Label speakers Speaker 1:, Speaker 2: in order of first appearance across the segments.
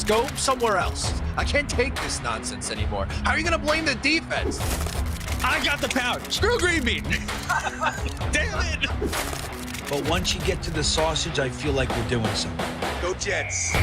Speaker 1: Just go somewhere else. I can't take this nonsense anymore. How are you going to blame the defense?
Speaker 2: I got the power. Screw Green Bean. Damn it.
Speaker 3: But once you get to the sausage, I feel like we're doing something.
Speaker 1: Go Jets.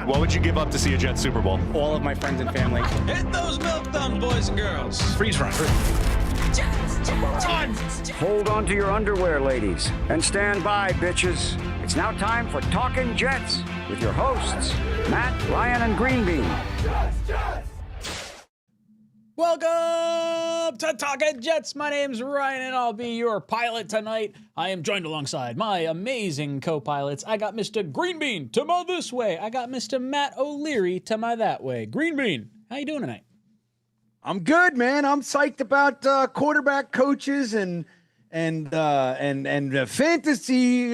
Speaker 4: What would you give up to see a Jets Super Bowl?
Speaker 5: All of my friends and family.
Speaker 2: Hit those milk thumbs, boys and girls.
Speaker 3: Freeze run.
Speaker 6: Hold on to your underwear, ladies, and stand by, bitches. It's now time for Talkin' Jets with your hosts, Matt, Ryan, and Green Bean.
Speaker 7: Welcome to Talkin' Jets. My name's Ryan, and I'll be your pilot tonight. I am joined alongside my amazing co-pilots. I got Mr. Green Bean to my this way. I got Mr. Matt O'Leary to my that way. Green Bean, how you doing tonight?
Speaker 8: I'm good, man. I'm psyched about quarterback coaches and fantasy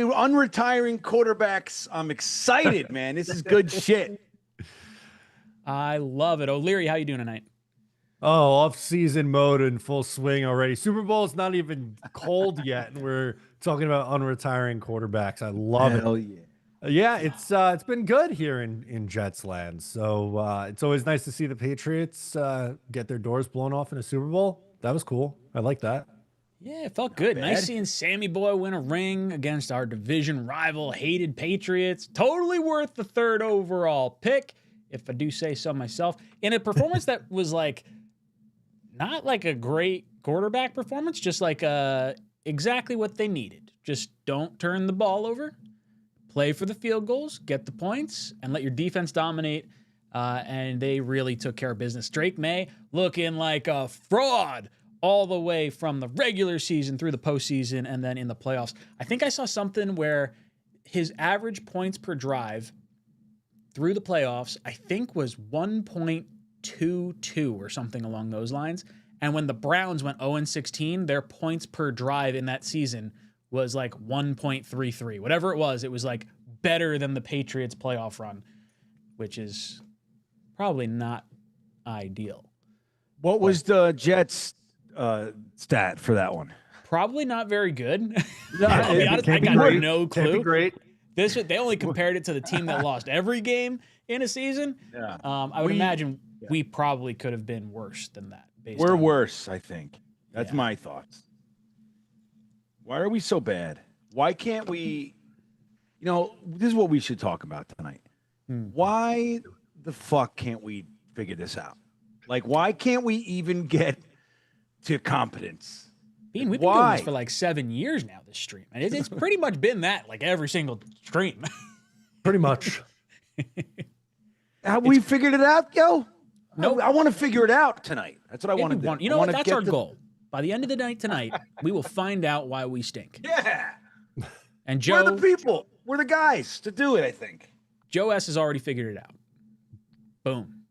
Speaker 8: unretiring quarterbacks. I'm excited, man. This is good shit.
Speaker 7: I love it. O'Leary, how you doing tonight?
Speaker 9: Oh, off-season mode in full swing already. Super Bowl's not even cold yet, and we're talking about unretiring quarterbacks. I love it.
Speaker 8: Hell yeah.
Speaker 9: Yeah, it's been good here in Jets land. So it's always nice to see the Patriots get their doors blown off in a Super Bowl. That was cool. I like that.
Speaker 7: Yeah, it felt good. Nice seeing Sammy Boy win a ring against our division rival, hated Patriots. Totally worth the third overall pick, if I do say so myself. In a performance that was like, not like a great quarterback performance, just like exactly what they needed. Just don't turn the ball over, play for the field goals, get the points, and let your defense dominate. And they really took care of business. Drake May looking like a fraud all the way from the regular season through the postseason and then in the playoffs. I think I saw something where his average points per drive through the playoffs, I think, was 1.22 or something along those lines. And when the Browns went 0-16, their points per drive in that season was like 1.33. Whatever it was like better than the Patriots playoff run, which is probably not ideal.
Speaker 8: What was the Jets stat for that one?
Speaker 7: Probably not very good.
Speaker 8: No,
Speaker 7: I'll be honest, I got no clue.
Speaker 9: Can't be great.
Speaker 7: They only compared it to the team that lost every game in a season.
Speaker 8: Yeah.
Speaker 7: I would imagine we probably could have been worse than that.
Speaker 8: We're worse, I think. That's my thoughts. Why are we so bad? Why can't we, this is what we should talk about tonight. Why the fuck can't we figure this out? Like, why can't we even get to competence?
Speaker 7: Bean, we've been doing this for like 7 years now, this stream. And it's pretty much been that, like every single stream.
Speaker 9: Pretty much.
Speaker 8: Have we figured it out, yo?
Speaker 7: Nope.
Speaker 8: I want to figure it out tonight. That's what I want to do.
Speaker 7: You know what? That's our goal. By the end of the night tonight, we will find out why we stink.
Speaker 8: Yeah.
Speaker 7: And Joe,
Speaker 8: we're the people. We're the guys to do it, I think.
Speaker 7: Joe S. has already figured it out. Boom.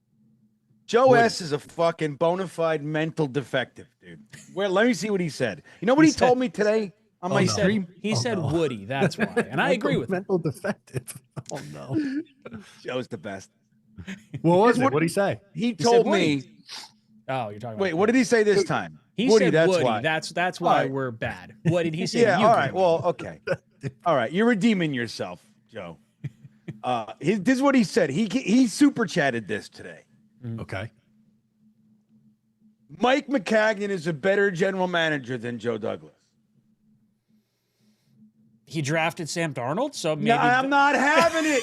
Speaker 8: Joe S. is a fucking bona fide mental defective, dude. Let me see what he said. You know what he told me today on my stream?
Speaker 7: He said Woody, that's why. And I agree with him.
Speaker 9: Mental defective. Oh, no.
Speaker 8: Joe's the best.
Speaker 9: What was it? What did he say?
Speaker 8: He told me.
Speaker 7: Oh, you're talking about.
Speaker 8: Wait, what did he say this time?
Speaker 7: He
Speaker 8: Woody,
Speaker 7: said
Speaker 8: that's
Speaker 7: Woody.
Speaker 8: why.
Speaker 7: That's why we're bad. What did he say?
Speaker 8: Yeah, all right. Well, okay. All right. You're redeeming yourself, Joe. This is what he said. He super chatted this today.
Speaker 9: Okay.
Speaker 8: Mike McCagnon is a better general manager than Joe Douglas.
Speaker 7: He drafted Sam Darnold, so maybe.
Speaker 8: No, I'm not having it.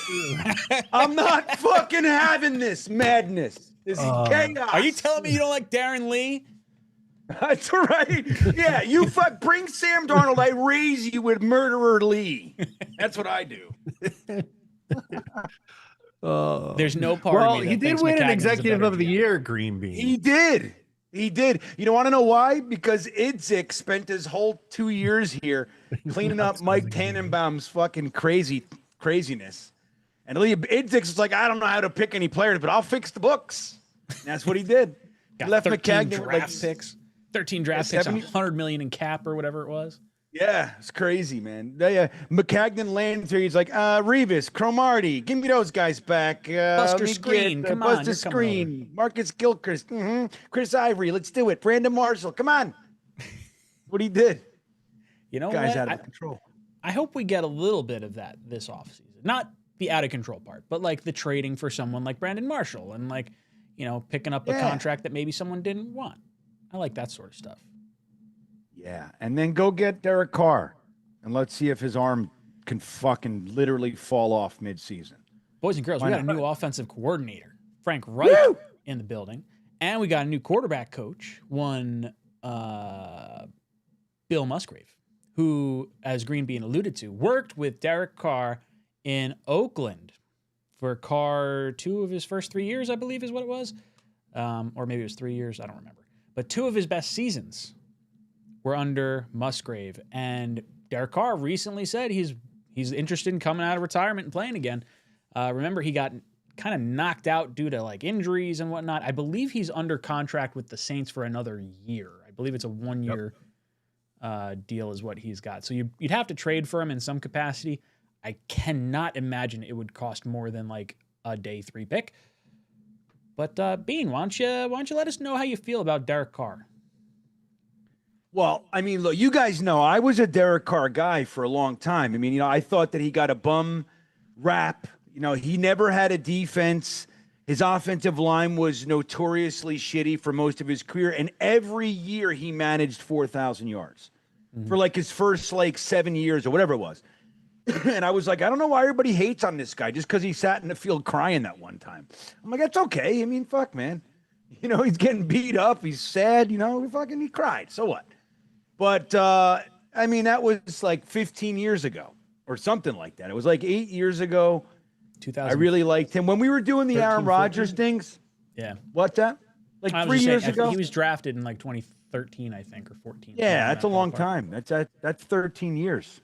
Speaker 8: I'm not fucking having this madness. This is chaos.
Speaker 7: Are you telling me you don't like Darren Lee?
Speaker 8: That's right. Yeah, you bring Sam Darnold. I raise you with murderer Lee. That's what I do.
Speaker 7: There's no part of me that
Speaker 9: he did
Speaker 7: thinks
Speaker 9: win an
Speaker 7: McCagnon's a
Speaker 9: executive
Speaker 7: better
Speaker 9: of the
Speaker 7: GM.
Speaker 9: year, Green Bean.
Speaker 8: He did. You want to know why? Because 𝐒𝐿ZIC spent his whole 2 years here cleaning up Mike Tannenbaum's fucking craziness. And 𝐒𝐿ZIC was like, I don't know how to pick any players, but I'll fix the books. And that's what he did. He
Speaker 7: Got
Speaker 8: left
Speaker 7: 13
Speaker 8: McCagnon with
Speaker 7: draft picks. 13 draft picks,
Speaker 8: 70
Speaker 7: $100 million in cap or whatever it was.
Speaker 8: Yeah, it's crazy, man. McCagnon lands here. He's like, Revis, Cromartie, give me those guys back.
Speaker 7: Buster
Speaker 8: let me
Speaker 7: Screen,
Speaker 8: get,
Speaker 7: come on,
Speaker 8: Buster
Speaker 7: you're coming
Speaker 8: Screen, Marcus Gilchrist, Chris Ivory, let's do it. Brandon Marshall, come on. What he did.
Speaker 7: You know
Speaker 8: Guy's
Speaker 7: what?
Speaker 8: out of control.
Speaker 7: I hope we get a little bit of that this offseason. Not the out of control part, but like the trading for someone like Brandon Marshall and like, picking up a contract that maybe someone didn't want. I like that sort of stuff.
Speaker 8: Yeah, and then go get Derek Carr, and let's see if his arm can fucking literally fall off midseason.
Speaker 7: Boys and girls, we got a new offensive coordinator, Frank Reich, in the building, and we got a new quarterback coach, one Bill Musgrave, who, as Green Bean alluded to, worked with Derek Carr in Oakland for Carr 2 of his first 3 years, I believe is what it was, or maybe it was 3 years, I don't remember, but 2 of his best seasons were under Musgrave, and Derek Carr recently said he's interested in coming out of retirement and playing again. Remember, he got kind of knocked out due to like injuries and whatnot. I believe he's under contract with the Saints for another year. I believe it's a 1-year deal is what he's got. So you'd have to trade for him in some capacity. I cannot imagine it would cost more than like a day 3 pick. But Bean, why don't you let us know how you feel about Derek Carr?
Speaker 8: Well, I mean, look, you guys know I was a Derek Carr guy for a long time. I mean, I thought that he got a bum rap. He never had a defense. His offensive line was notoriously shitty for most of his career. And every year he managed 4,000 yards for like his first like 7 years or whatever it was. And I was like, I don't know why everybody hates on this guy just because he sat in the field crying that one time. I'm like, that's okay. I mean, fuck, man. He's getting beat up. He's sad. He cried. So what? But, I mean, that was like 15 years ago or something like that. It was like 8 years ago. I really liked him. When we were doing the Aaron Rodgers things.
Speaker 7: Yeah.
Speaker 8: What's that? Like 3 years ago?
Speaker 7: He was drafted in like 2013, I think, or 14.
Speaker 8: Yeah, that's a long time. That's 13 years.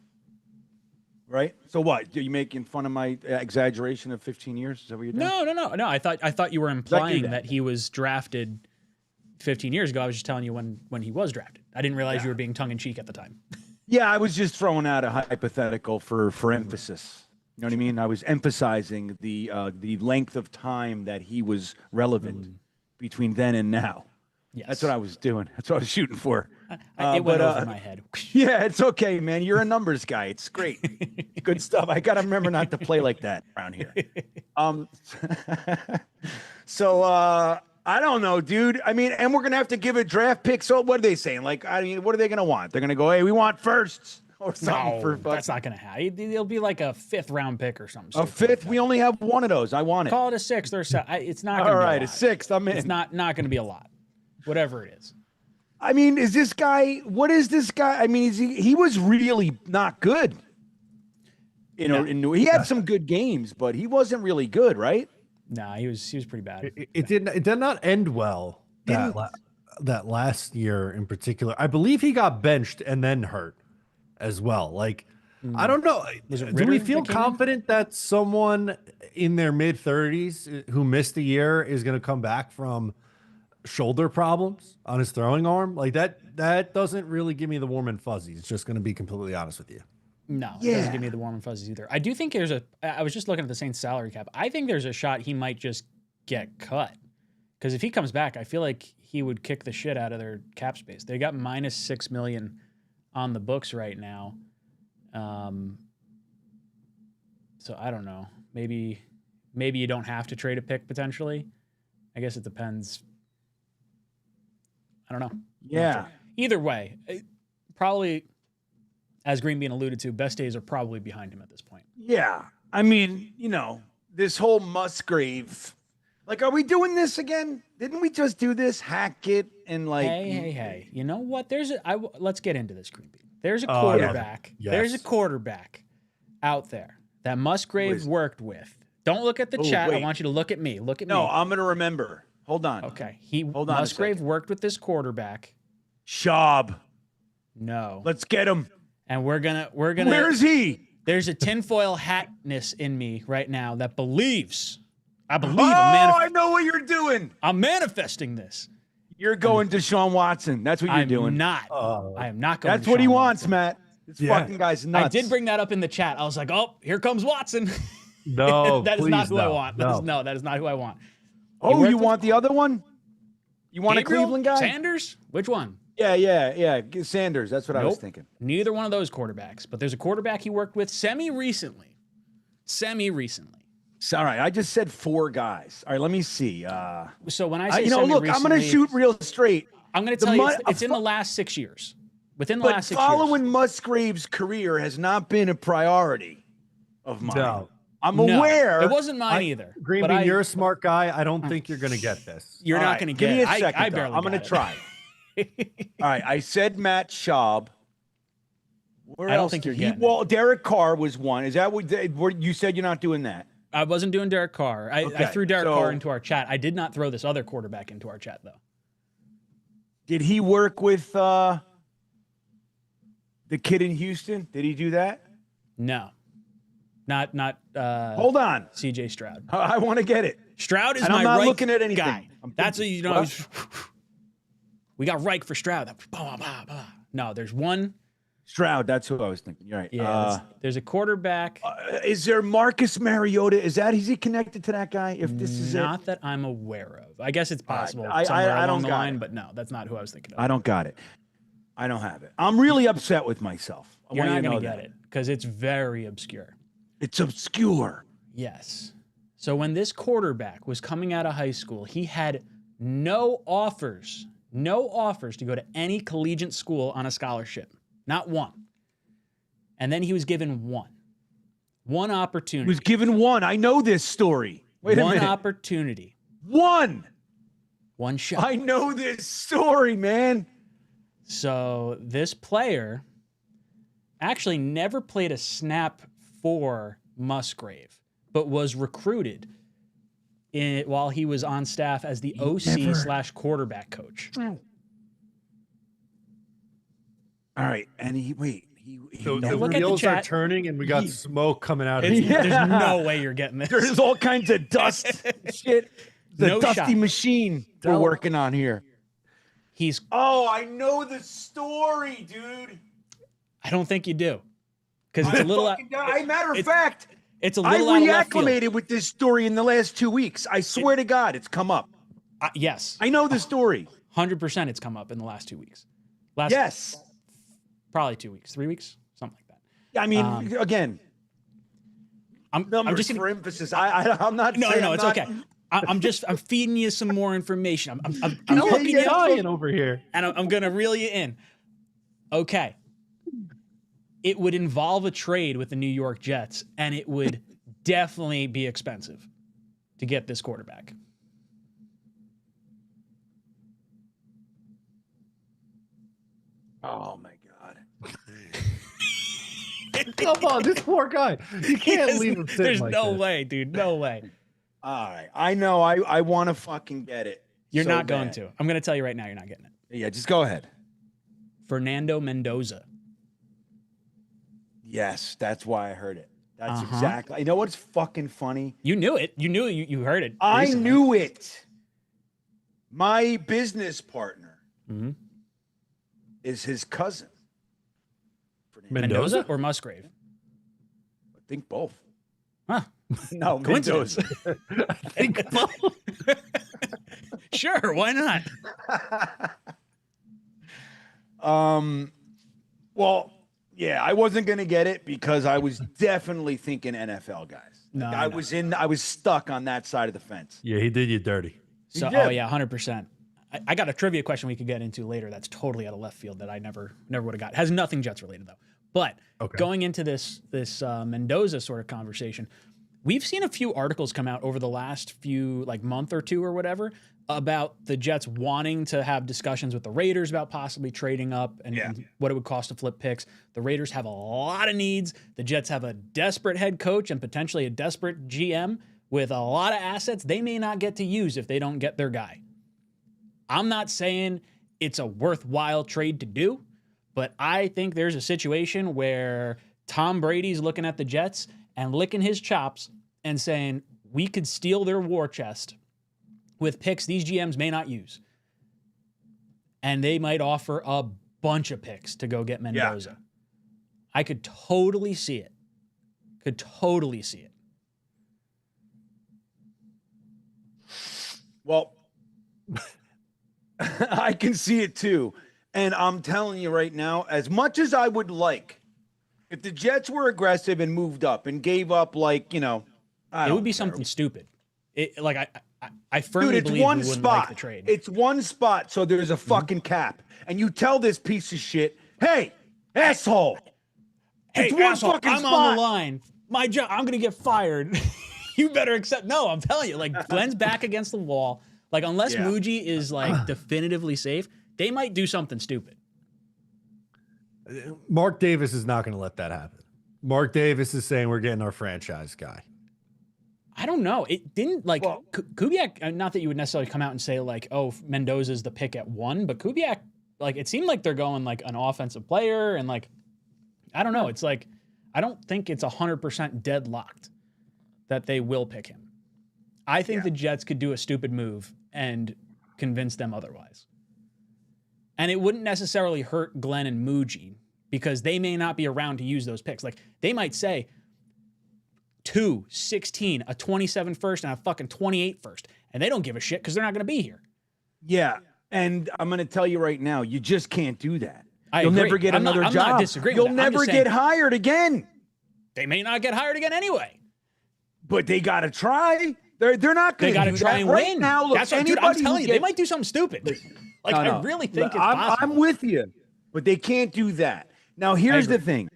Speaker 8: Right? So what? Are you making fun of my exaggeration of 15 years? Is that what you're doing?
Speaker 7: No. I thought you were implying that he was drafted 15 years ago. I was just telling you when he was drafted. I didn't realize you were being tongue-in-cheek at the time.
Speaker 8: Yeah, I was just throwing out a hypothetical for emphasis. You know what I mean? I was emphasizing the length of time that he was relevant between then and now.
Speaker 7: Yes.
Speaker 8: That's what I was doing. That's what I was shooting for.
Speaker 7: It went over my head.
Speaker 8: Yeah, it's okay, man. You're a numbers guy. It's great. Good stuff. I got to remember not to play like that around here. So I don't know, dude. I mean, and we're going to have to give a draft pick. So what are they saying? Like, I mean, what are they going to want? They're going to go, hey, we want firsts or something.
Speaker 7: No, that's not going to happen. It'll be like a 5th round pick or something.
Speaker 8: A 5th? We only have one of those. I want it.
Speaker 7: Call it a 6th or 7th. It's not going to be
Speaker 8: all right, a 6th. I'm in.
Speaker 7: It's not going to be a lot. Whatever it is.
Speaker 8: I mean, is this guy, what is this guy? I mean, he was really not good. He had some good games, but he wasn't really good, right?
Speaker 7: No, he was pretty bad.
Speaker 9: It did not end well that last year in particular. I believe he got benched and then hurt as well. Like, I don't know. Do we feel confident that someone in their mid-30s who missed a year is going to come back from shoulder problems on his throwing arm? Like that doesn't really give me the warm and fuzzies. Just going to be completely honest with you.
Speaker 7: No, it doesn't give me the warm and fuzzies either. I do think I was just looking at the Saints salary cap. I think there's a shot he might just get cut. Because if he comes back, I feel like he would kick the shit out of their cap space. They got minus $6 million on the books right now. So I don't know. Maybe you don't have to trade a pick potentially. I guess it depends. I don't know.
Speaker 8: Yeah.
Speaker 7: Either way, probably, as Green Bean alluded to, best days are probably behind him at this point.
Speaker 8: Yeah. I mean, this whole Musgrave, like, are we doing this again? Didn't we just do this? Hackett and like.
Speaker 7: Hey. You know what? Let's get into this, Green Bean. There's a quarterback.
Speaker 9: Yes.
Speaker 7: There's a quarterback out there that Musgrave worked with. Don't look at the chat.
Speaker 8: Wait.
Speaker 7: I want you to look at me. Look at me.
Speaker 8: No, I'm going to remember. Hold on.
Speaker 7: Okay.
Speaker 8: Hold on.
Speaker 7: Musgrave worked with this quarterback.
Speaker 8: Schaub.
Speaker 7: No.
Speaker 8: Let's get him.
Speaker 7: And we're gonna.
Speaker 8: Where's he?
Speaker 7: There's a tinfoil hatness in me right now that believes. I believe.
Speaker 8: I know what you're doing.
Speaker 7: I'm manifesting this.
Speaker 8: You're going to Deshaun Watson. That's what you're doing.
Speaker 7: I am not going.
Speaker 8: That's what he wants,
Speaker 7: Watson.
Speaker 8: Matt. This fucking guy's nuts.
Speaker 7: I did bring that up in the chat. I was like, oh, here comes Watson.
Speaker 9: No,
Speaker 7: that is not who I want.
Speaker 9: No.
Speaker 7: That is not who I want.
Speaker 8: Oh, you want the other one? You want
Speaker 7: Gabriel?
Speaker 8: a Cleveland guy?
Speaker 7: Sanders? Which one?
Speaker 8: Yeah. Sanders. That's what I was thinking.
Speaker 7: Neither one of those quarterbacks. But there's a quarterback he worked with semi-recently.
Speaker 8: All right, I just said 4 guys. All right, let me see.
Speaker 7: So when I say
Speaker 8: look, I'm going to shoot real straight.
Speaker 7: I'm going to tell you it's in the last 6 years. Within the last 6 years.
Speaker 8: But following Musgrave's career has not been a priority of mine.
Speaker 9: No.
Speaker 8: I'm aware.
Speaker 7: It wasn't mine either.
Speaker 9: Green Bean, you're a smart guy. I don't think you're going to get this.
Speaker 7: You're not going to get it.
Speaker 8: Give me a second.
Speaker 7: I barely
Speaker 8: I'm going to try. All right, I said Matt Schaub. Where
Speaker 7: I don't
Speaker 8: else
Speaker 7: think you're
Speaker 8: did
Speaker 7: getting
Speaker 8: Well, Derek Carr was one. Is that what you said? You're not doing that.
Speaker 7: I wasn't doing Derek Carr. I threw Derek Carr into our chat. I did not throw this other quarterback into our chat, though.
Speaker 8: Did he work with the kid in Houston? Did he do that?
Speaker 7: No. Not
Speaker 8: Hold on.
Speaker 7: CJ Stroud.
Speaker 8: I want to get it.
Speaker 7: Stroud is
Speaker 8: and
Speaker 7: my
Speaker 8: I'm not
Speaker 7: right
Speaker 8: looking at anything.
Speaker 7: guy. That's a, we got Reich for Stroud. No, there's one.
Speaker 8: Stroud, that's who I was thinking. You're right.
Speaker 7: Yeah, there's a quarterback.
Speaker 8: Is there Marcus Mariota? Is he connected to that guy? If this is
Speaker 7: not that I'm aware of. I guess it's possible
Speaker 8: I
Speaker 7: somewhere
Speaker 8: don't
Speaker 7: along the
Speaker 8: got
Speaker 7: line,
Speaker 8: it.
Speaker 7: but no, that's not who I was thinking of.
Speaker 8: I don't got it. I don't have it. I'm really upset with myself.
Speaker 7: You're not going to get it because it's very obscure.
Speaker 8: It's obscure.
Speaker 7: Yes. So when this quarterback was coming out of high school, he had no offers to go to any collegiate school on a scholarship. Not one. And then he was given one opportunity.
Speaker 8: He was given one. I know this story. Wait a minute.
Speaker 7: One opportunity.
Speaker 8: One
Speaker 7: shot.
Speaker 8: I know this story, man.
Speaker 7: So this player actually never played a snap for Musgrave, but was recruited while he was on staff as the OC/quarterback coach.
Speaker 8: All right, and the
Speaker 9: wheels are turning, and we got smoke coming out of it.
Speaker 7: There's no way you're getting this.
Speaker 8: There's all kinds of dust, shit. The dusty machine we're working on here. Oh, I know the story, dude.
Speaker 7: I don't think you do, because it's a little.
Speaker 8: Matter of fact,
Speaker 7: it's a little. I
Speaker 8: reacclimated with this story in the last 2 weeks. I swear to God, it's come up.
Speaker 7: Yes,
Speaker 8: I know the story.
Speaker 7: 100%, it's come up in the last 2 weeks.
Speaker 8: Yes.
Speaker 7: Probably 2 weeks, 3 weeks, something like that.
Speaker 8: Yeah, I mean, again,
Speaker 7: I'm just
Speaker 8: for emphasis. I'm not.
Speaker 7: No, it's okay. I'm feeding you some more information. I'm hooking you
Speaker 9: in over here,
Speaker 7: and I'm gonna reel you in. Okay. It would involve a trade with the New York Jets, and it would definitely be expensive to get this quarterback.
Speaker 8: Oh my God.
Speaker 9: Come on, this poor guy. You can't leave him sitting
Speaker 7: There's
Speaker 9: like
Speaker 7: no
Speaker 9: this.
Speaker 7: way, dude. No way.
Speaker 8: All right. I know. I want to fucking get it.
Speaker 7: You're
Speaker 8: so
Speaker 7: not going
Speaker 8: bad.
Speaker 7: to. I'm going to tell you right now, you're not getting it.
Speaker 8: Yeah, just go ahead.
Speaker 7: Fernando Mendoza.
Speaker 8: Yes, that's why I heard it. That's exactly. You know what's fucking funny?
Speaker 7: You knew it. You knew you heard it.
Speaker 8: I
Speaker 7: recently.
Speaker 8: knew it. My business partner is his cousin.
Speaker 7: Mendoza or Musgrave?
Speaker 8: I think both.
Speaker 7: Huh.
Speaker 8: No,
Speaker 7: Coincidence.
Speaker 8: Mendoza.
Speaker 9: I think both.
Speaker 7: Sure, why not?
Speaker 8: Well, yeah, I wasn't gonna get it because I was definitely thinking NFL guys.
Speaker 7: No,
Speaker 8: I was stuck on that side of the fence.
Speaker 9: Yeah, he did you dirty.
Speaker 7: So,
Speaker 8: did.
Speaker 7: oh yeah, 100%. I got a trivia question we could get into later. That's totally out of left field that I never would have got. It has nothing Jets related though. But going into this Mendoza sort of conversation, we've seen a few articles come out over the last few month or two or whatever about the Jets wanting to have discussions with the Raiders about possibly trading up and what it would cost to flip picks. The Raiders have a lot of needs. The Jets have a desperate head coach and potentially a desperate GM with a lot of assets they may not get to use if they don't get their guy. I'm not saying it's a worthwhile trade to do, but I think there's a situation where Tom Brady's looking at the Jets and licking his chops and saying, we could steal their war chest with picks these GMs may not use. And they might offer a bunch of picks to go get Mendoza. I could totally see it. Could totally see it.
Speaker 8: Well, I can see it too. And I'm telling you right now, as much as I would like, if the Jets were aggressive and moved up and gave up, like, you know,
Speaker 7: It would be something stupid. I firmly
Speaker 8: Dude, it's
Speaker 7: believe
Speaker 8: one
Speaker 7: we wouldn't
Speaker 8: spot.
Speaker 7: like the trade.
Speaker 8: It's one spot, so there's a fucking cap. And you tell this piece of shit, hey, asshole.
Speaker 7: Hey,
Speaker 8: it's one
Speaker 7: asshole,
Speaker 8: fucking
Speaker 7: I'm
Speaker 8: spot.
Speaker 7: on the line. My job, I'm going to get fired. You better accept. No, I'm telling you, like, Glenn's back against the wall. Like, unless Muji is, like, definitively safe, they might do something stupid.
Speaker 9: Mark Davis is not going to let that happen. Mark Davis is saying we're getting our franchise guy.
Speaker 7: I don't know. It didn't, like, Kubiak, not that you would necessarily come out and say, like, oh, Mendoza's the pick at 1, but Kubiak, like, it seemed like they're going, like, an offensive player, and, like, I don't know. It's like, I don't think it's 100% deadlocked that they will pick him. I think the Jets could do a stupid move and convince them otherwise. And it wouldn't necessarily hurt Glenn and Muji because they may not be around to use those picks. Like, they might say 2, 16, a 27 first, and a fucking 28 first. And they don't give a shit because they're not going to be here.
Speaker 8: Yeah. And I'm going to tell you right now, you just can't do that. You'll
Speaker 7: agree.
Speaker 8: never get another job.
Speaker 7: I'm not disagreeing
Speaker 8: You'll
Speaker 7: with that. I'm
Speaker 8: never
Speaker 7: just
Speaker 8: get
Speaker 7: saying,
Speaker 8: hired again.
Speaker 7: They may not get hired again anyway.
Speaker 8: But they got to try. They're not going to do that.
Speaker 7: They got to try and
Speaker 8: right
Speaker 7: win.
Speaker 8: now. Look,
Speaker 7: That's what, dude, I'm telling you, they might do something stupid. Like, I really think it's possible.
Speaker 8: I'm with you, but they can't do that. Now, here's the thing.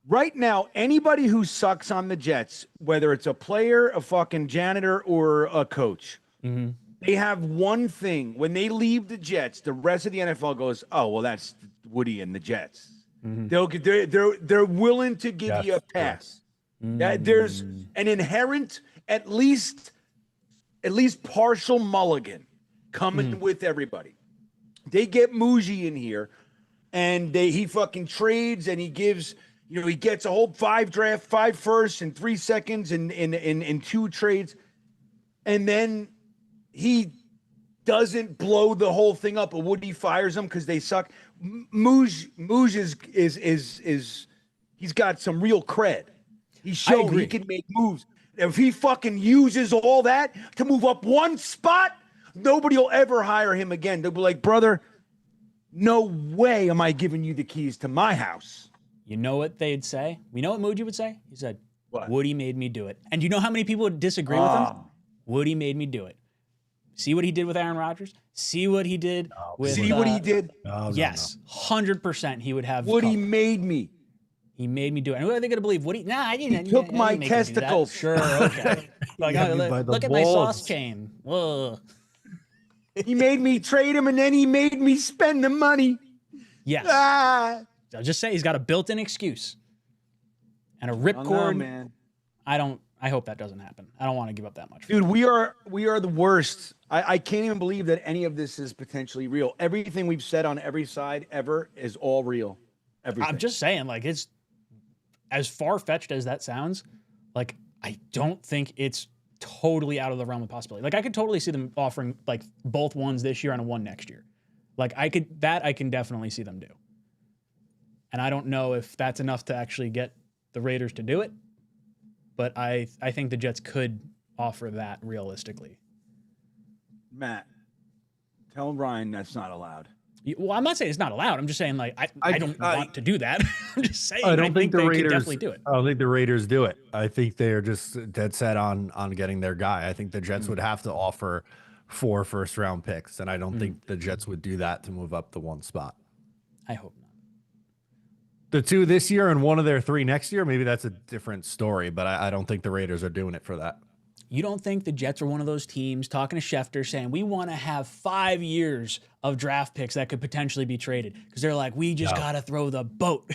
Speaker 8: Right now, anybody who sucks on the Jets, whether it's a player, a fucking janitor, or a coach, they have one thing. When they leave the Jets, the rest of the NFL goes, oh, well, that's Woody and the Jets. They're willing to give you a pass. That there's an inherent, at least partial mulligan coming with everybody. They get Muji in here, and he fucking trades, and he gives, you know, he gets a whole 5 firsts and 3 seconds in 2 trades, and then he doesn't blow the whole thing up. But Woody fires him because they suck. Muj is he's got some real cred. He showed he can make moves. If he fucking uses all that to move up one spot, nobody will ever hire him again. They'll be like, brother, no way am I giving you the keys to my house.
Speaker 7: You know what they'd say? We know what Muji would say? He said,
Speaker 8: what?
Speaker 7: Woody made me do it. And you know how many people would disagree with him? Woody made me do it. See what he did with Aaron Rodgers? See what he did with...
Speaker 8: See what he did?
Speaker 7: Yes, 100% he would have...
Speaker 8: Woody made me.
Speaker 7: He made me do it. And who are they going to believe? Woody? Nah, I didn't.
Speaker 8: He took my testicles.
Speaker 7: Sure, okay. Like, look at my sauce chain. Whoa.
Speaker 8: He made me trade him, and then he made me spend the money.
Speaker 7: Yes. I'll just say he's got a built-in excuse. And a ripcord.
Speaker 8: Man.
Speaker 7: I hope that doesn't happen. I don't want to give up that much.
Speaker 8: Dude, we are the worst. I can't even believe that any of this is potentially real. Everything we've said on every side ever is all real. Everything.
Speaker 7: I'm just saying, like, it's as far-fetched as that sounds, like, I don't think it's totally out of the realm of possibility. Like, I could totally see them offering, like, both ones this year and a one next year. Like, I can definitely see them do. And I don't know if that's enough to actually get the Raiders to do it, but I think the Jets could offer that realistically.
Speaker 8: Matt, tell Ryan that's not allowed.
Speaker 7: Well, I'm not saying it's not allowed. I'm just saying, like, I don't want to do that. I'm just saying
Speaker 9: I don't think the Raiders
Speaker 7: could definitely do it.
Speaker 9: I don't think the Raiders do it. I think they're just dead set on getting their guy. I think the Jets would have to offer 4 first-round picks, and I don't think the Jets would do that to move up the one spot.
Speaker 7: I hope not.
Speaker 9: The 2 this year and one of their 3 next year, maybe that's a different story, but I don't think the Raiders are doing it for that.
Speaker 7: You don't think the Jets are one of those teams talking to Schefter saying, we want to have 5 years of draft picks that could potentially be traded? Because they're like, we just got to throw the boat.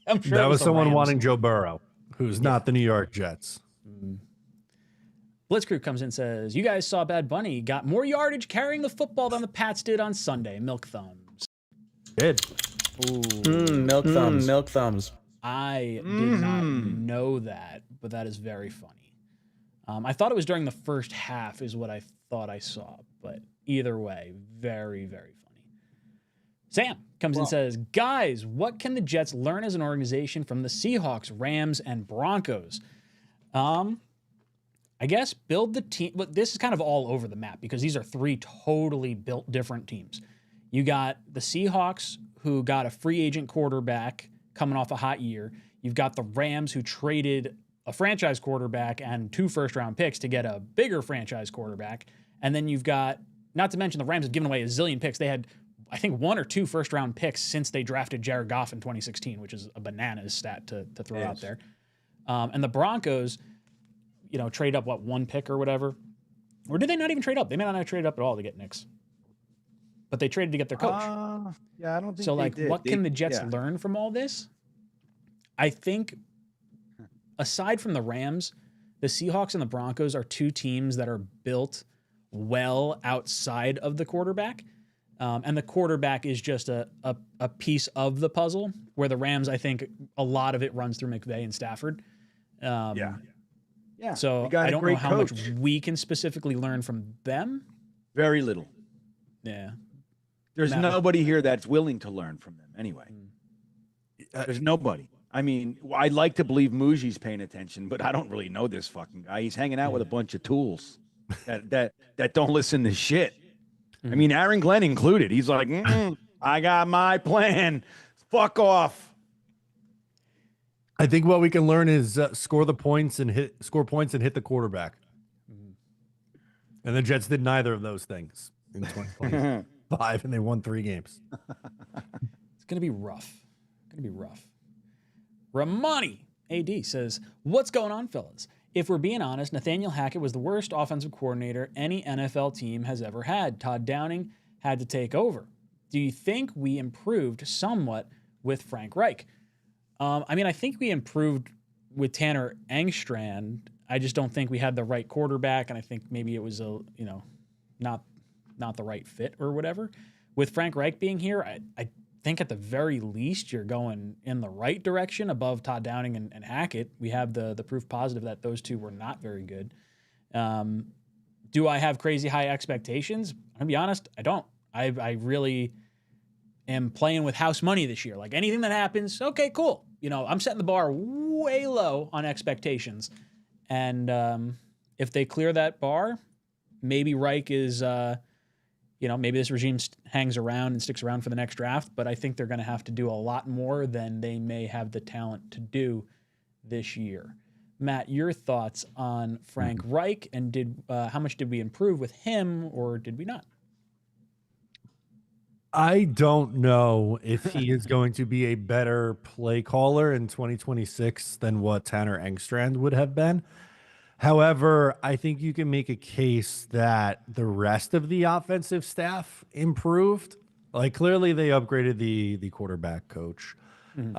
Speaker 7: I'm sure
Speaker 9: that was someone wanting Joe Burrow, who's not the New York Jets.
Speaker 7: Blitzkrieg comes in and says, you guys saw Bad Bunny got more yardage carrying the football than the Pats did on Sunday. Milk thumbs.
Speaker 9: Did.
Speaker 2: Milk thumbs. Milk thumbs.
Speaker 7: I did not know that, but that is very funny. I thought it was during the first half is what I thought I saw, but either way, very, very funny. Sam comes and says, guys, what can the Jets learn as an organization from the Seahawks, Rams, and Broncos? I guess build the team. But this is kind of all over the map because these are three totally built different teams. You got the Seahawks, who got a free agent quarterback coming off a hot year. You've got the Rams, who traded a franchise quarterback and 2 first-round picks to get a bigger franchise quarterback. And then you've got, not to mention the Rams have given away a zillion picks. They had, I think, 1 or 2 first-round picks since they drafted Jared Goff in 2016, which is a bananas stat to throw out there. And the Broncos, trade up, 1 pick or whatever? Or did they not even trade up? They may not have traded up at all to get Knicks. But they traded to get their coach.
Speaker 8: Yeah, I don't think
Speaker 7: so.
Speaker 8: They did.
Speaker 7: What can the Jets learn from all this? I think, aside from the Rams, the Seahawks and the Broncos are 2 teams that are built well outside of the quarterback. And the quarterback is just a piece of the puzzle, where the Rams, I think, a lot of it runs through McVay and Stafford.
Speaker 8: Yeah.
Speaker 7: So I don't know how much we can specifically learn from them.
Speaker 8: Very little.
Speaker 7: Yeah.
Speaker 8: There's nobody here that's willing to learn from them anyway. There's nobody. I mean, I'd like to believe Muji's paying attention, but I don't really know this fucking guy. He's hanging out with a bunch of tools that don't listen to shit. I mean, Aaron Glenn included. He's like, I got my plan. Fuck off.
Speaker 9: I think what we can learn is score points and hit the quarterback. And the Jets did neither of those things in 2025, and they won 3 games.
Speaker 7: It's going to be rough. Ramani AD says, what's going on, fellas? If we're being honest, Nathaniel Hackett was the worst offensive coordinator any NFL team has ever had. Todd Downing had to take over. Do you think we improved somewhat with Frank Reich? I think we improved with Tanner Engstrand. I just don't think we had the right quarterback, and I think maybe it was not the right fit or whatever. With Frank Reich being here, I think at the very least you're going in the right direction above Todd Downing and Hackett. We have the proof positive that those 2 were not very good. Do I have crazy high expectations? I'm gonna be honest, I don't. I really am playing with house money this year. Like, anything that happens, okay, cool. I'm setting the bar way low on expectations. And if they clear that bar, maybe Reich is maybe this regime hangs around and sticks around for the next draft, but I think they're going to have to do a lot more than they may have the talent to do this year. Matt, your thoughts on Frank Reich, and how much did we improve with him, or did we not?
Speaker 9: I don't know if he is going to be a better play caller in 2026 than what Tanner Engstrand would have been. However, I think you can make a case that the rest of the offensive staff improved. Like, clearly they upgraded the quarterback coach. And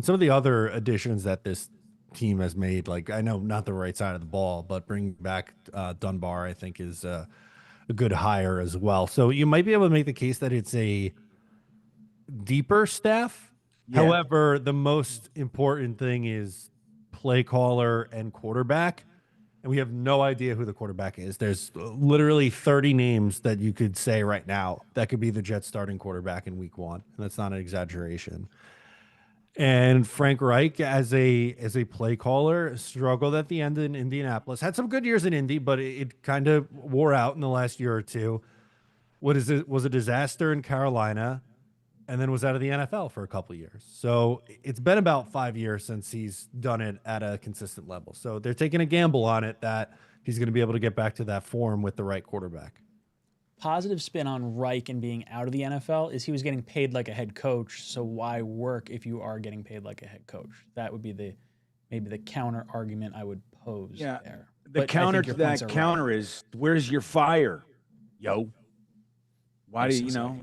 Speaker 9: some of the other additions that this team has made, like, I know not the right side of the ball, but bringing back Dunbar, I think, is a good hire as well. So you might be able to make the case that it's a deeper staff. Yeah. However, the most important thing is play caller and quarterback. And we have no idea who the quarterback is. There's literally 30 names that you could say right now that could be the Jets starting quarterback in week 1. And that's not an exaggeration. And Frank Reich, as a play caller, struggled at the end in Indianapolis. Had some good years in Indy, but it kind of wore out in the last year or two. Was a disaster in Carolina, and then was out of the NFL for a couple of years. So it's been about 5 years since he's done it at a consistent level. So they're taking a gamble on it that he's going to be able to get back to that form with the right quarterback.
Speaker 7: Positive spin on Reich and being out of the NFL is he was getting paid like a head coach. So why work if you are getting paid like a head coach? That would be maybe the counter argument I would pose there.
Speaker 8: The counter to that counter is, where's your fire, yo? Why do you know?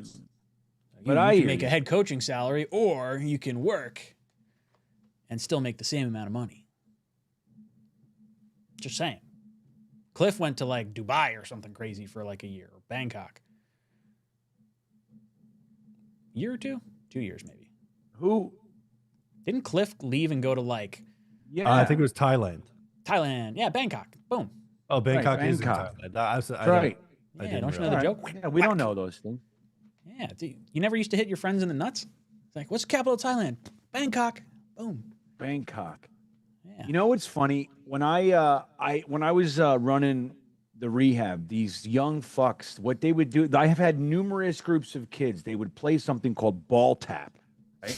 Speaker 7: But you can make a head coaching salary, or you can work and still make the same amount of money. Just saying. Cliff went to like Dubai or something crazy for like a year, or Bangkok. Year or 2? 2 years maybe.
Speaker 8: Who?
Speaker 7: Didn't Cliff leave and go to like?
Speaker 8: Yeah,
Speaker 9: I think it was Thailand.
Speaker 7: Yeah, Bangkok. Boom.
Speaker 9: Oh, Bangkok
Speaker 8: right,
Speaker 9: is
Speaker 8: Bangkok.
Speaker 9: in Thailand.
Speaker 8: Right.
Speaker 7: Don't you know the joke?
Speaker 8: Yeah, we don't know those things.
Speaker 7: Yeah, you never used to hit your friends in the nuts? It's like, what's the capital of Thailand? Bangkok. Boom.
Speaker 8: Bangkok.
Speaker 7: Yeah.
Speaker 8: You know what's funny? When I was running the rehab, these young fucks, what they would do, I have had numerous groups of kids, they would play something called ball tap, right?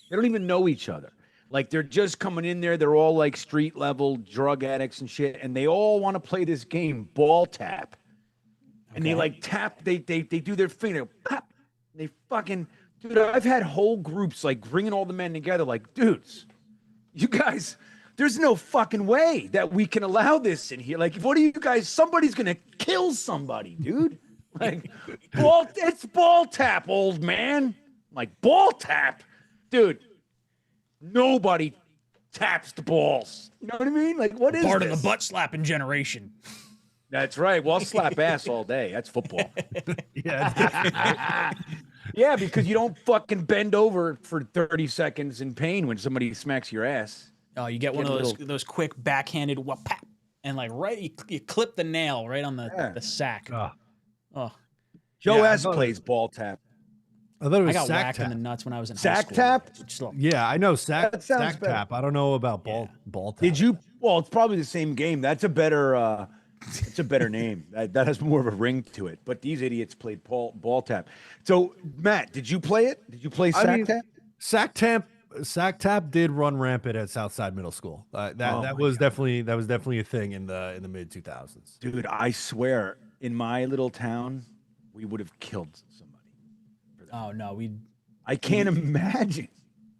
Speaker 8: They don't even know each other. Like, they're just coming in there, they're all like street level drug addicts and shit, and they all want to play this game, ball tap. And they like tap, they do their finger, pop, they fucking, dude, I've had whole groups like bringing all the men together, like, dudes, you guys, there's no fucking way that we can allow this in here. Like, what are you guys? Somebody's gonna kill somebody, dude. Like, it's ball tap, old man. Like, ball tap, dude. Nobody taps the balls. You know what I mean? Like, what is
Speaker 7: Part
Speaker 8: this?
Speaker 7: of the butt slapping generation.
Speaker 8: That's right. Well, I'll slap ass all day. That's football.
Speaker 9: Yeah.
Speaker 8: Yeah, because you don't fucking bend over for 30 seconds in pain when somebody smacks your ass.
Speaker 7: Oh, you get one of those quick backhanded whap, and like you clip the nail right on the sack. Oh,
Speaker 8: Joe S plays ball tap.
Speaker 9: I thought it was
Speaker 7: I got
Speaker 9: sack
Speaker 7: whacked
Speaker 9: tap.
Speaker 7: in the nuts when I was in high
Speaker 8: Sack
Speaker 7: school.
Speaker 8: tap?
Speaker 9: Yeah, I know sack
Speaker 8: That sounds better.
Speaker 9: tap. I don't know about ball tap.
Speaker 8: Did you? Well, it's probably the same game. That's a better. It's a better name. That has more of a ring to it. But these idiots played ball tap. So, Matt, did you play it? Did you play sack tap?
Speaker 9: Sack tap did run rampant at Southside Middle School. That was definitely a thing in the mid 2000s.
Speaker 8: Dude, I swear, in my little town, we would have killed somebody.
Speaker 7: Oh no,
Speaker 8: I can't imagine.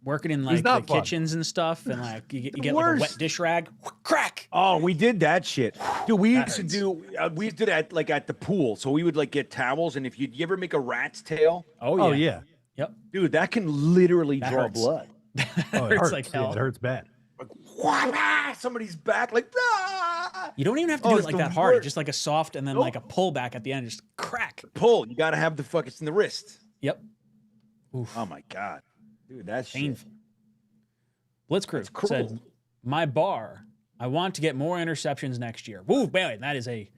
Speaker 7: Working in like the kitchens and stuff, and like you get like a wet dish rag, crack.
Speaker 8: Oh, we did that shit, dude. We used to do that like at the pool. So we would like get towels, and if you ever make a rat's tail,
Speaker 9: Oh yeah.
Speaker 7: Yep.
Speaker 8: dude, that can literally draw
Speaker 7: hurts.
Speaker 8: blood.
Speaker 9: Oh, it hurts
Speaker 7: like hell.
Speaker 9: Yeah, it hurts bad.
Speaker 8: Like, somebody's back, like,
Speaker 7: You don't even have to do it
Speaker 8: it's
Speaker 7: like
Speaker 8: the
Speaker 7: that hard.
Speaker 8: worst.
Speaker 7: Just like a soft and then like a pull back at the end, just crack.
Speaker 8: pull. You got to have the fuck. It's in the wrist.
Speaker 7: Yep. Oof.
Speaker 8: Oh my god, dude, that's
Speaker 7: Painful. Blitzkrieg
Speaker 8: cruel.
Speaker 7: said, "My bar. I want to get more interceptions next year." Woo, man, that is a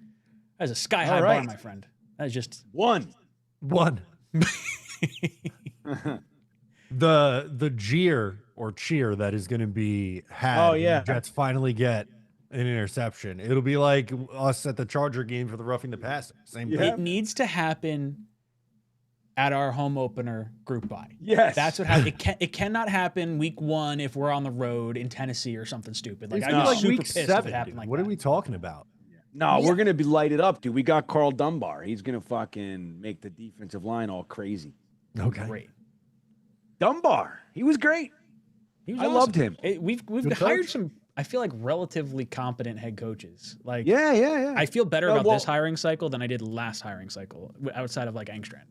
Speaker 7: sky high bar, my friend. That is just
Speaker 8: one.
Speaker 9: The jeer or cheer that is going to be had.
Speaker 8: Oh, yeah.
Speaker 9: when the Jets finally get an interception. It'll be like us at the Charger game for the roughing the passer. Same thing.
Speaker 7: It needs to happen at our home opener group buy.
Speaker 8: Yes,
Speaker 7: That's what happens. It cannot happen week 1 if we're on the road in Tennessee or something stupid. Like
Speaker 9: It's
Speaker 7: I'd
Speaker 9: gonna
Speaker 7: be
Speaker 9: be like
Speaker 7: super
Speaker 9: week
Speaker 7: pissed if
Speaker 9: 7.
Speaker 7: it happened
Speaker 9: Dude.
Speaker 7: like
Speaker 9: What
Speaker 7: that.
Speaker 9: are we talking about?
Speaker 8: No, we're gonna be lighted up, dude. We got Carl Dunbar. He's gonna fucking make the defensive line all crazy.
Speaker 9: Okay.
Speaker 7: Great.
Speaker 8: Dunbar, he was great.
Speaker 7: He was
Speaker 8: I
Speaker 7: awesome.
Speaker 8: loved him.
Speaker 7: We've hired some, I feel like, relatively competent head coaches. Like,
Speaker 8: Yeah.
Speaker 7: I feel better
Speaker 8: Yeah,
Speaker 7: about
Speaker 8: well-
Speaker 7: this hiring cycle than I did last hiring cycle, outside of like 𝐒𝐿𝐵𝐿.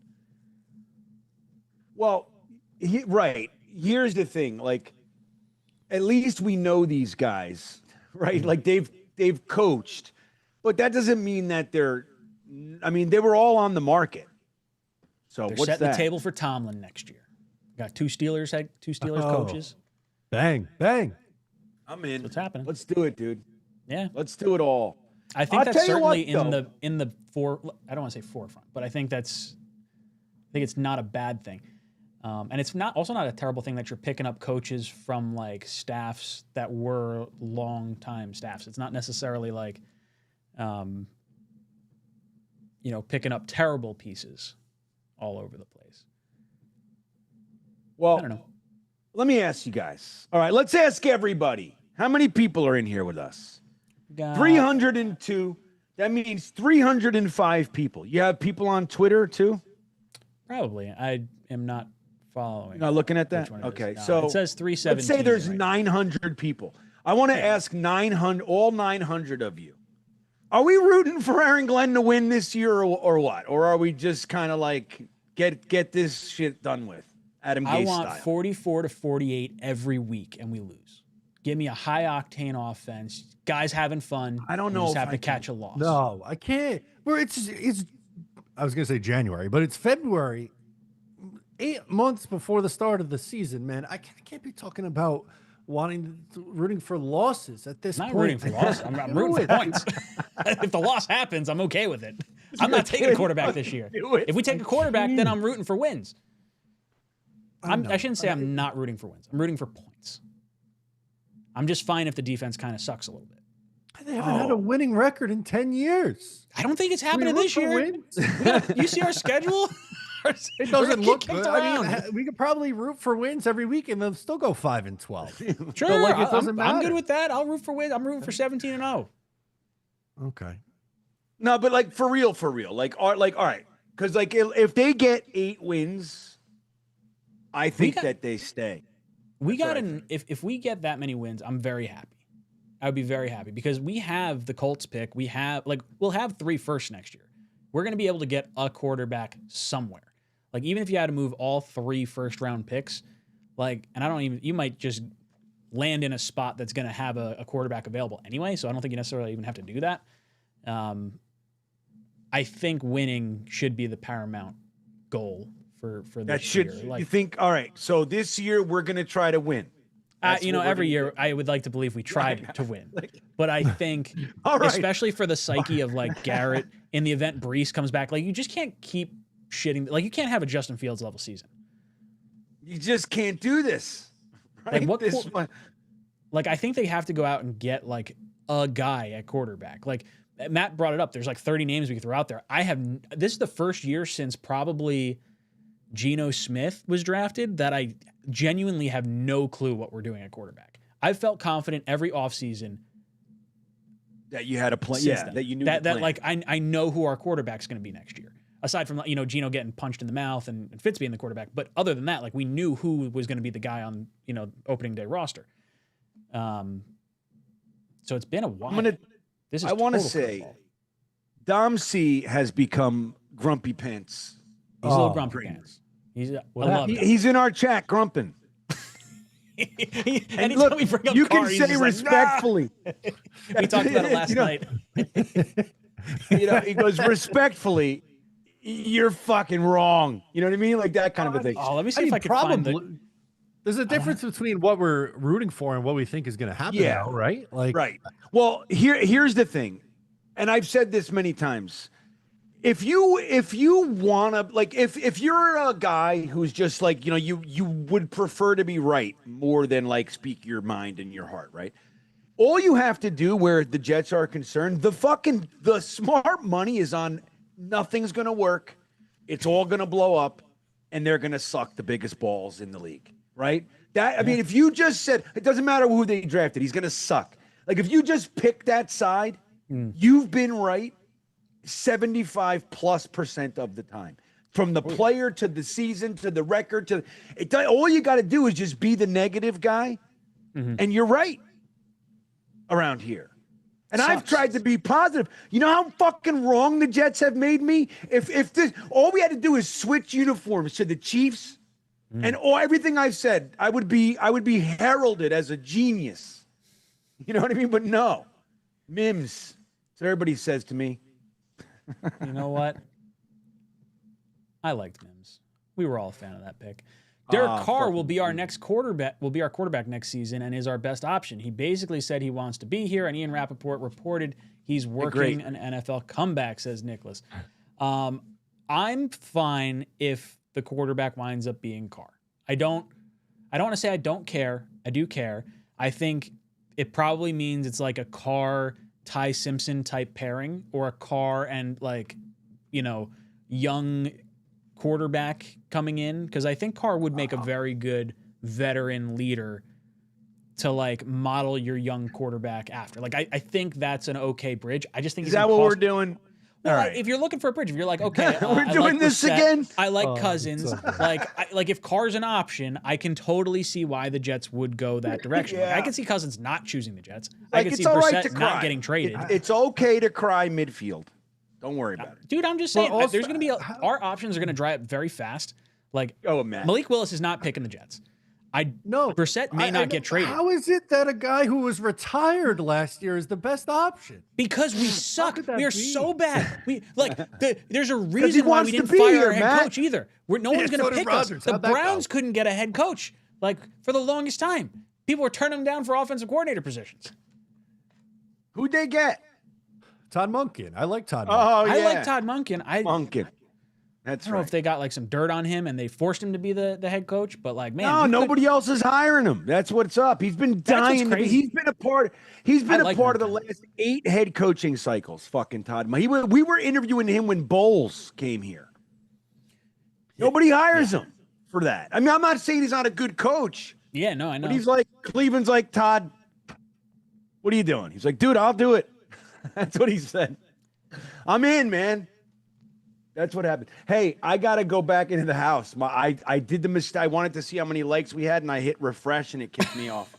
Speaker 8: Well, right. Here's the thing. Like, at least we know these guys, right? Like they've coached, but that doesn't mean that they're. I mean, they were all on the market. So
Speaker 7: They're
Speaker 8: what's
Speaker 7: setting
Speaker 8: that?
Speaker 7: the table for Tomlin next year. Got two Steelers coaches.
Speaker 9: Bang.
Speaker 8: I'm in.
Speaker 7: What's happening?
Speaker 8: Let's do it, dude.
Speaker 7: Yeah,
Speaker 8: Let's do it all.
Speaker 7: I think
Speaker 8: I'll
Speaker 7: that's
Speaker 8: tell you what,
Speaker 7: certainly
Speaker 8: though.
Speaker 7: in the I don't want to say forefront, but I think it's not a bad thing. And it's not a terrible thing that you're picking up coaches from like staffs that were long time staffs. It's not necessarily like, picking up terrible pieces all over the place.
Speaker 8: Well,
Speaker 7: I don't know.
Speaker 8: let me ask you guys. All right, let's ask everybody. How many people are in here with us? 302. That means 305 people. You have people on Twitter too?
Speaker 7: Probably. I am not following.
Speaker 8: You're not looking at that?
Speaker 7: which one it is.
Speaker 8: Okay,
Speaker 7: No,
Speaker 8: so
Speaker 7: it says 317.
Speaker 8: let's say there's
Speaker 7: right
Speaker 8: 900 people. I want to ask 900 of you. Are we rooting for Aaron Glenn to win this year or what? Or are we just kind of like get this shit done with? Adam
Speaker 7: I
Speaker 8: Gase
Speaker 7: want
Speaker 8: style.
Speaker 7: 44 to 48 every week, and we lose. Give me a high octane offense, guys having fun.
Speaker 8: I don't
Speaker 7: We
Speaker 8: know
Speaker 7: just
Speaker 8: if
Speaker 7: have
Speaker 8: I
Speaker 7: to
Speaker 8: can.
Speaker 7: catch a loss.
Speaker 9: No, I can't. Well, it's. I was gonna say January, but it's February. 8 months before the start of the season, man. I can't be talking about rooting for losses at this
Speaker 7: I'm not
Speaker 9: point.
Speaker 7: rooting for losses. I'm rooting for points. If the loss happens, I'm okay with it. I'm not taking a quarterback this year. If we take a quarterback, then I'm rooting for wins. I shouldn't say I'm not rooting for wins. I'm rooting for points. I'm just fine if the defense kind of sucks a little bit.
Speaker 9: They haven't had a winning record in 10 years.
Speaker 7: I don't think it's happening this year. You see our schedule?
Speaker 9: It doesn't look good. I mean, we could probably root for wins every week and they'll still go 5-12.
Speaker 7: Sure,
Speaker 9: so, like, it doesn't matter.
Speaker 7: I'm good with that. I'll root for wins. I'm rooting for 17-0.
Speaker 9: Okay.
Speaker 8: No, but like for real, like all right, because like if they get 8 wins, I think that they stay.
Speaker 7: If we get that many wins, I'm very happy. I would be very happy because we have the Colts pick. We'll have 3 firsts next year. We're going to be able to get a quarterback somewhere. Like even if you had to move all 3 first-round picks, you might just land in a spot that's going to have a quarterback available anyway. So I don't think you necessarily even have to do that. I think winning should be the paramount goal for this year.
Speaker 8: You think? All right. So this year we're going to try to win.
Speaker 7: Every year I would like to believe we tried to win, but I think, especially for the psyche of like Garrett, in the event Breece comes back, like you just can't keep shitting. Like you can't have a Justin Fields level season.
Speaker 8: You just can't do this. Right?
Speaker 7: Like I think they have to go out and get like a guy at quarterback. Like Matt brought it up. There's like 30 names we could throw out there. This is the first year since probably Geno Smith was drafted that I genuinely have no clue what we're doing at quarterback. I've felt confident every offseason
Speaker 8: that you had a plan. Yeah, that you knew
Speaker 7: that like I know who our quarterback's going to be next year. Aside from Geno getting punched in the mouth and Fitz being the quarterback, but other than that, like we knew who was going to be the guy on opening day roster. So it's been a while. I want to say, Dom C has become Grumpy Pants. He's a little grumpy pants.
Speaker 8: He's in our chat, grumping.
Speaker 7: And look, we bring up
Speaker 8: you
Speaker 7: Carr,
Speaker 8: can say respectfully.
Speaker 7: Like, nah. We talked about it last night.
Speaker 8: He goes respectfully. You're fucking wrong. You know what I mean? Like that kind of a thing.
Speaker 7: Oh, let me see if I can find
Speaker 9: There's a difference between what we're rooting for and what we think is going to happen now, right?
Speaker 8: Right. Well, here's the thing, and I've said this many times. If you want to, like, if you're a guy who's just like, you would prefer to be right more than like speak your mind and your heart, right? All you have to do where the Jets are concerned, the smart money is on nothing's going to work. It's all going to blow up and they're going to suck the biggest balls in the league, right? I mean, if you just said, it doesn't matter who they drafted, he's going to suck. Like if you just pick that side, you've been right 75+% of the time, from the player to the season to the record all you got to do is just be the negative guy, and you're right around here. And I've tried to be positive. You know how fucking wrong the Jets have made me. If this, all we had to do is switch uniforms to the Chiefs, and everything I've said, I would be heralded as a genius. You know what I mean? But no, Mims. So everybody says to me.
Speaker 7: You know what? I liked Mims. We were all a fan of that pick. Derek Carr will be our next quarterback. Will be our quarterback next season, and is our best option. He basically said he wants to be here, and Ian Rappaport reported he's working an NFL comeback. Says Nicholas. I'm fine if the quarterback winds up being Carr. I don't want to say I don't care. I do care. I think it probably means it's like a Carr Ty Simpson type pairing, or a Carr and young quarterback coming in, because I think Carr would make a very good veteran leader to like model your young quarterback after. Like I think that's an okay bridge. I just think
Speaker 8: is that what we're doing?
Speaker 7: Well, right. If you're looking for a bridge, if you're like, okay,
Speaker 8: we're doing this again.
Speaker 7: I like Cousins. Like if Carr's an option, I can totally see why the Jets would go that direction.
Speaker 8: Yeah.
Speaker 7: Like, I can see Cousins not choosing the Jets.
Speaker 8: Like,
Speaker 7: I can see Brissett not getting traded.
Speaker 8: It's okay to cry midfield. Don't worry about it,
Speaker 7: dude. I'm just saying, there's going to be our options are going to dry up very fast. Like,
Speaker 8: man,
Speaker 7: Malik Willis is not picking the Jets. Brissett may not get traded.
Speaker 9: How is it that a guy who was retired last year is the best option?
Speaker 7: Because we suck. We are so bad. There's a reason why we didn't fire our head coach either. No one's going to pick us. The Browns couldn't get a head coach for the longest time. People were turning them down for offensive coordinator positions.
Speaker 8: Who'd they get?
Speaker 9: Todd Monken. I like Todd Monken.
Speaker 8: Oh,
Speaker 7: I
Speaker 8: yeah.
Speaker 7: like Todd Monken.
Speaker 8: Monken. That's
Speaker 7: I don't know if they got like some dirt on him and they forced him to be the head coach, but like, man,
Speaker 8: No, nobody else is hiring him. That's what's up. He's been dying to be. He's been a part. He's been a part of the last 8 head coaching cycles. Fucking Todd. We were interviewing him when Bowles came here. Nobody hires him for that. I mean, I'm not saying he's not a good coach.
Speaker 7: Yeah, no, I know.
Speaker 8: But he's like, Cleveland's like, Todd, what are you doing? He's like, dude, I'll do it. That's what he said. I'm in, man. That's what happened. Hey, I got to go back into the house. I did the mistake. I wanted to see how many likes we had, and I hit refresh, and it kicked me off.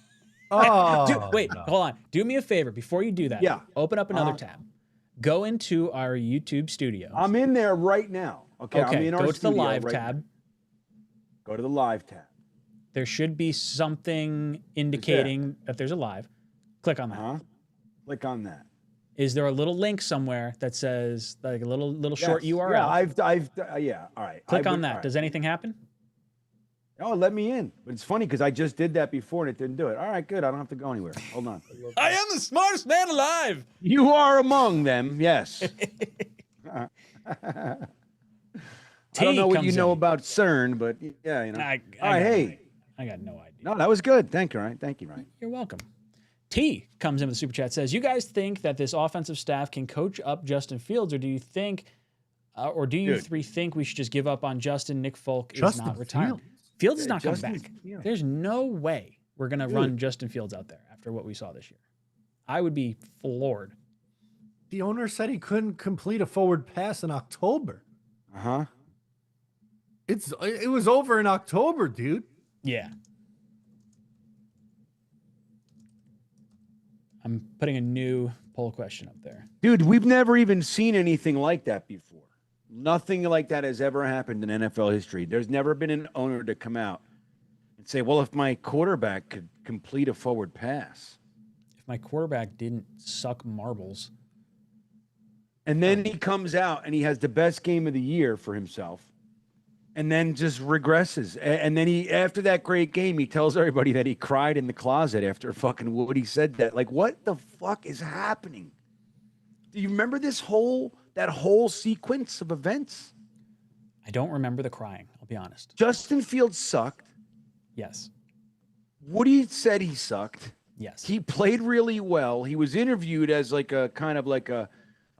Speaker 7: Oh, wait, hold on. Do me a favor before you do that.
Speaker 8: Yeah.
Speaker 7: Open up another tab. Go into our YouTube studio.
Speaker 8: I'm in there right now. Okay, I'm in our
Speaker 7: go to the
Speaker 8: studio
Speaker 7: live
Speaker 8: right
Speaker 7: tab.
Speaker 8: now. Go to the live tab.
Speaker 7: There should be something indicating that there's a live. Click on that.
Speaker 8: Click on that.
Speaker 7: Is there a little link somewhere that says like a little short URL?
Speaker 8: Yeah, all right.
Speaker 7: Click on that. Does anything happen?
Speaker 8: Oh, let me in. But it's funny because I just did that before and it didn't do it. All right, good. I don't have to go anywhere. Hold on.
Speaker 7: I am the smartest man alive.
Speaker 8: You are among them, yes. I don't know what you know about CERN, but yeah, you know. All right, hey.
Speaker 7: I got no idea.
Speaker 8: No, that was good. Thank you, Ryan. Thank you, Ryan.
Speaker 7: You're welcome. T comes in with the super chat, says, you guys think that this offensive staff can coach up Justin Fields, or do you think, three think we should just give up on Justin? Nick Folk is not retiring. Fields is not coming back. There's no way we're going to run Justin Fields out there after what we saw this year. I would be floored.
Speaker 9: The owner said he couldn't complete a forward pass in October. It was over in October, dude.
Speaker 7: Yeah. I'm putting a new poll question up there.
Speaker 8: Dude, we've never even seen anything like that before. Nothing like that has ever happened in NFL history. There's never been an owner to come out and say, well, if my quarterback could complete a forward pass.
Speaker 7: If my quarterback didn't suck marbles.
Speaker 8: And then he comes out and he has the best game of the year for himself. And then just regresses. And then after that great game, he tells everybody that he cried in the closet after fucking Woody said that. Like, what the fuck is happening? Do you remember that whole sequence of events?
Speaker 7: I don't remember the crying, I'll be honest.
Speaker 8: Justin Fields sucked.
Speaker 7: Yes.
Speaker 8: Woody said he sucked.
Speaker 7: Yes.
Speaker 8: He played really well. He was interviewed as like a kind of like a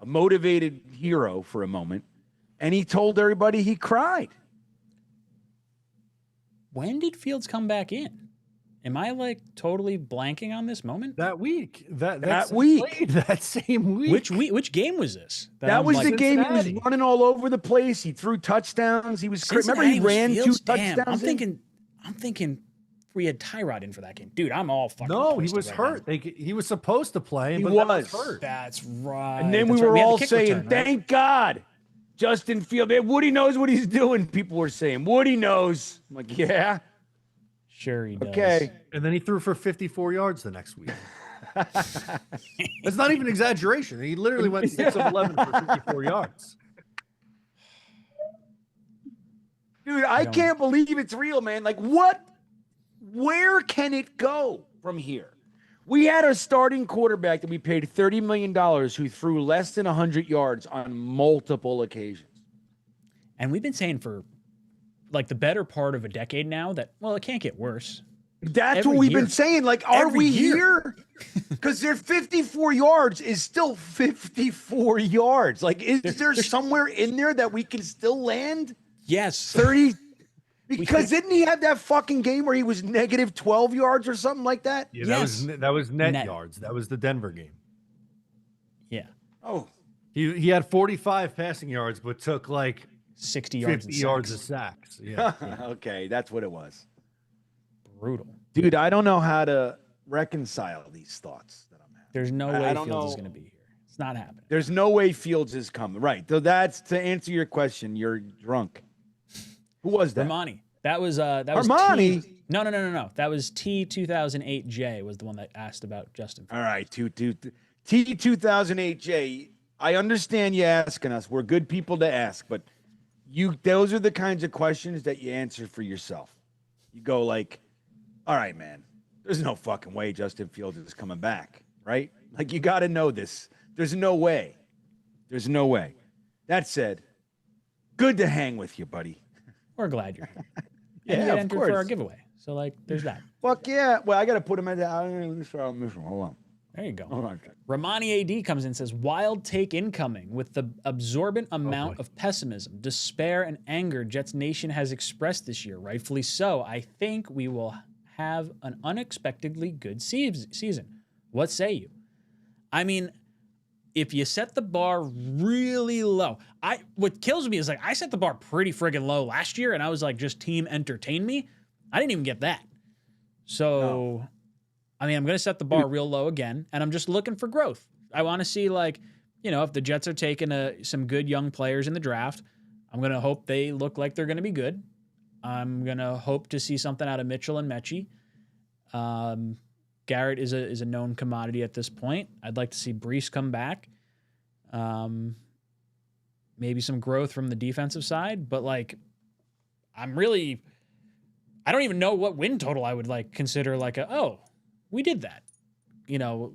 Speaker 8: motivated hero for a moment. And he told everybody he cried.
Speaker 7: When did Fields come back in? Am I like totally blanking on this moment?
Speaker 9: That week.
Speaker 8: That week.
Speaker 9: That same week.
Speaker 7: Which game was this?
Speaker 8: That was the game. He was running all over the place. He threw touchdowns. He was remember he ran
Speaker 7: Fields?
Speaker 8: 2 touchdowns.
Speaker 7: I'm thinking we had Tyrod in for that game. Dude, I'm all fucking
Speaker 9: No, he was hurt. He was supposed to play, but
Speaker 8: was.
Speaker 9: that was hurt.
Speaker 7: That's right.
Speaker 8: And then we were all saying, thank God. Justin Fields. Woody knows what he's doing. People were saying, Woody knows. I'm like, yeah.
Speaker 7: Sure he does.
Speaker 8: Okay.
Speaker 9: And then he threw for 54 yards the next week. That's not even exaggeration. He literally went 6 of 11 for 54 yards.
Speaker 8: Dude, I can't believe it's real, man. Like, what? Where can it go from here? We had a starting quarterback that we paid $30 million who threw less than 100 yards on multiple occasions.
Speaker 7: And we've been saying for like the better part of a decade now that, well, it can't get worse.
Speaker 8: That's what we've been saying. Like, are we here? Because their 54 yards is still 54 yards. Like, is there somewhere in there that we can still land?
Speaker 7: Yes.
Speaker 8: 30. Because didn't he have that fucking game where he was negative 12 yards or something like that?
Speaker 9: Yeah, that was net yards. That was the Denver game.
Speaker 7: Yeah.
Speaker 8: Oh.
Speaker 9: He had 45 passing yards, but took like
Speaker 7: 60 yards
Speaker 9: 50 yards of sacks. Yeah.
Speaker 8: Okay, that's what it was.
Speaker 7: Brutal.
Speaker 8: Dude, I don't know how to reconcile these thoughts that I'm having.
Speaker 7: There's no way Fields is going to be here. It's not happening.
Speaker 8: There's no way Fields is coming. Right. So that's to answer your question. You're drunk. Who was that?
Speaker 7: Armani. That was
Speaker 8: Armani.
Speaker 7: No. That was T2008J was the one that asked about Justin Fields.
Speaker 8: All right, T2008J. I understand you asking us. We're good people to ask, but those are the kinds of questions that you answer for yourself. You go like, all right, man, there's no fucking way Justin Fields is coming back, right? Like, you got to know this. There's no way. There's no way. That said, good to hang with you, buddy.
Speaker 7: We're glad you're here.
Speaker 8: Yeah,
Speaker 7: And you get
Speaker 8: of
Speaker 7: entered
Speaker 8: course.
Speaker 7: for our giveaway. So, like, there's that.
Speaker 8: Fuck yeah. Well, I got to put him in the. Hold on.
Speaker 7: There you go.
Speaker 8: Hold on.
Speaker 7: Romani AD comes in and says, wild take incoming with the absorbent amount of pessimism, despair, and anger Jets Nation has expressed this year, rightfully so. I think we will have an unexpectedly good season. What say you? I mean, if you set the bar really low, what kills me is like I set the bar pretty friggin' low last year, and I was like, just team entertain me. I didn't even get that. So, I mean, I'm going to set the bar real low again, and I'm just looking for growth. I want to see, like, you know, if the Jets are taking some good young players in the draft, I'm going to hope they look like they're going to be good. I'm going to hope to see something out of Mitchell and Mechie. Garrett is a known commodity at this point. I'd like to see Breece come back. Maybe some growth from the defensive side, but like, I don't even know what win total I would like consider like we did that. You know,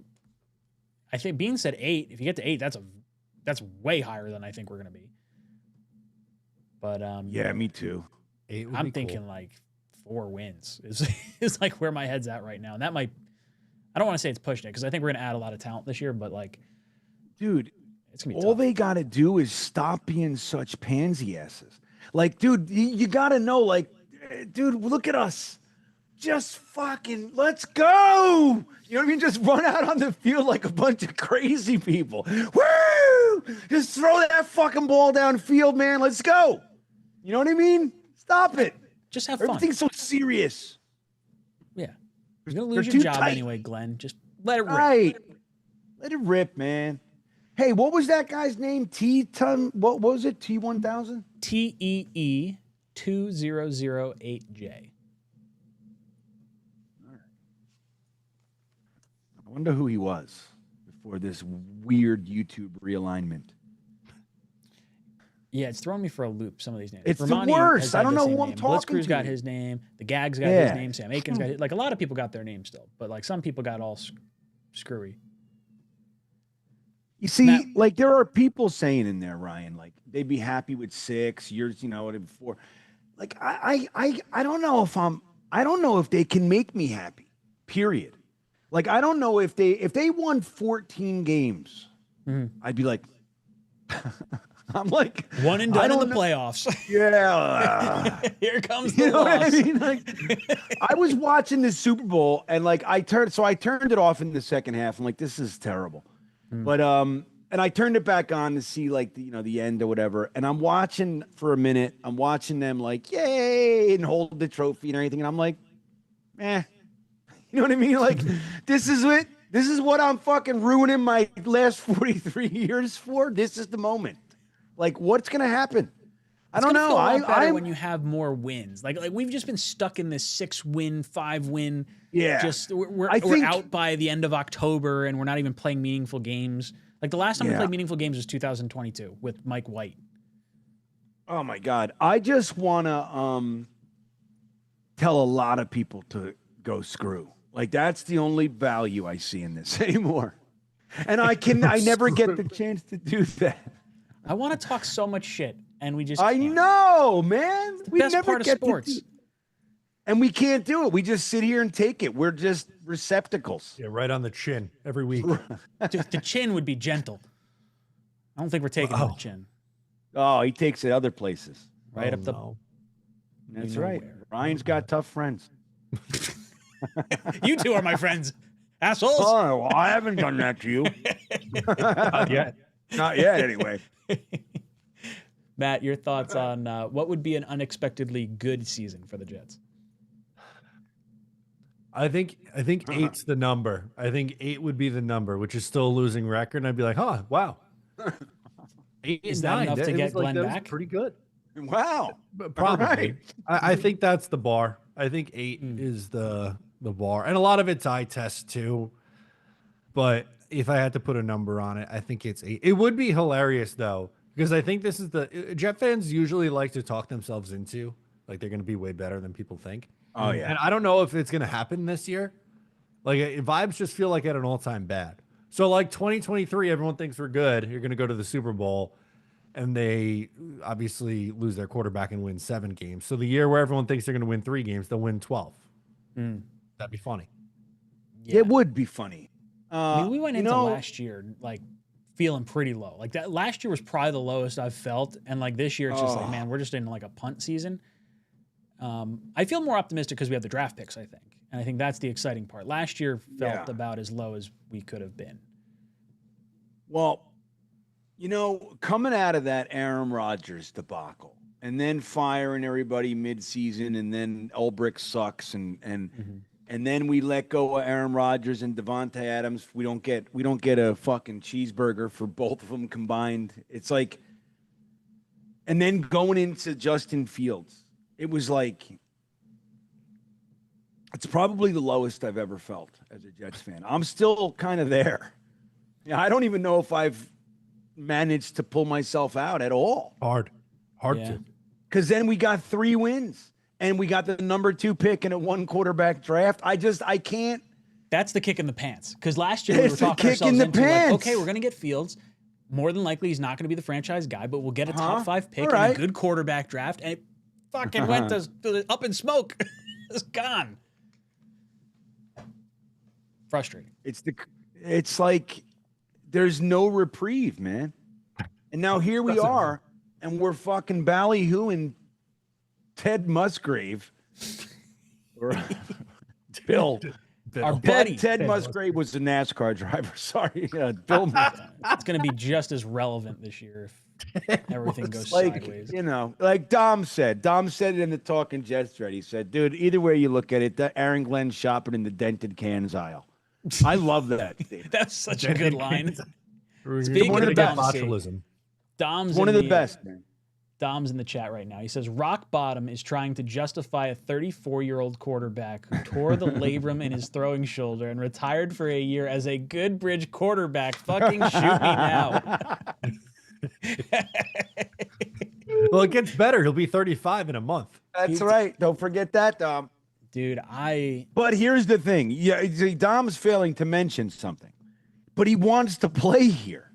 Speaker 7: I think Bean said 8. If you get to 8, that's way higher than I think we're going to be. But
Speaker 8: yeah, me too.
Speaker 9: 8 would
Speaker 7: I'm
Speaker 9: be
Speaker 7: thinking
Speaker 9: cool.
Speaker 7: like 4 wins is like where my head's at right now. And that might, I don't want to say it's pushing it because I think we're going to add a lot of talent this year, but like,
Speaker 8: dude,
Speaker 7: it's going to be
Speaker 8: all
Speaker 7: tough.
Speaker 8: they got to do is stop being such pansy asses. Like, dude, you got to know, like, dude, look at us. Just fucking let's go. You know what I mean? Just run out on the field like a bunch of crazy people. Woo! Just throw that fucking ball downfield, man. Let's go. You know what I mean? Stop it.
Speaker 7: Just have fun.
Speaker 8: Everything's so serious.
Speaker 7: Yeah. You're going to lose
Speaker 8: They're
Speaker 7: your
Speaker 8: too
Speaker 7: job
Speaker 8: tight.
Speaker 7: anyway, Glenn. Just let it rip.
Speaker 8: Right. Let it rip, man. Hey, what was that guy's name? What was it? T1000?
Speaker 7: TEE 2008J.
Speaker 8: I wonder who he was before this weird YouTube realignment.
Speaker 7: Yeah, it's throwing me for a loop, some of these names.
Speaker 8: It's the
Speaker 7: Romani
Speaker 8: worst.
Speaker 7: has
Speaker 8: I
Speaker 7: had
Speaker 8: don't
Speaker 7: the
Speaker 8: know
Speaker 7: same
Speaker 8: who I'm
Speaker 7: name.
Speaker 8: talking
Speaker 7: Blitzcrew's got
Speaker 8: to.
Speaker 7: his name. The Gag's got his
Speaker 8: Yeah.
Speaker 7: name. Sam Aiken's got his. Like, a lot of people got their names still, but like some people got all screwy.
Speaker 8: You see,
Speaker 7: Matt-
Speaker 8: like there are people saying in there, Ryan, like they'd be happy with 6 years, you know, whatever before. Like I don't know I don't know if they can make me happy. Period. Like I don't know if they won 14 games, I'd be like, I'm like
Speaker 7: One and
Speaker 8: I
Speaker 7: done in
Speaker 8: don't
Speaker 7: the
Speaker 8: know.
Speaker 7: playoffs.
Speaker 8: Yeah.
Speaker 7: Here comes the
Speaker 8: You know
Speaker 7: loss.
Speaker 8: what I mean? Like, I was watching the Super Bowl and like I turned it off in the second half. I'm like, this is terrible. But and I turned it back on to see like the end or whatever. And I'm watching for a minute. I'm watching them like, yay, and hold the trophy and everything. And I'm like, eh. You know what I mean? Like, this is it. This is what I'm fucking ruining my last 43 years for. This is the moment. Like, what's gonna happen? I don't know.
Speaker 7: I when you have more wins. Like we've just been stuck in this 6-win, 5-win.
Speaker 8: Yeah.
Speaker 7: Just we're
Speaker 8: think-
Speaker 7: out by the end of October and we're not even playing meaningful games. Like the last time we played meaningful games was 2022 with Mike White.
Speaker 8: Oh my God. I just wanna tell a lot of people to go screw. Like that's the only value I see in this anymore. And I never get the chance to do that.
Speaker 7: I want to talk so much shit, and we just
Speaker 8: I
Speaker 7: can't.
Speaker 8: know, man. We
Speaker 7: Best
Speaker 8: never
Speaker 7: part of
Speaker 8: get
Speaker 7: sports.
Speaker 8: to do, and we can't do it. We just sit here and take it. We're just receptacles.
Speaker 9: Yeah, right on the chin every week.
Speaker 7: The chin would be gentle. I don't think we're taking the chin.
Speaker 8: Oh, he takes it other places.
Speaker 7: Right up the.
Speaker 9: No.
Speaker 8: That's
Speaker 7: know
Speaker 8: right.
Speaker 7: where.
Speaker 8: Ryan's got tough friends.
Speaker 7: You two are my friends, assholes.
Speaker 8: Oh, well, I haven't done that to you.
Speaker 9: Not yet.
Speaker 8: Not yet, anyway.
Speaker 7: Matt, your thoughts on what would be an unexpectedly good season for the Jets?
Speaker 9: I think 8's the number. I think 8 would be the number, which is still a losing record. And I'd be like, huh, wow. 8
Speaker 7: Is
Speaker 9: and
Speaker 7: that
Speaker 9: 9.
Speaker 7: enough to
Speaker 9: It
Speaker 7: get
Speaker 9: was like,
Speaker 7: Glenn
Speaker 9: that was
Speaker 7: back?
Speaker 9: pretty good.
Speaker 8: Wow.
Speaker 9: But probably.
Speaker 8: right.
Speaker 9: I think that's the bar. I think 8 is the bar. And a lot of it's eye test too. But if I had to put a number on it, I think it's 8. It would be hilarious though, because I think this is Jet fans usually like to talk themselves into like they're going to be way better than people think.
Speaker 8: Oh, yeah.
Speaker 9: And I don't know if it's going to happen this year. Like vibes just feel like at an all-time bad. So like 2023, everyone thinks we're good. You're going to go to the Super Bowl, and they obviously lose their quarterback and win 7 games. So the year where everyone thinks they're going to win 3 games, they'll win 12. That'd be funny.
Speaker 8: Yeah. It would be funny.
Speaker 7: I mean, we went into last year like feeling pretty low. Like that last year was probably the lowest I've felt, and like this year it's just like, man, we're just in like a punt season. I feel more optimistic because we have the draft picks, I think, and I think that's the exciting part. Last year felt about as low as we could have been.
Speaker 8: Well, coming out of that Aaron Rodgers debacle, and then firing everybody mid-season, and then Ulbrich sucks, and then we let go of Aaron Rodgers and Devontae Adams. We don't get a fucking cheeseburger for both of them combined. It's like, and then going into Justin Fields, it was like, it's probably the lowest I've ever felt as a Jets fan. I'm still kind of there. I don't even know if I've managed to pull myself out at all.
Speaker 9: Hard to.
Speaker 8: Because then we got 3 wins. And we got the number 2 pick in a 1 quarterback draft. I can't.
Speaker 7: That's the kick in the pants. Because last year we were talking ourselves into like, okay, we're going to get Fields. More than likely, he's not going to be the franchise guy, but we'll get a top 5 pick in a good quarterback draft. And it fucking went to up in smoke. It's gone. Frustrating.
Speaker 8: It's like there's no reprieve, man. And now here we are, and we're fucking ballyhooing Ted Musgrave. Bill.
Speaker 7: Our buddy.
Speaker 8: Ted Musgrave was the NASCAR driver. Sorry. Bill.
Speaker 7: It's going to be just as relevant this year if everything goes sideways.
Speaker 8: Like Dom said it in the Talkin' Jets thread. He said, dude, either way you look at it, that Aaron Glenn's shopping in the dented cans aisle. I love that.
Speaker 7: That's such a good line.
Speaker 9: Speaking of botulism.
Speaker 7: Dom's
Speaker 8: one of the best, man.
Speaker 7: Dom's in the chat right now. He says, Rock Bottom is trying to justify a 34-year-old quarterback who tore the labrum in his throwing shoulder and retired for a year as a good bridge quarterback. Fucking shoot me now.
Speaker 9: Well, it gets better. He'll be 35 in a month.
Speaker 8: That's right. Don't forget that, Dom.
Speaker 7: Dude,
Speaker 8: But here's the thing. Yeah, Dom's failing to mention something. But he wants to play here.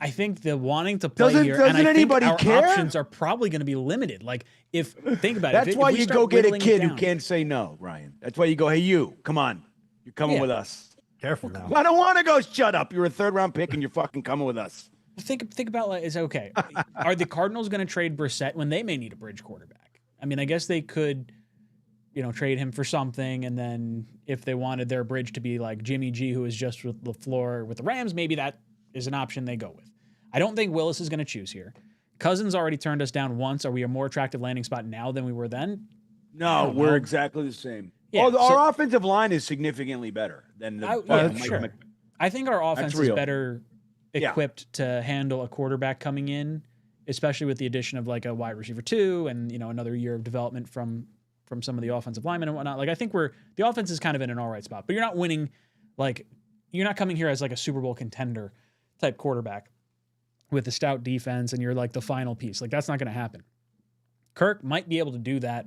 Speaker 7: I think the wanting to play here, and I think our options are probably going to be limited. Like, think about it.
Speaker 8: That's why you go get a kid who can't say no, Ryan. That's why you go, hey, you, come on. You're coming with us.
Speaker 9: Careful now.
Speaker 8: I don't want to go, shut up. You're a 3rd-round pick, and you're fucking coming with us.
Speaker 7: Think about, like, it's okay. Are the Cardinals going to trade Brissett when they may need a bridge quarterback? I mean, I guess they could, trade him for something, and then if they wanted their bridge to be like Jimmy G, who is just with LaFleur with the Rams, maybe that is an option they go with. I don't think Willis is going to choose here. Cousins already turned us down once. Are we a more attractive landing spot now than we were then?
Speaker 8: No, we're exactly the same. Yeah, our offensive line is significantly better than the.
Speaker 7: Sure. I think our offense is better equipped to handle a quarterback coming in, especially with the addition of like a wide receiver 2 and another year of development from some of the offensive linemen and whatnot. Like I think the offense is kind of in an all right spot, but you're not winning. Like you're not coming here as like a Super Bowl contender type quarterback with a stout defense and you're like the final piece. Like that's not going to happen. Kirk might be able to do that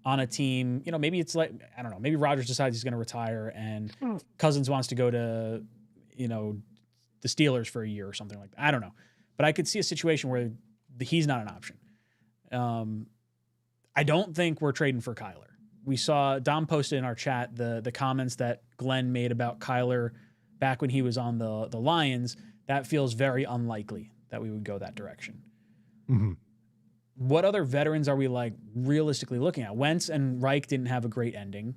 Speaker 7: on a team. Maybe it's like, I don't know, maybe Rodgers decides he's going to retire and Cousins wants to go to, the Steelers for a year or something like that. I don't know. But I could see a situation where he's not an option. I don't think we're trading for Kyler. We saw Dom posted in our chat the comments that Glenn made about Kyler back when he was on the Lions. That feels very unlikely that we would go that direction.
Speaker 9: Mm-hmm.
Speaker 7: What other veterans are we like realistically looking at? Wentz and Reich didn't have a great ending.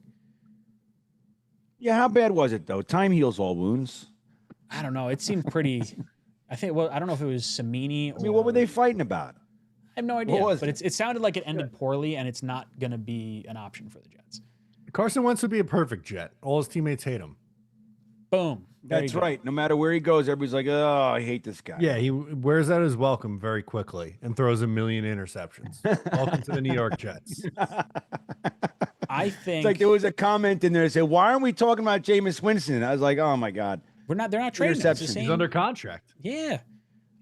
Speaker 8: Yeah, how bad was it though? Time heals all wounds.
Speaker 7: I don't know. It seemed pretty. I don't know if it was Samini.
Speaker 8: I mean, what were they fighting about?
Speaker 7: I have no idea. But it sounded like it ended poorly, and it's not going to be an option for the Jets.
Speaker 9: Carson Wentz would be a perfect Jet. All his teammates hate him.
Speaker 7: Boom.
Speaker 8: That's right. No matter where he goes, everybody's like, oh, I hate this guy.
Speaker 9: Yeah, he wears out his welcome very quickly and throws a million interceptions. Welcome to the New York Jets.
Speaker 7: I think
Speaker 8: it's like there was a comment in there that said, why aren't we talking about Jameis Winston? I was like, oh my God.
Speaker 7: They're not trading him.
Speaker 9: He's under contract.
Speaker 7: Yeah.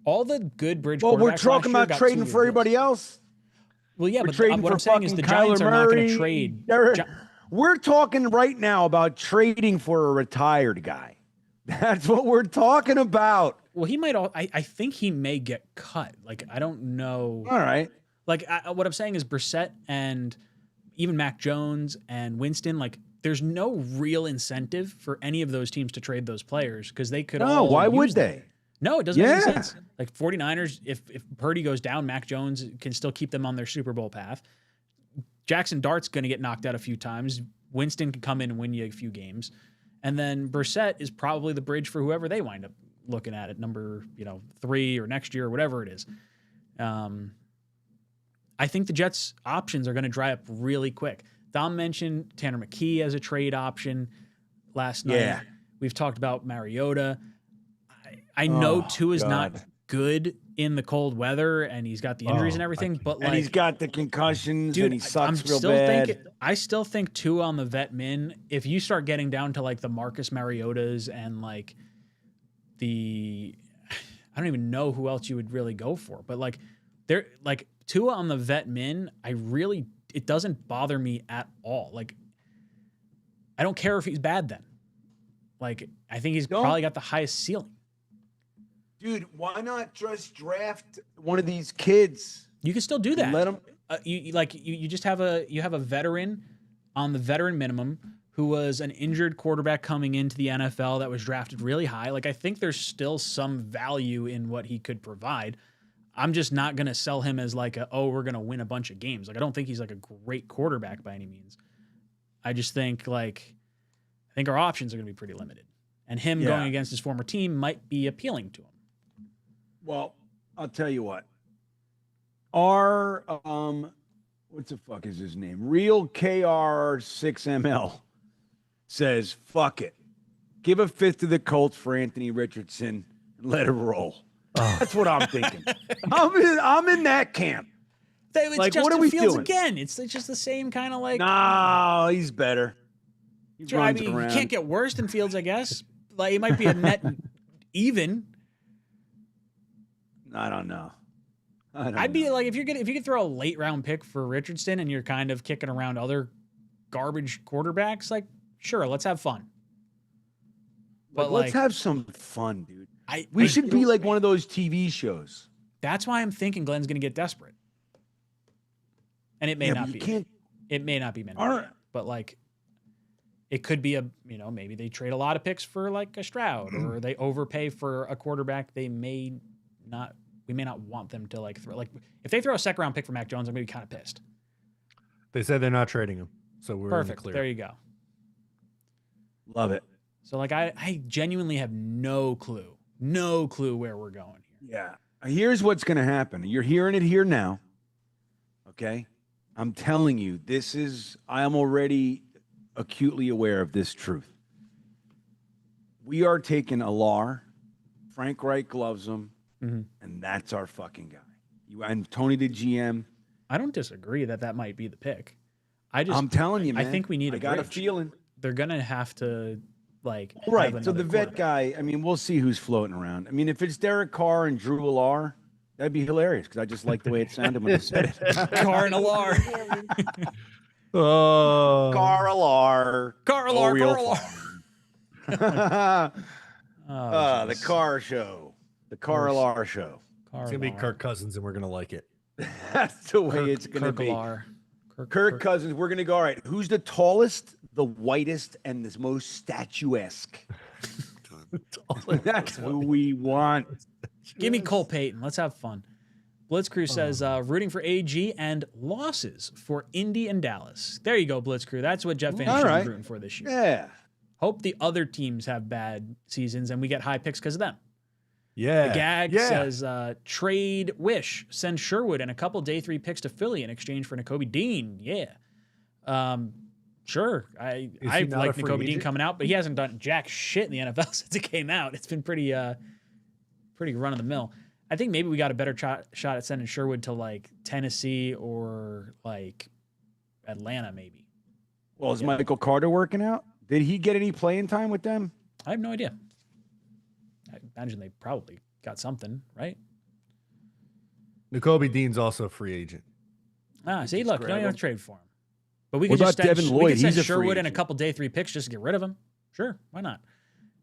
Speaker 7: All the good bridge
Speaker 8: quarterbacks. Well, we're talking about trading for everybody else.
Speaker 7: Well, yeah,
Speaker 8: we're
Speaker 7: but what I'm saying is the Giants are not going to trade.
Speaker 8: We're talking right now about trading for a retired guy. That's what we're talking about.
Speaker 7: Well, he might. I think he may get cut. Like, I don't know.
Speaker 8: All right.
Speaker 7: Like, what I'm saying is Brissett and even Mac Jones and Winston, like, there's no real incentive for any of those teams to trade those players because they could all.
Speaker 8: Why would
Speaker 7: use them.
Speaker 8: they?
Speaker 7: No, it doesn't make any sense. Like 49ers, if Purdy goes down, Mac Jones can still keep them on their Super Bowl path. Jackson Dart's going to get knocked out a few times. Winston can come in and win you a few games. And then Brissett is probably the bridge for whoever they wind up looking at number 3 or next year or whatever it is. I think the Jets' options are going to dry up really quick. Dom mentioned Tanner McKee as a trade option last night.
Speaker 8: Yeah.
Speaker 7: We've talked about Mariota. I know Tua's not good in the cold weather, and he's got the injuries and everything, but
Speaker 8: and he's got the concussions,
Speaker 7: dude,
Speaker 8: and he sucks real bad.
Speaker 7: I still think Tua on the vet min. If you start getting down to like the Marcus Mariotas and like I don't even know who else you would really go for, but like Tua on the vet min, it doesn't bother me at all. Like, I don't care if he's bad then. Like, I think he's probably got the highest ceiling.
Speaker 8: Dude, why not just draft one of these kids?
Speaker 7: You can still do that.
Speaker 8: Let him.
Speaker 7: You just have a veteran on the veteran minimum who was an injured quarterback coming into the NFL that was drafted really high. Like, I think there's still some value in what he could provide. I'm just not going to sell him as like we're going to win a bunch of games. Like, I don't think he's like a great quarterback by any means. I just think I think our options are going to be pretty limited. And him going against his former team might be appealing to him.
Speaker 8: Well, I'll tell you what. Our what the fuck is his name? Real KR6ML says, fuck it. Give a fifth to the Colts for Anthony Richardson and let it roll. That's what I'm thinking. I'm in that camp.
Speaker 7: It's
Speaker 8: like,
Speaker 7: Justin
Speaker 8: what are we
Speaker 7: Fields
Speaker 8: doing?
Speaker 7: again. It's just the same kind of like.
Speaker 8: No, he's better. He runs around.
Speaker 7: You can't get worse than Fields, I guess. Like, it might be a net even.
Speaker 8: I don't know.
Speaker 7: I'd be like, if you could throw a late round pick for Richardson and you're kind of kicking around other garbage quarterbacks, like, sure, let's have fun. But
Speaker 8: let's have some fun, dude.
Speaker 7: We
Speaker 8: should be like one of those TV shows.
Speaker 7: That's why I'm thinking Glenn's going to get desperate. And it may not be. It may not be meant to be. But like, it could be maybe they trade a lot of picks for like a Stroud, or they overpay for a quarterback we may not want them to like throw. Like, if they throw a second round pick for Mac Jones, I'm going to be kind of pissed.
Speaker 9: They said they're not trading him. So we're
Speaker 7: perfect.
Speaker 9: In the clear.
Speaker 7: There you go.
Speaker 8: Love it.
Speaker 7: So like, I genuinely have no clue where we're going here.
Speaker 8: Yeah. Here's what's going to happen. You're hearing it here now. Okay. I'm telling you, I am already acutely aware of this truth. We are taking Alar, Frank Reich loves him, and that's our fucking guy. And Tony the GM.
Speaker 7: I don't disagree that might be the pick. I'm
Speaker 8: telling you, man.
Speaker 7: I think we need
Speaker 8: I got a feeling.
Speaker 7: They're going to have to
Speaker 8: right. So the vet guy, I mean, we'll see who's floating around. I mean, if it's Derek Carr and Drew Alar, that'd be hilarious because I just like the way it sounded when I said it.
Speaker 7: Carr and Alar.
Speaker 8: Carr Alar. The Carr show. The Carr Alar show.
Speaker 9: It's going to be Kirk Cousins, and we're going to like it.
Speaker 8: That's the way it's going to be. Kirk Cousins. We're going to go, all right, who's the tallest, the whitest, and the most statuesque? That's who we want.
Speaker 7: Give me Cole Payton. Let's have fun. Blitzcrew says, rooting for AG and losses for Indy and Dallas. There you go, Blitzcrew. That's what Jeff Van Schulen's rooting for this year.
Speaker 8: Yeah.
Speaker 7: Hope the other teams have bad seasons and we get high picks because of them.
Speaker 9: Yeah.
Speaker 7: The Gag says, trade Wish, send Sherwood and a couple day 3 picks to Philly in exchange for Nakobe Dean. Yeah. Sure. I like Nakobe Dean coming out, but he hasn't done jack shit in the NFL since it came out. It's been pretty run of the mill. I think maybe we got a better shot at sending Sherwood to like Tennessee or like Atlanta, maybe.
Speaker 8: Well, is Michael Carter working out? Did he get any playing time with them?
Speaker 7: I have no idea. I imagine they probably got something, right?
Speaker 9: Nakobe Dean's also a free agent.
Speaker 7: See, look, you don't even have to trade for him. But we
Speaker 8: What
Speaker 7: could just
Speaker 8: about
Speaker 7: send,
Speaker 8: Devin
Speaker 7: we
Speaker 8: Lloyd?
Speaker 7: could send
Speaker 8: He's a free
Speaker 7: Sherwood and a
Speaker 8: agent.
Speaker 7: couple day 3 picks just to get rid of him. Sure, why not?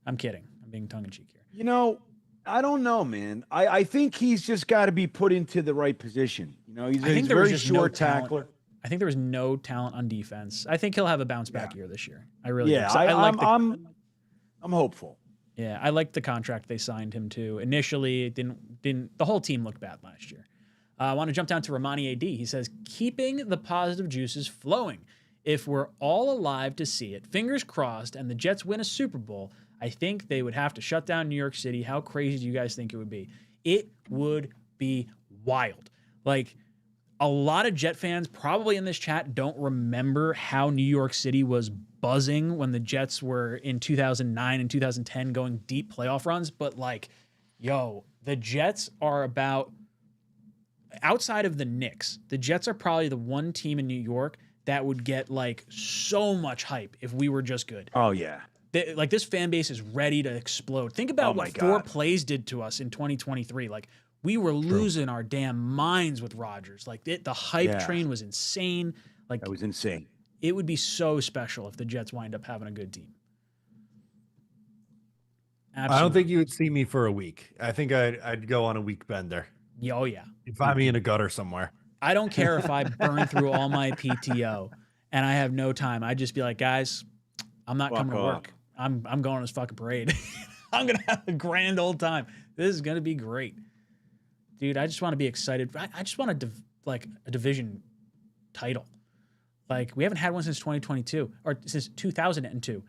Speaker 7: I'm kidding. I'm being tongue in cheek here.
Speaker 8: You know, I don't know, man. I think he's just got to be put into the right position. You know, he's a very short tackler.
Speaker 7: I think there was no talent on defense. I think he'll have a bounce back year this year. I really do.
Speaker 8: Yeah,
Speaker 7: So
Speaker 8: I'm hopeful.
Speaker 7: Yeah, I liked the contract they signed him to. Initially, it didn't the whole team looked bad last year. I want to jump down to Romani AD. He says, keeping the positive juices flowing. If we're all alive to see it, fingers crossed, and the Jets win a Super Bowl, I think they would have to shut down New York City. How crazy do you guys think it would be? It would be wild. Like, a lot of Jet fans probably in this chat don't remember how New York City was buzzing when the Jets were in 2009 and 2010 going deep playoff runs. But like, yo, the Jets are about, outside of the Knicks, the Jets are probably the one team in New York that would get like so much hype if we were just good.
Speaker 8: Oh, yeah.
Speaker 7: Like, this fan base is ready to explode. Think about what 4 plays did to us in 2023. Like, we were losing our damn minds with Rodgers. Like, the hype train was insane. Like,
Speaker 8: That was insane.
Speaker 7: it would be so special if the Jets wind up having a good team. Absolutely.
Speaker 9: I don't think you would see me for a week. I think I'd go on a week bender.
Speaker 7: Yeah, oh, yeah.
Speaker 9: You'd find me in a gutter somewhere.
Speaker 7: I don't care if I burn through all my PTO and I have no time. I'd just be like, guys, I'm not coming to work. I'm going to this fucking parade. I'm going to have a grand old time. This is going to be great. Dude, I just want to be excited. I just want a division title. Like, we haven't had one since 2022 or since 2002.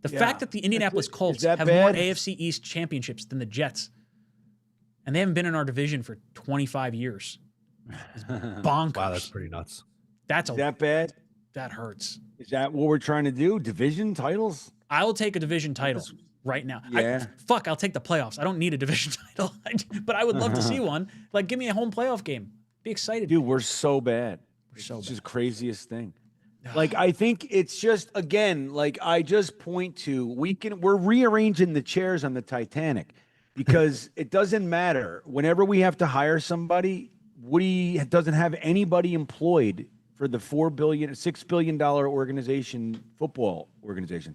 Speaker 7: The fact that the Indianapolis Colts have more AFC East championships than the Jets, and they haven't been in our division for 25 years, is bonkers.
Speaker 9: Wow, that's pretty nuts.
Speaker 7: Is
Speaker 8: that bad?
Speaker 7: That hurts.
Speaker 8: Is that what we're trying to do? Division titles?
Speaker 7: I will take a division title right now.
Speaker 8: Yeah.
Speaker 7: I'll take the playoffs. I don't need a division title, but I would love to see one. Like, give me a home playoff game. Be excited.
Speaker 8: Dude, we're so bad. It's just the craziest thing. Like, I think it's just, again, like I just point to, we're rearranging the chairs on the Titanic because it doesn't matter. Whenever we have to hire somebody, Woody doesn't have anybody employed for the $6 billion football organization.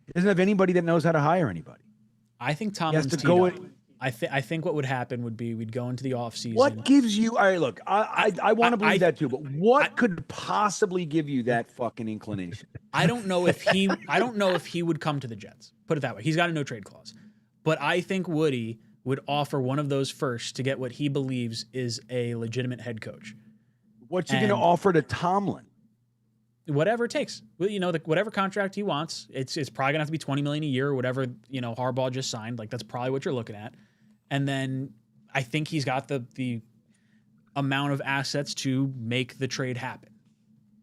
Speaker 8: He doesn't have anybody that knows how to hire anybody.
Speaker 7: I think Tomlin's teed up. I think what would happen would be we'd go into the offseason.
Speaker 8: What gives you? All right, look, I want to believe that too, but what could possibly give you that fucking inclination?
Speaker 7: I don't know if he would come to the Jets. Put it that way. He's got a no trade clause, but I think Woody would offer one of those first to get what he believes is a legitimate head coach.
Speaker 8: What's he going to offer to Tomlin?
Speaker 7: Whatever it takes. Well, whatever contract he wants. It's probably gonna have to be $20 million a year or whatever. Harbaugh just signed. Like, that's probably what you're looking at. And then I think he's got the amount of assets to make the trade happen.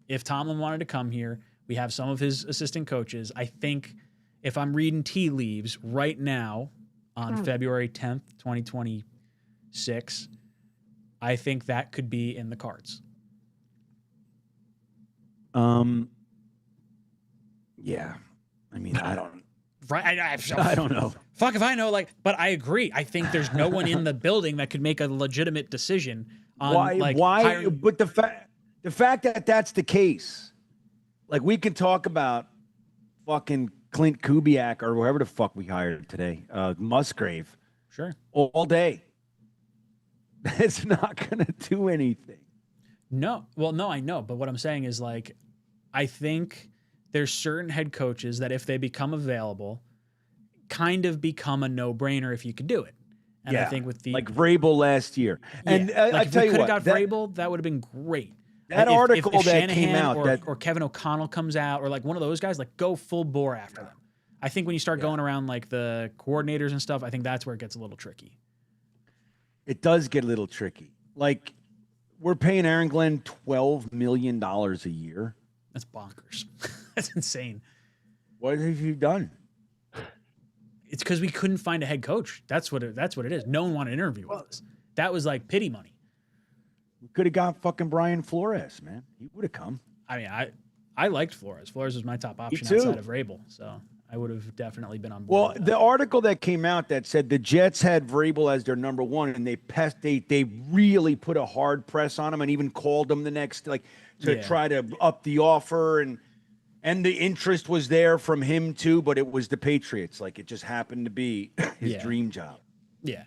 Speaker 7: If Tomlin wanted to come here, we have some of his assistant coaches. I think if I'm reading tea leaves right now on February 10th, 2026, I think that could be in the cards.
Speaker 8: Yeah. I mean, I don't.
Speaker 7: Right?
Speaker 8: I don't know.
Speaker 7: Fuck if I know. But I agree. I think there's no one in the building that could make a legitimate decision on
Speaker 8: why?
Speaker 7: hiring.
Speaker 8: But the fact that that's the case, like, we can talk about fucking 𝐒𝐿 𝐫𝐞𝐞𝐽 or whoever the fuck we hired today, Musgrave,
Speaker 7: Sure.
Speaker 8: all day. It's not gonna do anything.
Speaker 7: No. Well, no, I know. But what I'm saying is, like, I think there's certain head coaches that if they become available, kind of become a no-brainer if you could do it. And I think with
Speaker 8: like Vrabel last year, and I
Speaker 7: if
Speaker 8: tell
Speaker 7: we
Speaker 8: you
Speaker 7: could
Speaker 8: what,
Speaker 7: have got Vrabel, that would have been great.
Speaker 8: That article that
Speaker 7: Shanahan
Speaker 8: came out,
Speaker 7: or Kevin O'Connell comes out, or like one of those guys, like, go full bore after them. I think when you start going around like the coordinators and stuff, I think that's where it gets a little tricky.
Speaker 8: It does get a little tricky. Like, we're paying Aaron Glenn $12 million a year.
Speaker 7: That's bonkers. That's insane.
Speaker 8: What have you done?
Speaker 7: It's because we couldn't find a head coach. That's what it is. No one wanted to interview with us. That was like pity money.
Speaker 8: We could have got fucking Brian Flores, man. He would have come.
Speaker 7: I mean, I liked Flores. Flores was my top option
Speaker 8: too.
Speaker 7: outside of Vrabel, so I would have definitely been on board.
Speaker 8: Well, the article that came out that said the Jets had Vrabel as their number one, and they really put a hard press on him and even called him the next. Like, to try to up the offer, and the interest was there from him too, but it was the Patriots. Like, it just happened to be his dream job.
Speaker 7: Yeah.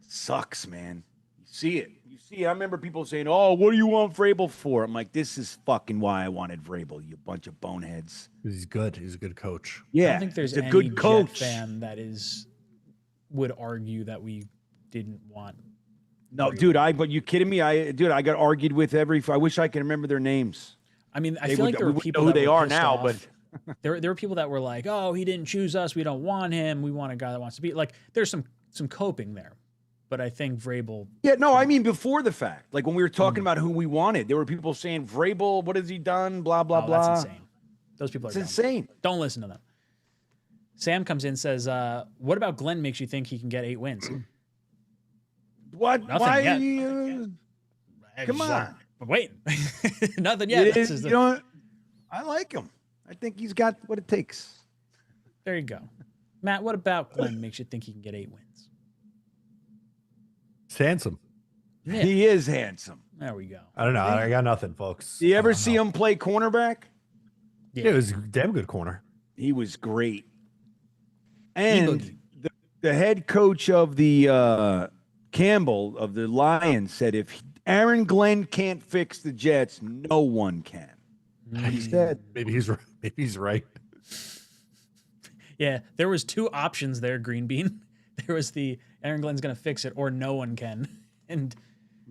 Speaker 8: Sucks, man. You see it. I remember people saying, "Oh, what do you want Vrabel for?" I'm like, this is fucking why I wanted Vrabel, you bunch of boneheads.
Speaker 9: He's good. He's a good coach.
Speaker 8: Yeah,
Speaker 7: I don't think there's
Speaker 8: a
Speaker 7: any
Speaker 8: good coach
Speaker 7: Jet fan that would argue that we didn't want.
Speaker 8: No, dude, but you kidding me? I got argued with I wish I could remember their names.
Speaker 7: I mean, I feel like there were people
Speaker 8: know who
Speaker 7: that
Speaker 8: they
Speaker 7: were
Speaker 8: are
Speaker 7: pissed
Speaker 8: now,
Speaker 7: off.
Speaker 8: but
Speaker 7: there were people that were like, "Oh, he didn't choose us. We don't want him. We want a guy that wants to be." Like, there's some coping there. But I think Vrabel.
Speaker 8: Yeah, no, I mean before the fact. Like when we were talking about who we wanted, there were people saying Vrabel, what has he done? Blah blah blah.
Speaker 7: That's insane. Those people are
Speaker 8: it's insane.
Speaker 7: Don't listen to them. Sam comes in and says, "What about Glenn makes you think he can get 8 wins?"
Speaker 8: What?
Speaker 7: Nothing
Speaker 8: Why?
Speaker 7: yet.
Speaker 8: Come on.
Speaker 7: Wait, nothing yet.
Speaker 8: You know what? I like him. I think he's got what it takes.
Speaker 7: There you go, Matt. What about Glenn makes you think he can get 8 wins?
Speaker 9: He's handsome.
Speaker 7: Yeah.
Speaker 8: He is handsome.
Speaker 7: There we go.
Speaker 9: I don't know. I got nothing, folks.
Speaker 8: Do you ever see him play cornerback?
Speaker 9: Yeah, it was a damn good corner.
Speaker 8: He was great. And the head coach of the Campbell of the Lions said, if Aaron Glenn can't fix the Jets, no one can. He said,
Speaker 9: maybe he's right.
Speaker 7: Yeah, there was 2 options there, Green Bean. There was the Aaron Glenn's going to fix it or no one can. And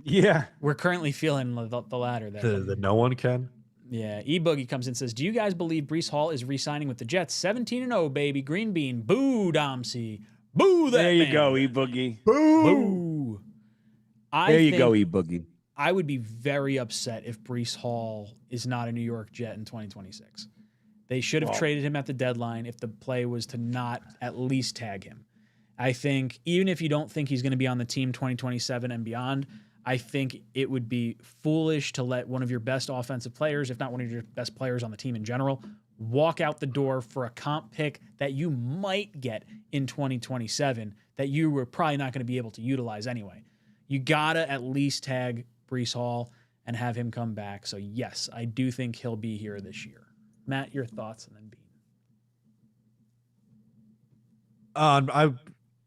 Speaker 8: yeah,
Speaker 7: we're currently feeling the latter there.
Speaker 9: The no one can.
Speaker 7: Yeah, 𝐒𝐫𝐞𝐞 comes in and says, "Do you guys believe Breece Hall is re-signing with the Jets? 17-0, baby. Green Bean. Boo, Domsey. Boo that
Speaker 8: There you
Speaker 7: man.
Speaker 8: go, 𝐒𝐵oogie.
Speaker 7: Boo.
Speaker 8: There you go, 𝐒𝐵oogie.
Speaker 7: I would be very upset if Breece Hall is not a New York Jet in 2026. They should have traded him at the deadline if the play was to not at least tag him. I think even if you don't think he's going to be on the team 2027 and beyond, I think it would be foolish to let one of your best offensive players, if not one of your best players on the team in general, walk out the door for a comp pick that you might get in 2027 that you were probably not going to be able to utilize anyway. You got to at least tag Breece Hall and have him come back. So, yes, I do think he'll be here this year. Matt, your thoughts, and then Bean.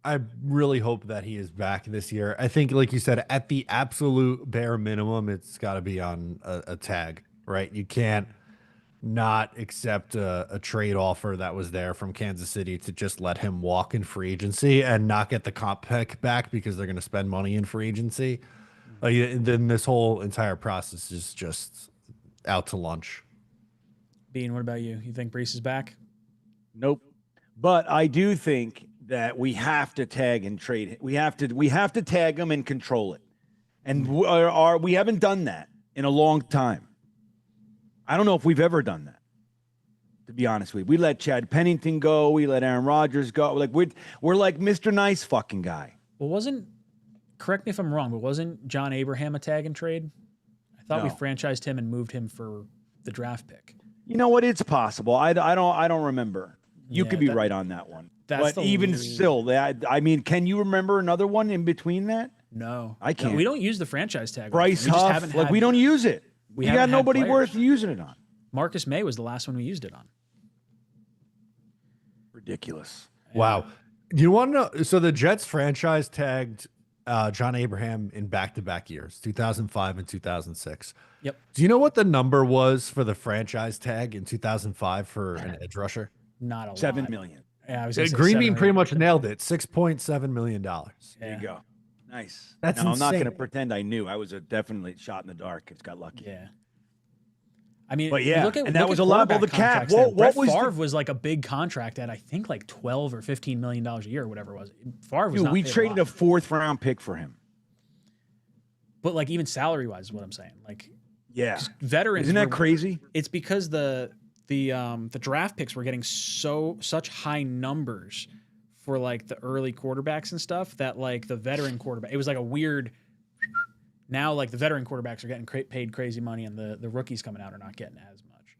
Speaker 9: I really hope that he is back this year. I think, like you said, at the absolute bare minimum, it's got to be on a tag, right? You can't not accept a trade offer that was there from Kansas City to just let him walk in free agency and not get the comp pick back because they're going to spend money in free agency. Then this whole entire process is just out to lunch.
Speaker 7: Bean, what about you? You think Breece is back?
Speaker 8: Nope. But I do think that we have to tag and trade it. We have to tag him and control it. And we haven't done that in a long time. I don't know if we've ever done that, to be honest with you. We let Chad Pennington go. We let Aaron Rodgers go. We're like Mr. Nice fucking guy.
Speaker 7: Well, correct me if I'm wrong, but wasn't John Abraham a tag and trade? I thought we franchised him and moved him for the draft pick.
Speaker 8: You know what? It's possible. I don't remember. You could be right on that one. But even still, I mean, can you remember another one in between that?
Speaker 7: No,
Speaker 8: I can't.
Speaker 7: No, we don't use the franchise tag.
Speaker 8: Bryce Huff, we don't use it. We got nobody worth using it on.
Speaker 7: Marcus May was the last one we used it on.
Speaker 8: Ridiculous.
Speaker 9: Wow. You want to know? So the Jets franchise tagged John Abraham in back-to-back years, 2005 and 2006.
Speaker 7: Yep.
Speaker 9: Do you know what the number was for the franchise tag in 2005 for an edge rusher?
Speaker 7: Not a lot.
Speaker 8: $7 million.
Speaker 7: Yeah, I was
Speaker 9: Green Bean pretty much nailed it. $6.7 million.
Speaker 8: There you go. Nice.
Speaker 9: That's
Speaker 8: I'm not
Speaker 9: insane.
Speaker 8: going to pretend I knew. I was definitely shot in the dark. It's got lucky.
Speaker 7: Yeah. I mean,
Speaker 8: but yeah,
Speaker 7: look at,
Speaker 8: and that was a lot. Well, the cap.
Speaker 7: What was Favre was like a big contract at I think like $12 or $15 million a year, or whatever it was. Favre was.
Speaker 8: Dude, we traded a 4th round pick for him.
Speaker 7: But like even salary wise is what I'm saying. Like,
Speaker 8: yeah,
Speaker 7: veterans.
Speaker 8: Isn't that crazy?
Speaker 7: It's because the draft picks were getting such high numbers for like the early quarterbacks and stuff that like the veteran quarterback, it was like a weird. Now like the veteran quarterbacks are getting paid crazy money and the rookies coming out are not getting as much.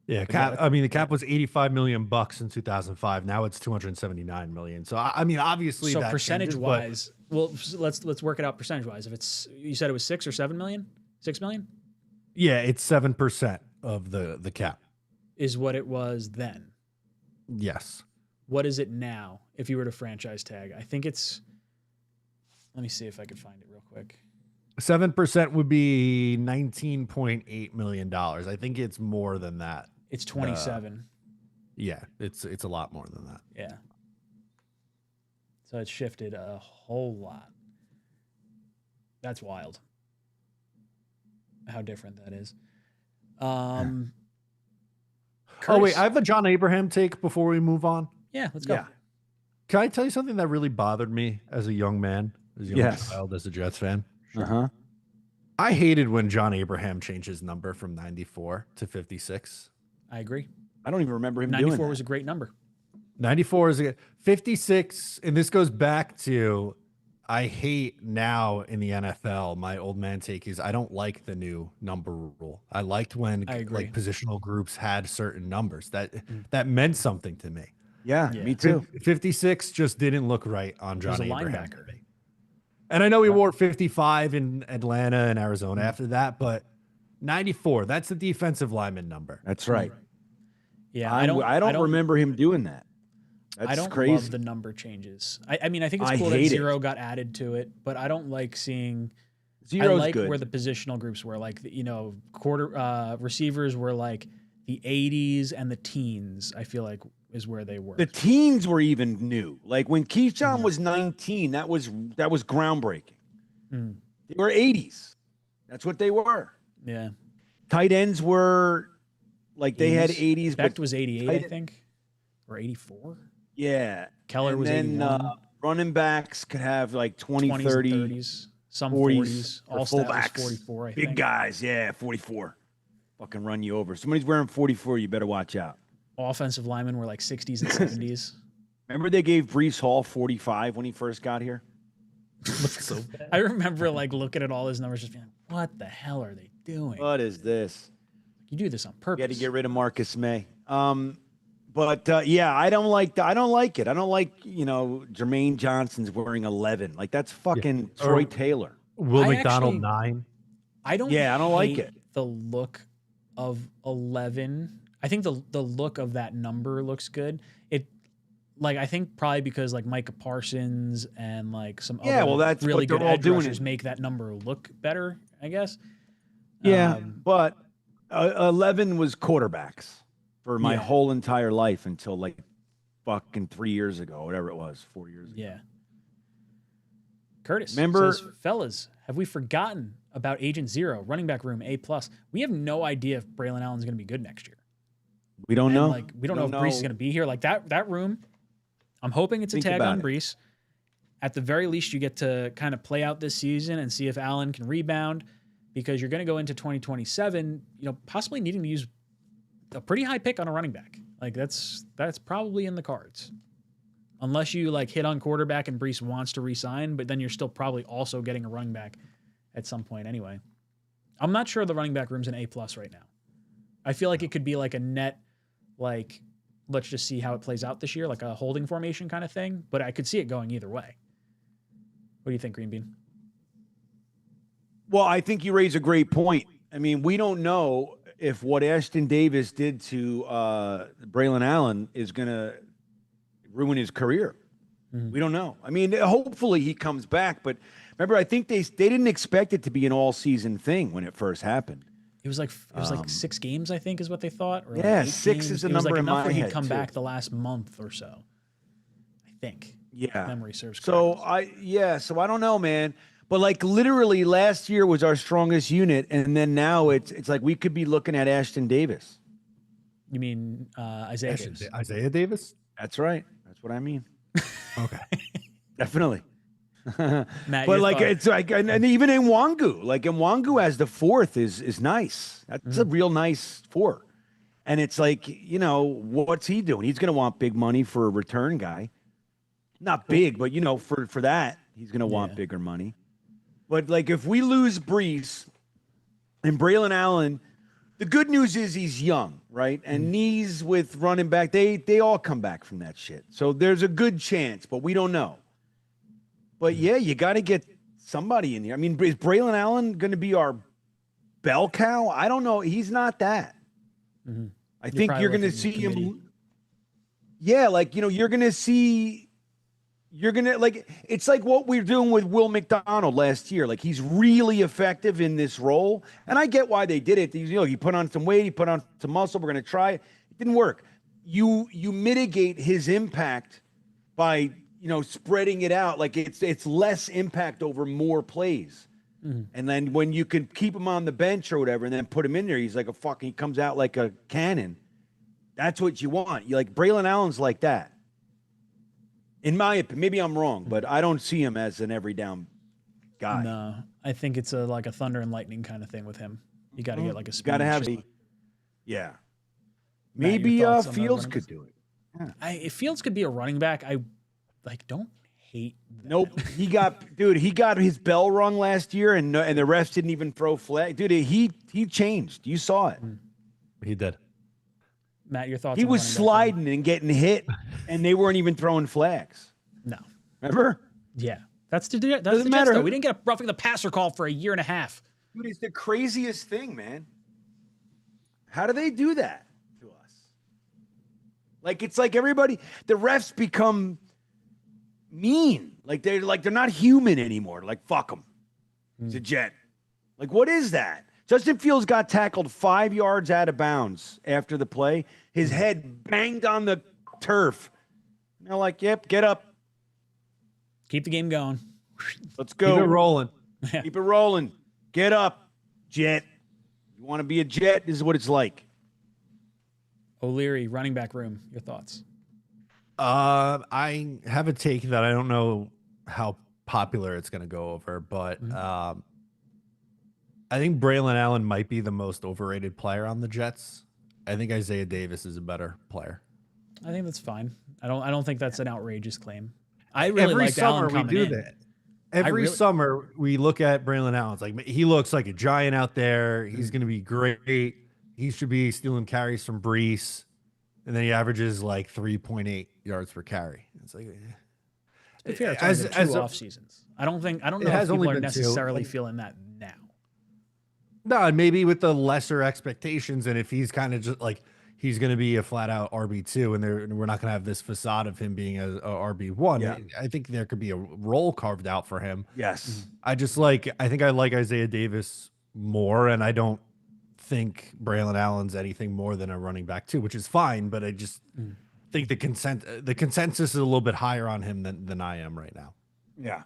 Speaker 9: Yeah, the cap was $85 million in 2005. Now it's $279 million. So I mean, obviously,
Speaker 7: so
Speaker 9: that
Speaker 7: percentage
Speaker 9: changes,
Speaker 7: wise, well, let's work it out percentage wise. If you said it was 6 or 7 million. $6 million
Speaker 9: Yeah, it's 7% of the cap.
Speaker 7: is what it was then.
Speaker 9: Yes.
Speaker 7: What is it now if you were to franchise tag? I think it's, let me see if I could find it real quick.
Speaker 9: 7% would be $19.8 million. I think it's more than that.
Speaker 7: It's 27.
Speaker 9: Yeah, it's a lot more than that.
Speaker 7: Yeah. So it's shifted a whole lot. That's wild. How different that is.
Speaker 9: Oh, wait, I have a John Abraham take before we move on.
Speaker 7: Yeah, let's go.
Speaker 8: Yeah.
Speaker 9: Can I tell you something that really bothered me as a young man, as a young child, as a Jets fan?
Speaker 8: Uh-huh.
Speaker 9: I hated when John Abraham changed his number from 94 to 56.
Speaker 7: I agree.
Speaker 8: I don't even remember him doing
Speaker 7: 94
Speaker 8: that.
Speaker 7: was a great number.
Speaker 9: 94 is a 56, and this goes back to I hate now in the NFL. My old man take is I don't like the new number rule. I liked when like positional groups had certain numbers that meant something to me.
Speaker 8: Yeah, me too.
Speaker 9: 56 just didn't look right on John Abraham.
Speaker 7: Linebacker.
Speaker 9: And I know he wore 55 in Atlanta and Arizona after that, but 94, that's the defensive lineman number.
Speaker 8: That's right.
Speaker 7: Yeah,
Speaker 8: I don't remember him doing that. That's
Speaker 7: I don't
Speaker 8: crazy.
Speaker 7: love the number changes. I mean, I think it's cool that 0 got added to it, but I don't like seeing.
Speaker 8: Zero's
Speaker 7: I like
Speaker 8: good.
Speaker 7: where the positional groups were, like receivers were like the 80s and the teens. I feel like is where they were.
Speaker 8: The teens were even new. Like when 𝐒𝐿₌ was 19, that was groundbreaking. They were 80s. That's what they were.
Speaker 7: Yeah.
Speaker 8: Tight ends were like they had 80s.
Speaker 7: Becht was 88, I think, or 84.
Speaker 8: Yeah.
Speaker 7: Keller was 81.
Speaker 8: Running backs could have like 20, 30,
Speaker 7: 30s, some
Speaker 8: 40s.
Speaker 7: 40s. All stats was 44, I think.
Speaker 8: Big guys, yeah, 44. Fucking run you over. Somebody's wearing 44, you better watch out.
Speaker 7: Offensive linemen were like 60s and 70s.
Speaker 8: Remember they gave Breece Hall 45 when he first got here?
Speaker 9: So bad.
Speaker 7: I remember like looking at all his numbers just being like, what the hell are they doing?
Speaker 8: What is this?
Speaker 7: You do this on purpose.
Speaker 8: You got to get rid of Marcus May. Yeah, I don't like it. I don't like, Jermaine Johnson's wearing 11. Like that's fucking Troy Taylor.
Speaker 9: Will McDonald 9.
Speaker 7: I don't
Speaker 8: like it.
Speaker 7: The look of 11. I think the look of that number looks good. I think probably because like Micah Parsons and like some other
Speaker 8: that's
Speaker 7: really
Speaker 8: what
Speaker 7: good
Speaker 8: all
Speaker 7: edge
Speaker 8: doing
Speaker 7: rushers make that number look better, I guess.
Speaker 8: Yeah, but 11 was quarterbacks for my whole entire life until like fucking 3 years ago, whatever it was, 4 years ago.
Speaker 7: Yeah. Curtis
Speaker 8: Remember,
Speaker 7: says, fellas, have we forgotten about Agent Zero, running back room A+? We have no idea if Braylon Allen's going to be good next year.
Speaker 8: We don't know.
Speaker 7: Like we don't know if Breece is going to be here. Like that room, I'm hoping it's a tag on Breece. At the very least, you get to kind of play out this season and see if Allen can rebound, because you're going to go into 2027, possibly needing to use a pretty high pick on a running back. Like that's probably in the cards. Unless you like hit on quarterback and Breece wants to re-sign, but then you're still probably also getting a running back at some point anyway. I'm not sure the running back room's an A+ right now. I feel like it could be like a net, like, let's just see how it plays out this year, like a holding formation kind of thing. But I could see it going either way. What do you think, Green Bean?
Speaker 8: Well, I think you raise a great point. I mean, we don't know if what Ashton Davis did to Braylon Allen is going to ruin his career. We don't know. I mean, hopefully he comes back. But remember, I think they didn't expect it to be an all-season thing when it first happened.
Speaker 7: It was like 6 games, I think, is what they thought. Or
Speaker 8: yeah,
Speaker 7: like
Speaker 8: 6
Speaker 7: games.
Speaker 8: is the
Speaker 7: it was
Speaker 8: number
Speaker 7: like
Speaker 8: in
Speaker 7: enough
Speaker 8: my
Speaker 7: where he'd
Speaker 8: head,
Speaker 7: come
Speaker 8: too.
Speaker 7: back the last month or so. I think.
Speaker 8: Yeah.
Speaker 7: If memory serves correct.
Speaker 8: So I don't know, man. But like literally last year was our strongest unit, and then now it's like we could be looking at Ashton Davis.
Speaker 7: You mean Isaiah Davis?
Speaker 9: Isaiah Davis?
Speaker 8: That's right. That's what I mean.
Speaker 9: Okay.
Speaker 8: Definitely.
Speaker 7: Matt,
Speaker 8: But like it's like and even in Wangu, like in Wangu as the 4th is nice. That's a real nice 4. And it's like, what's he doing? He's gonna want big money for a return guy. Not big, but for that, he's gonna want bigger money. But like if we lose Breece and Braylon Allen, the good news is he's young, right? And knees with running back, they all come back from that shit. So there's a good chance, but we don't know. But yeah, you got to get somebody in here. I mean, is Braylon Allen going to be our bell cow. I don't know. He's not that.
Speaker 7: Mm-hmm.
Speaker 8: I think you're going to see him. Yeah, like, you know, you're going to like, it's like what we're doing with Will McDonald last year. Like, he's really effective in this role. And I get why they did it. You know, he put on some weight, he put on some muscle. We're going to try it. It didn't work. You mitigate his impact by, you know, spreading it out. Like, it's less impact over more plays. Mm-hmm. And then when you can keep him on the bench or whatever, and then put him in there, he's like he comes out like a cannon. That's what you want. You like Braylon Allen's like that. In my opinion, maybe I'm wrong, but I don't see him as an every down guy.
Speaker 7: No, I think it's like a thunder and lightning kind of thing with him. You got to get like a.
Speaker 8: Got to have yeah. Maybe Fields could do it. Yeah.
Speaker 7: If Fields could be a running back, I don't hate that.
Speaker 8: Nope. He got his bell rung last year, and the refs didn't even throw flag. Dude, he changed. You saw it.
Speaker 9: He did.
Speaker 7: Matt, your thoughts?
Speaker 8: He was sliding and getting hit, and they weren't even throwing flags.
Speaker 7: No.
Speaker 8: Remember?
Speaker 7: Yeah. That's the Jets, though. We didn't get a roughing the passer call for a year and a half.
Speaker 8: Dude, it's the craziest thing, man. How do they do that to us? Like, it's like everybody, the refs become mean. Like, they're not human anymore. Like, fuck them. He's a Jet. Like, what is that? Justin Fields got tackled 5 yards out of bounds after the play. His head banged on the turf. And they're like, yep, get up.
Speaker 7: Keep the game going.
Speaker 8: Let's go.
Speaker 9: Keep it rolling.
Speaker 8: Keep it rolling. Get up, Jet. You want to be a Jet? This is what it's like.
Speaker 7: O'Leary, running back room. Your thoughts?
Speaker 9: I have a take that I don't know how popular it's going to go over, but I think Braylon Allen might be the most overrated player on the Jets. I think Isaiah Davis is a better player.
Speaker 7: I think that's fine. I don't think that's an outrageous claim. I really
Speaker 9: every
Speaker 7: like
Speaker 9: summer
Speaker 7: Allen
Speaker 9: we do
Speaker 7: in.
Speaker 9: that. Every summer we look at Braylon Allen. It's like, he looks like a giant out there. He's going to be great. He should be stealing carries from Breece, and then he averages like 3.8 yards per carry. It's like,
Speaker 7: to be fair, it's only two off seasons. I don't know if people are necessarily feeling that now.
Speaker 9: No, and maybe with the lesser expectations, and if he's kind of just like, he's going to be a flat out RB2, and we're not going to have this facade of him being a RB1.
Speaker 8: Yeah.
Speaker 9: I think there could be a role carved out for him.
Speaker 8: Yes.
Speaker 9: I think I like Isaiah Davis more, and I don't think Braylon Allen's anything more than a running back too, which is fine, but I just think the consensus is a little bit higher on him than I am right now.
Speaker 8: Yeah.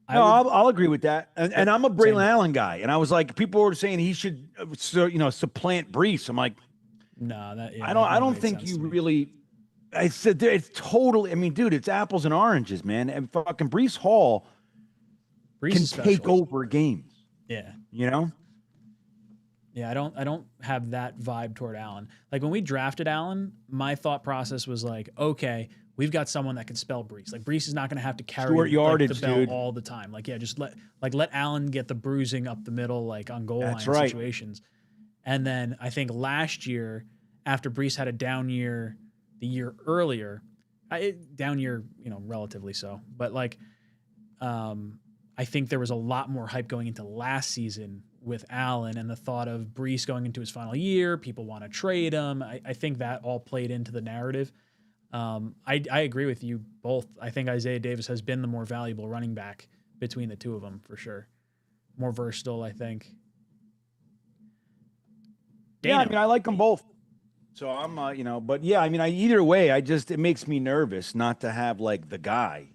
Speaker 8: I'll agree with that. And I'm a Braylon Allen guy. And I was like, people were saying he should, supplant Breece. I'm like,
Speaker 7: no,
Speaker 8: I don't think you really. I said it's totally. I mean, dude, it's apples and oranges, man. And fucking Breece Hall can take over games.
Speaker 7: Yeah,
Speaker 8: you know.
Speaker 7: Yeah, I don't have that vibe toward Allen. Like, when we drafted Allen, my thought process was like, okay, we've got someone that can spell Breece. Like, Breece is not going to have to carry
Speaker 8: short yardage,
Speaker 7: the bell
Speaker 8: dude,
Speaker 7: all the time. Like, yeah, just let Allen get the bruising up the middle, like on goal line situations. And then I think last year, after Breece had a down year the year earlier, down year, relatively so, but like, I think there was a lot more hype going into last season with Allen, and the thought of Breece going into his final year, people want to trade him. I think that all played into the narrative. I agree with you both. I think Isaiah Davis has been the more valuable running back between the two of them, for sure. More versatile, I think.
Speaker 8: Yeah, I mean, I like them both. So I'm, but yeah, I mean, either way, it makes me nervous not to have like the guy,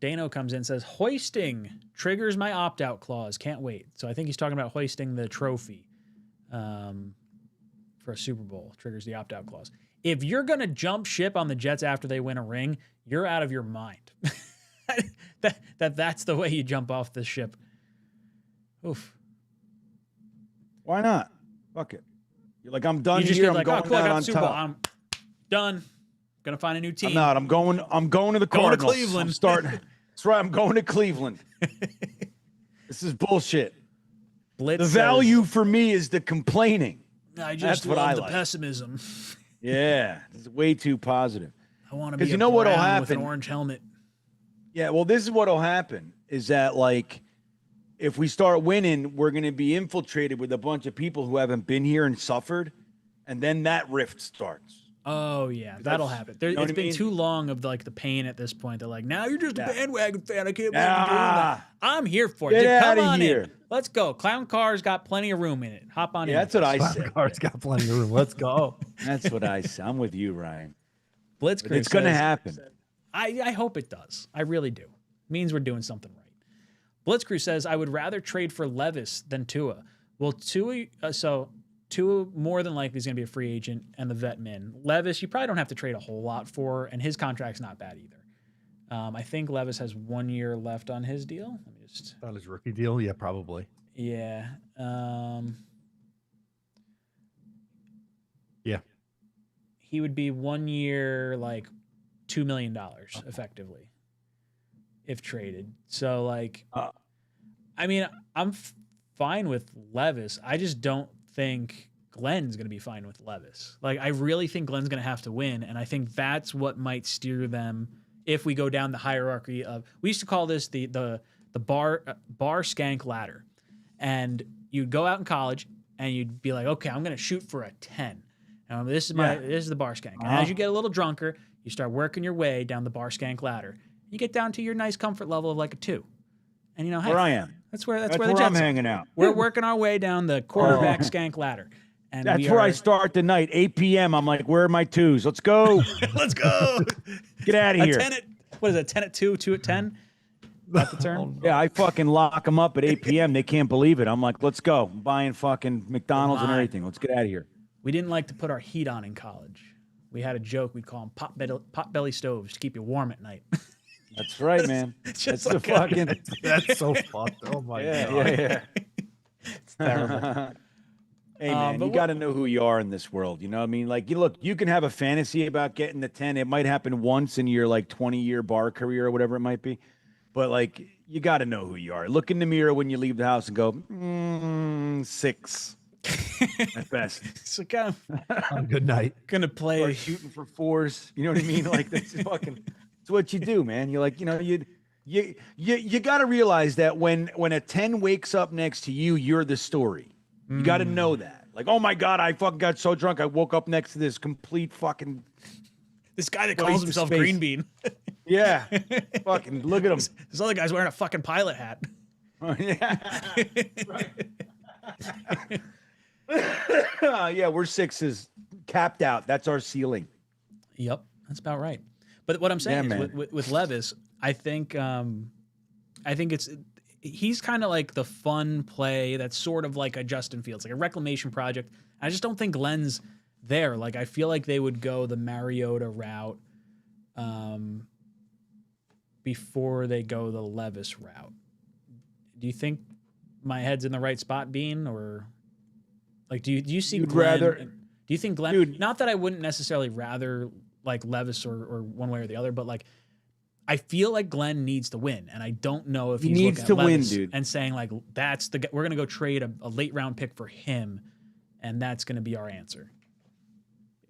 Speaker 7: Dano comes in and says, hoisting triggers my opt-out clause. Can't wait. So I think he's talking about hoisting the trophy for a Super Bowl. Triggers the opt-out clause. If you're going to jump ship on the Jets after they win a ring, you're out of your mind. That's the way you jump off the ship. Oof.
Speaker 8: Why not? Fuck it. You're like, I'm done
Speaker 7: you just
Speaker 8: here.
Speaker 7: I'm
Speaker 8: like,
Speaker 7: going
Speaker 8: out
Speaker 7: on
Speaker 8: on
Speaker 7: Super Bowl.
Speaker 8: top.
Speaker 7: I'm done. Gonna find a new team.
Speaker 8: I'm not. I'm going to the Cardinals.
Speaker 7: Going to Cleveland.
Speaker 8: I'm starting. That's right. I'm going to Cleveland. This is bullshit.
Speaker 7: Blitz
Speaker 8: the value for me is the complaining.
Speaker 7: I just
Speaker 8: That's what
Speaker 7: love
Speaker 8: I
Speaker 7: the
Speaker 8: like.
Speaker 7: pessimism.
Speaker 8: Yeah, it's way too positive.
Speaker 7: I want to be
Speaker 8: what'll
Speaker 7: with
Speaker 8: happen
Speaker 7: an orange helmet.
Speaker 8: Yeah, well, this is what'll happen is that like if we start winning, we're going to be infiltrated with a bunch of people who haven't been here and suffered, and then that rift starts.
Speaker 7: Oh yeah, that'll happen. It's been too long of like the pain at this point. They're like, now you're just a bandwagon fan. I can't believe you're doing that. I'm here for it. Dude, come on in. Let's go. Clown Car's got plenty of room in it. Hop on in.
Speaker 8: That's what I said.
Speaker 9: Clown Car's got plenty of room. Let's go.
Speaker 8: That's what I said. I'm with you, Ryan.
Speaker 7: Blitzkrieg.
Speaker 8: It's going to happen.
Speaker 7: I hope it does. I really do. It means we're doing something right. Blitzkrieg says, I would rather trade for Levis than Tua. Well, Tua more than likely is going to be a free agent and the vet min. Levis, you probably don't have to trade a whole lot for, and his contract's not bad either. I think Levis has 1 year left on his deal. Let me just
Speaker 9: on his rookie deal. Yeah, probably.
Speaker 7: Yeah.
Speaker 9: Yeah.
Speaker 7: He would be 1 year, like $2 million effectively if traded. So like, I mean, I'm fine with Levis. I just don't think Glenn's going to be fine with Levis. Like, I really think Glenn's going to have to win, and I think that's what might steer them if we go down the hierarchy of. We used to call this the bar skank ladder, and you'd go out in college and you'd be like, okay, I'm going to shoot for a 10. This is the bar skank. And as you get a little drunker, you start working your way down the bar skank ladder. You get down to your nice comfort level of like a 2. And hey,
Speaker 8: where I am.
Speaker 7: That's where the
Speaker 8: Jets
Speaker 7: I'm
Speaker 8: hanging out.
Speaker 7: We're working our way down the quarterback skank ladder. And
Speaker 8: that's where I start the night, 8 p.m. I'm like, where are my 2s? Let's go.
Speaker 7: Let's go.
Speaker 8: Get out of here.
Speaker 7: What is it, 10 at 2, 2 at 10? That's the term?
Speaker 8: Yeah, I fucking lock them up at 8 p.m. They can't believe it. I'm like, let's go. I'm buying fucking McDonald's and everything. Let's get out of here.
Speaker 7: We didn't like to put our heat on in college. We had a joke. We'd call them pot belly stoves to keep you warm at night.
Speaker 8: That's right, man.
Speaker 7: That's
Speaker 8: the fucking.
Speaker 9: That's so fucked. Oh my god.
Speaker 8: Yeah.
Speaker 7: It's terrible.
Speaker 8: Hey man, you got to know who you are in this world. You know what I mean? Like, you can have a fantasy about getting the 10. It might happen once in your like 20-year bar career or whatever it might be. But like, you got to know who you are. Look in the mirror when you leave the house and go, 6 at best.
Speaker 7: So kind of
Speaker 9: good night.
Speaker 7: Gonna play
Speaker 8: or shooting for 4s. You know what I mean? Like, that's fucking. It's what you do, man. You're like, you got to realize that when a 10 wakes up next to you, you're the story. You got to know that. Like, oh my God, I fucking got so drunk. I woke up next to this complete fucking.
Speaker 7: This guy that calls himself Green Bean.
Speaker 8: Yeah. Fucking look at him.
Speaker 7: This other guy's wearing a fucking pilot hat.
Speaker 8: Oh, yeah. Yeah, we're 6s capped out. That's our ceiling.
Speaker 7: Yep. That's about right. But what I'm saying is with Levis, I think he's kind of like the fun play that's sort of like a Justin Fields, like a reclamation project. I just don't think Glenn's there. Like, I feel like they would go the Mariota route before they go the Levis route. Do you think my head's in the right spot, Bean? Or like, do you see Glenn? Do you think Glenn? Dude, not that I wouldn't necessarily rather like Levis or one way or the other, but like, I feel like Glenn needs to win, and I don't know if he
Speaker 8: needs to win, dude,
Speaker 7: and saying like, that's we're gonna go trade a late round pick for him, and that's gonna be our answer.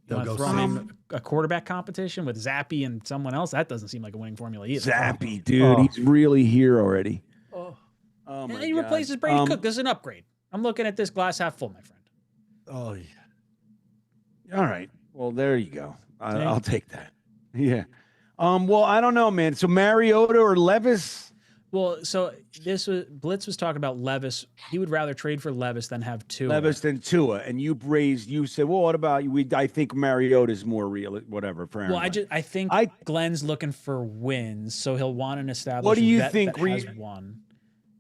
Speaker 7: You want to throw him in a quarterback competition with Zappy and someone else? That doesn't seem like a winning formula either.
Speaker 8: Zappy, dude, he's really here already.
Speaker 7: Oh
Speaker 8: my
Speaker 7: and he
Speaker 8: God.
Speaker 7: replaces Brady Cook. This is an upgrade. I'm looking at this glass half full, my friend.
Speaker 9: Oh yeah.
Speaker 8: All right. Well, there you go. I'll take that. Yeah. Well, I don't know, man. So Mariota or Levis?
Speaker 7: Well, so Blitz was talking about Levis. He would rather trade for Levis than have Tua.
Speaker 8: Levis than Tua, and you said, well, what about you? I think Mariota's more real, whatever. For Aaron.
Speaker 7: Well, I think Glenn's looking for wins, so he'll want an established.
Speaker 8: What do you
Speaker 7: vet
Speaker 8: think?
Speaker 7: That has won,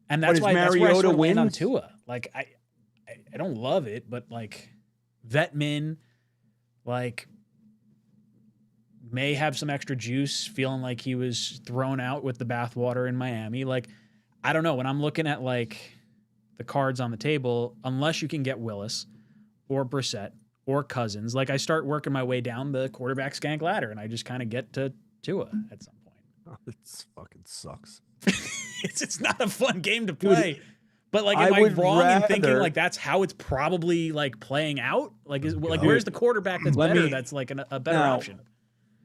Speaker 7: and that's why Mariota wins on Tua. Like I don't love it, but like Vetmin, like, may have some extra juice, feeling like he was thrown out with the bathwater in Miami. Like, I don't know. When I'm looking at like the cards on the table, unless you can get Willis or Brissett or Cousins, like I start working my way down the quarterback skank ladder, and I just kind of get to Tua at some point.
Speaker 9: Oh, it fucking sucks.
Speaker 7: It's not a fun game to play. Dude, but like, am I wrong in thinking like that's how it's probably like playing out? Like, where's the quarterback that's better? That's like a better option.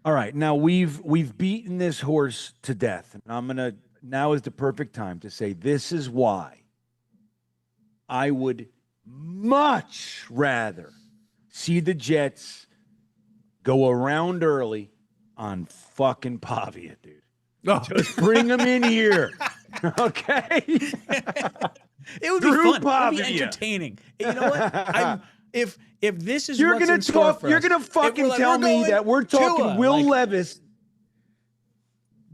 Speaker 8: All right, now we've beaten this horse to death, and now is the perfect time to say this is why I would much rather see the Jets go around early on fucking Pavia, dude. Just bring him in here. Okay?
Speaker 7: It would be fun. It would be entertaining. You know what? If this is
Speaker 8: you're
Speaker 7: what's
Speaker 8: gonna
Speaker 7: in store
Speaker 8: talk,
Speaker 7: for
Speaker 8: you're
Speaker 7: us,
Speaker 8: gonna fucking tell me that we're talking
Speaker 7: Tua,
Speaker 8: Will Levis.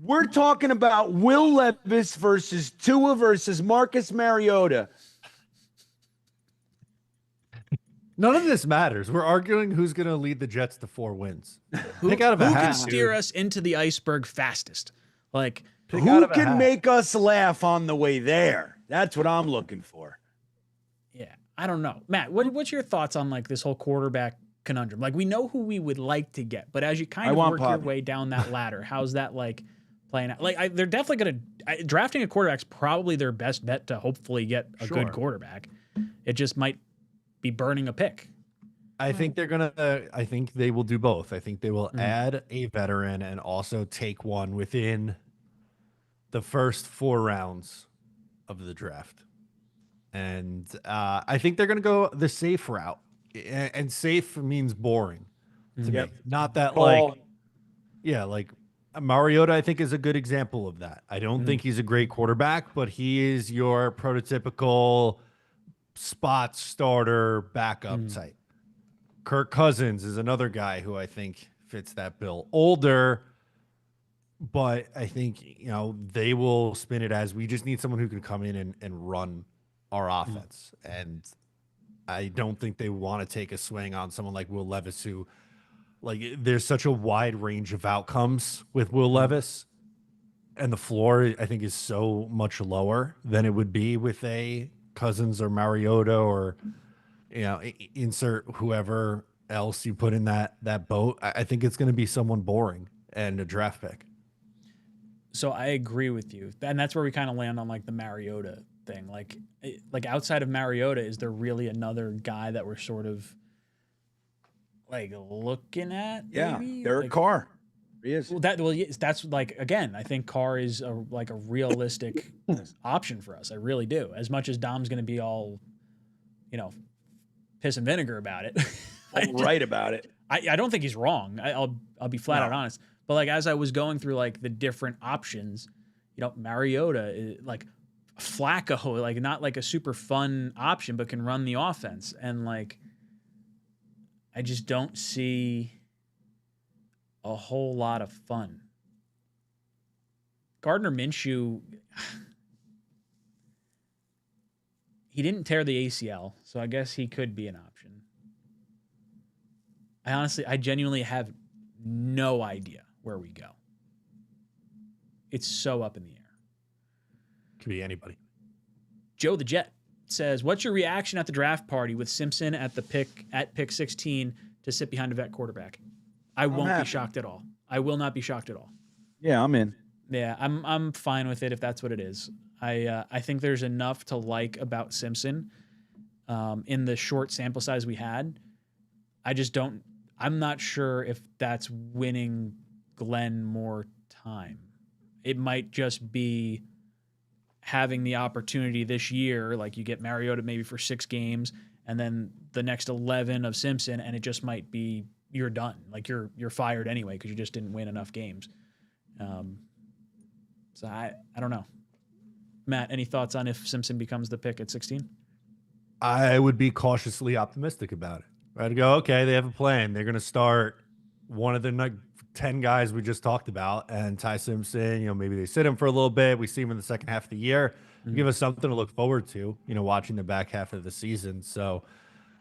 Speaker 8: We're talking about Will Levis versus Tua versus Marcus Mariota.
Speaker 9: None of this matters. We're arguing who's going to lead the Jets to 4 wins.
Speaker 7: Who can steer us into the iceberg fastest? Like,
Speaker 8: who can make us laugh on the way there? That's what I'm looking for.
Speaker 7: Yeah, I don't know. Matt, what's your thoughts on like this whole quarterback conundrum? Like, we know who we would like to get, but as you kind of work your way down that ladder, how's that like playing out? Like, they're definitely going to drafting a quarterback's probably their best bet to hopefully get a good quarterback. It just might be burning a pick.
Speaker 9: I think they're gonna. I think they will do both. I think they will add a veteran and also take one within the first 4 rounds of the draft. And I think they're gonna go the safe route. And safe means boring to me. Not that like Mariota, I think, is a good example of that. I don't think he's a great quarterback, but he is your prototypical spot starter backup type. Kirk Cousins is another guy who I think fits that bill. Older, but I think, they will spin it as we just need someone who can come in and run our offense. And I don't think they want to take a swing on someone like Will Levis, who, like, there's such a wide range of outcomes with Will Levis. And the floor, I think, is so much lower than it would be with a Cousins or Mariota or, insert whoever else you put in that boat. I think it's going to be someone boring and a draft pick.
Speaker 7: So I agree with you. And that's where we kind of land on like the Mariota thing. Like outside of Mariota, is there really another guy that we're sort of like looking at?
Speaker 8: Yeah,
Speaker 7: maybe?
Speaker 8: Derek Carr. He is.
Speaker 7: Well, that's like, again, I think Carr is a realistic option for us. I really do. As much as Dom's going to be all, piss and vinegar about it.
Speaker 8: Right about it.
Speaker 7: I don't think he's wrong. I'll be flat out honest. But like, as I was going through like the different options, Mariota, like Flacco, like not like a super fun option, but can run the offense. And like, I just don't see a whole lot of fun. Gardner Minshew, he didn't tear the ACL, so I guess he could be an option. I genuinely have no idea where we go. It's so up in the air.
Speaker 9: Could be anybody.
Speaker 7: Joe the Jet says, what's your reaction at the draft party with Simpson at pick 16 to sit behind a vet quarterback? I won't be shocked at all. I will not be shocked at all.
Speaker 8: Yeah, I'm in.
Speaker 7: Yeah, I'm fine with it if that's what it is. I think there's enough to like about Simpson in the short sample size we had. I'm not sure if that's winning Glenn more time. It might just be having the opportunity this year, like you get Mariota maybe for 6 games and then the next 11 of Simpson, and it just might be you're done. Like you're fired anyway because you just didn't win enough games. So I don't know. Matt, any thoughts on if Simpson becomes the pick at 16?
Speaker 9: I would be cautiously optimistic about it. I'd go, okay, they have a plan. They're going to start one of the 10 guys we just talked about, and Ty Simpson, maybe they sit him for a little bit. We see him in the second half of the year. Give us something to look forward to, watching the back half of the season. So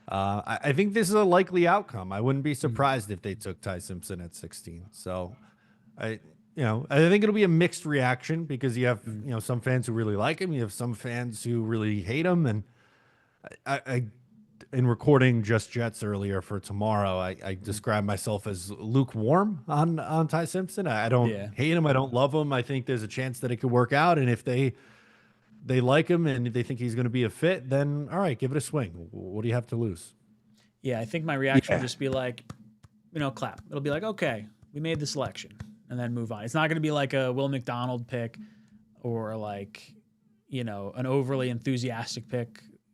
Speaker 9: I think this is a likely outcome. I wouldn't be surprised if they took Ty Simpson at 16. So I think it'll be a mixed reaction because you have, some fans who really like him. You have some fans who really hate him. And I in recording Just Jets earlier for tomorrow, I described myself as lukewarm on Ty Simpson. I don't hate him. I don't love him. I think there's a chance that it could work out. And if they like him and they think he's going to be a fit, then all right, give it a swing. What do you have to lose? Yeah, I think my reaction will just be like, clap. It'll be like, okay, we made the selection, and then move on. It's not going to be like a Will McDonald pick or like, an overly enthusiastic pick.